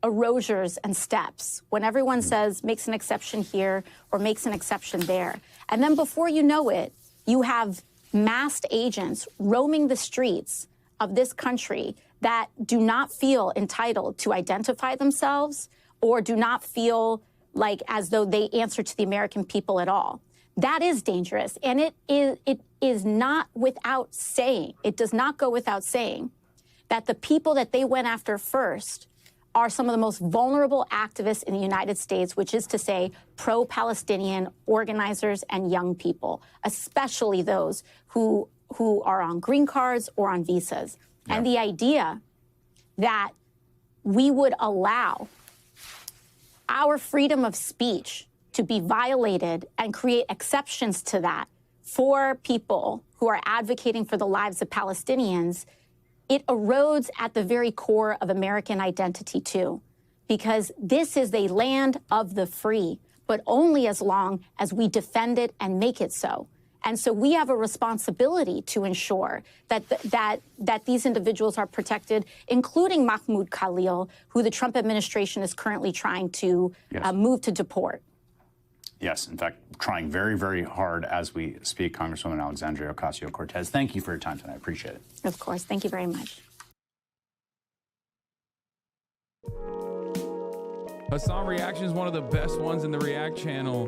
erasures and steps when everyone says makes an exception here or makes an exception there. And then before you know it, you have masked agents roaming the streets of this country that do not feel entitled to identify themselves or do not feel like as though they answer to the American people at all. That is dangerous. And it is not without saying, it does not go without saying that the people that they went after first are some of the most vulnerable activists in the United States, which is to say pro-Palestinian organizers and young people, especially those who are on green cards or on visas. Yeah. And the idea that we would allow our freedom of speech to be violated and create exceptions to that for people who are advocating for the lives of Palestinians, it erodes at the very core of American identity, too, because this is the land of the free, but only as long as we defend it and make it so. And so we have a responsibility to ensure that that these individuals are protected, including Mahmoud Khalil, who the Trump administration is currently trying to move to deport. Yes, in fact, trying very, very hard as we speak. Congresswoman Alexandria Ocasio-Cortez, thank you for your time tonight. I appreciate it. Of course. Thank you very much. Hasan Reaction is one of the best ones in the React channel.